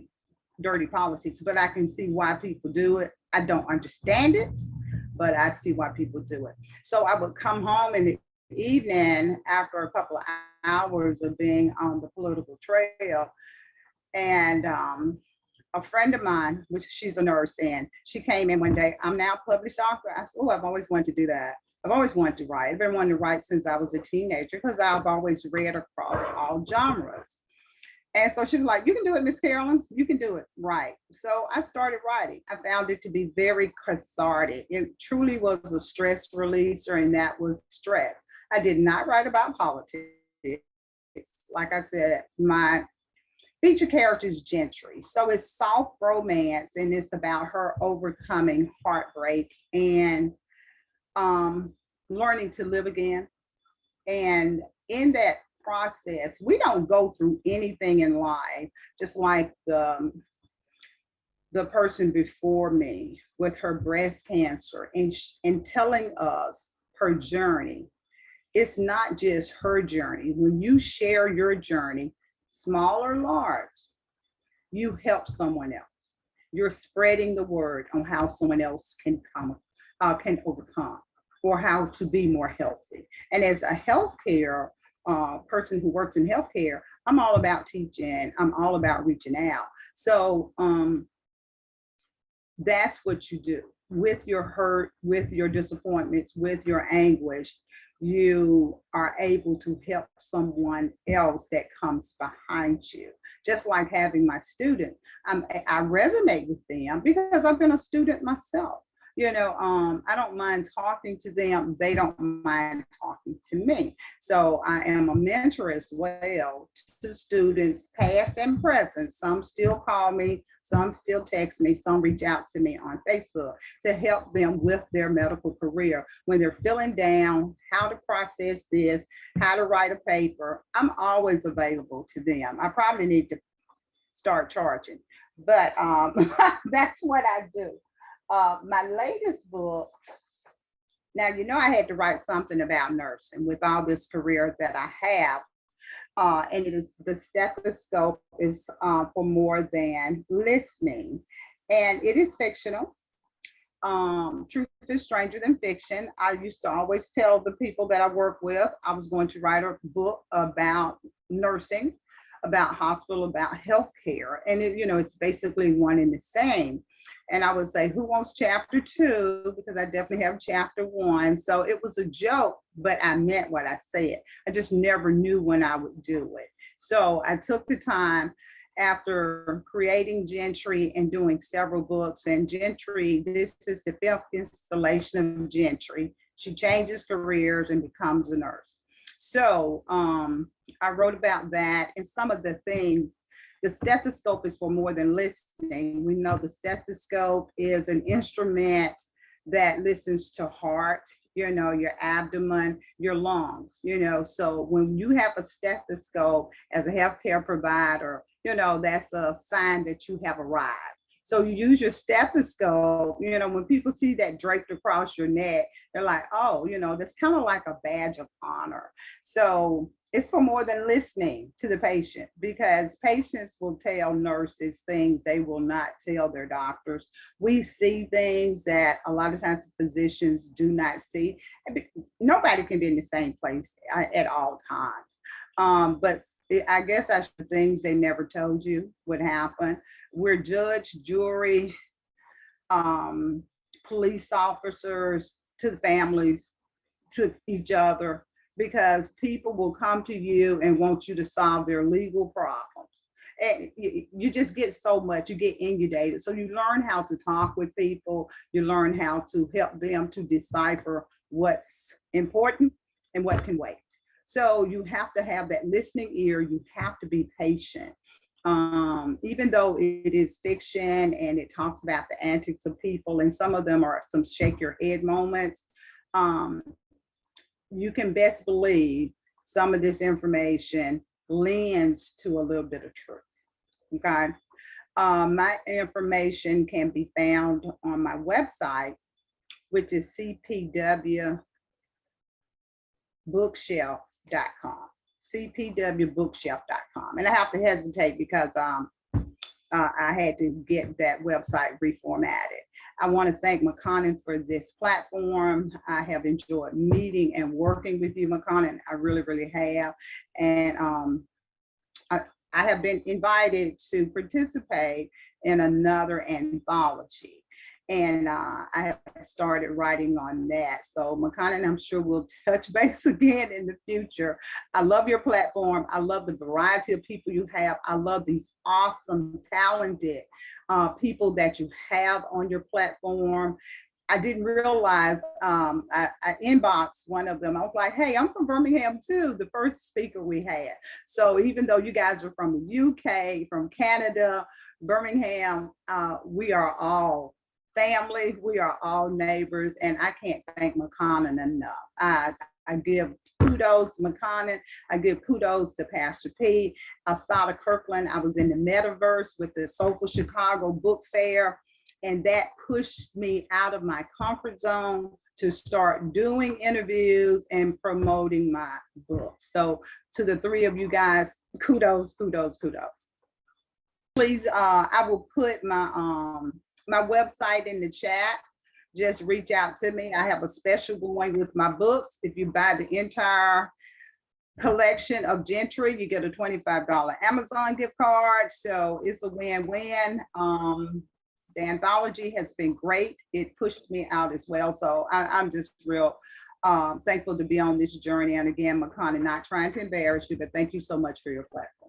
dirty politics, but I can see why people do it. I don't understand it, but I see why people do it. So I would come home in the evening after a couple of hours of being on the political trail, and a friend of mine, which she's a nurse, and she came in one day. I'm now a published author. I said, oh, I've always wanted to do that. I've always wanted to write. I've been wanting to write since I was a teenager, because I've always read across all genres. And so she was like, you can do it, Miss Carolyn, you can do it, right? So I started writing. I found it to be very cathartic. It truly was a stress releaser, and that was stress. I did not write about politics. Like I said, my feature character is Gentry. So it's soft romance, and it's about her overcoming heartbreak and learning to live again. And in that process, we don't go through anything in life, just like the person before me with her breast cancer and telling us her journey. It's not just her journey. When you share your journey, small or large, you help someone else. You're spreading the word on how someone else can overcome, or how to be more healthy. And as a healthcare person who works in healthcare, I'm all about teaching. I'm all about reaching out. So that's what you do with your hurt, with your disappointments, with your anguish. You are able to help someone else that comes behind you. Just like having my student, I resonate with them because I've been a student myself. You know, I don't mind talking to them. They don't mind talking to me. So I am a mentor as well to students, past and present. Some still call me, some still text me, some reach out to me on Facebook to help them with their medical career. When they're feeling down, how to process this, how to write a paper, I'm always available to them. I probably need to start charging, but that's what I do. My latest book, now, you know, I had to write something about nursing with all this career that I have. And it is The Stethoscope is for More Than Listening. And it is fictional. Truth is stranger than fiction. I used to always tell the people that I work with, I was going to write a book about nursing, about hospital, about healthcare. And it, you know, it's basically one and the same. And I would say, who wants chapter 2? Because I definitely have chapter 1. So it was a joke, but I meant what I said. I just never knew when I would do it. So I took the time after creating Gentry and doing several books. And Gentry, this is the 5th installation of Gentry. She changes careers and becomes a nurse. So I wrote about that and some of the things. The stethoscope is for more than listening. We know the stethoscope is an instrument that listens to heart, you know, your abdomen, your lungs, you know. So when you have a stethoscope as a healthcare provider, you know, that's a sign that you have arrived. So you use your stethoscope, you know, when people see that draped across your neck, they're like, oh, you know, that's kind of like a badge of honor. So it's for more than listening to the patient, because patients will tell nurses things they will not tell their doctors. We see things that a lot of times physicians do not see. Nobody can be in the same place at all times. But I guess that's the things they never told you would happen. We're judge, jury, police officers, to the families, to each other, because people will come to you and want you to solve their legal problems. And you just get so much, you get inundated. So you learn how to talk with people, you learn how to help them to decipher what's important and what can wait. So you have to have that listening ear, you have to be patient. Even though it is fiction and it talks about the antics of people, and some of them are some shake your head moments, you can best believe some of this information lends to a little bit of truth, okay? My information can be found on my website, which is cpwbookshelf.com, cpwbookshelf.com. And I have to hesitate because I had to get that website reformatted. I want to thank Makonnen for this platform. I have enjoyed meeting and working with you, Makonnen. I really, really have. And I have been invited to participate in another anthology. And I have started writing on that. So Makonnen, I'm sure we'll touch base again in the future. I love your platform. I love the variety of people you have. I love these awesome, talented people that you have on your platform. I didn't realize, I inboxed one of them. I was like, hey, I'm from Birmingham too, the first speaker we had. So even though you guys are from the UK, from Canada, Birmingham, we are all family, we are all neighbors, and I can't thank Makonnen enough. I give kudos to Makonnen. I give kudos to Pastor P. Asada Kirkland. I was in the metaverse with the Soulful Chicago Book Fair, and that pushed me out of my comfort zone to start doing interviews and promoting my book. So to the three of you guys, kudos, kudos, kudos. Please, I will put my my website in the chat. Just reach out to me. I have a special going with my books. If you buy the entire collection of Gentry, you get a $25 Amazon gift card. So it's a win-win. The anthology has been great. It pushed me out as well. So I'm just real thankful to be on this journey. And again, Makonnen, not trying to embarrass you, but thank you so much for your platform.